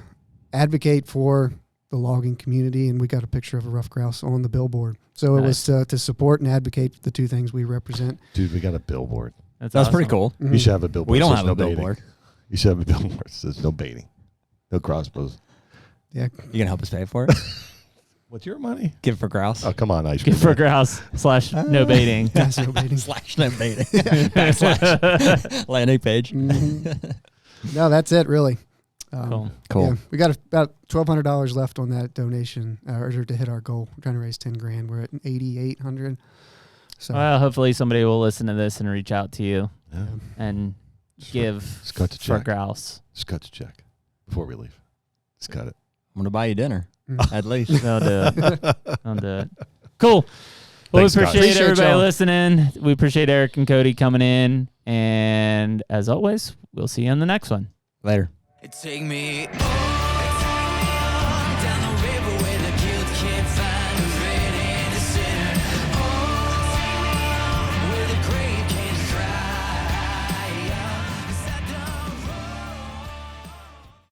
advocate for the logging community, and we got a picture of a rough grouse on the billboard. So it was to support and advocate the two things we represent. Dude, we got a billboard. That's awesome. Pretty cool. Mm-hmm. You should have a billboard. We don't have a billboard. You should have a billboard that says no baiting, no crossbows. Yeah. You gonna help us pay for it? What's your money? Give it for grouse. Oh, come on, ice cream. Give for grouse / no baiting. That's no baiting. / no baiting. / landing page. Mm-hmm. No, that's it really. Cool. Yeah, we got about $1,200 left on that donation, or to hit our goal. We're trying to raise 10 grand. We're at 8,800. So well, hopefully somebody will listen to this and reach out to you and give for grouse. Just cut the check before we leave. Just cut it. I'm gonna buy you dinner. At least. I'll do it. I'll do it. Cool. Well, Thanks, we appreciate everybody y'all. listening. We appreciate Eric and Cody coming in. And as always, we'll see you on the next one. Later. Take me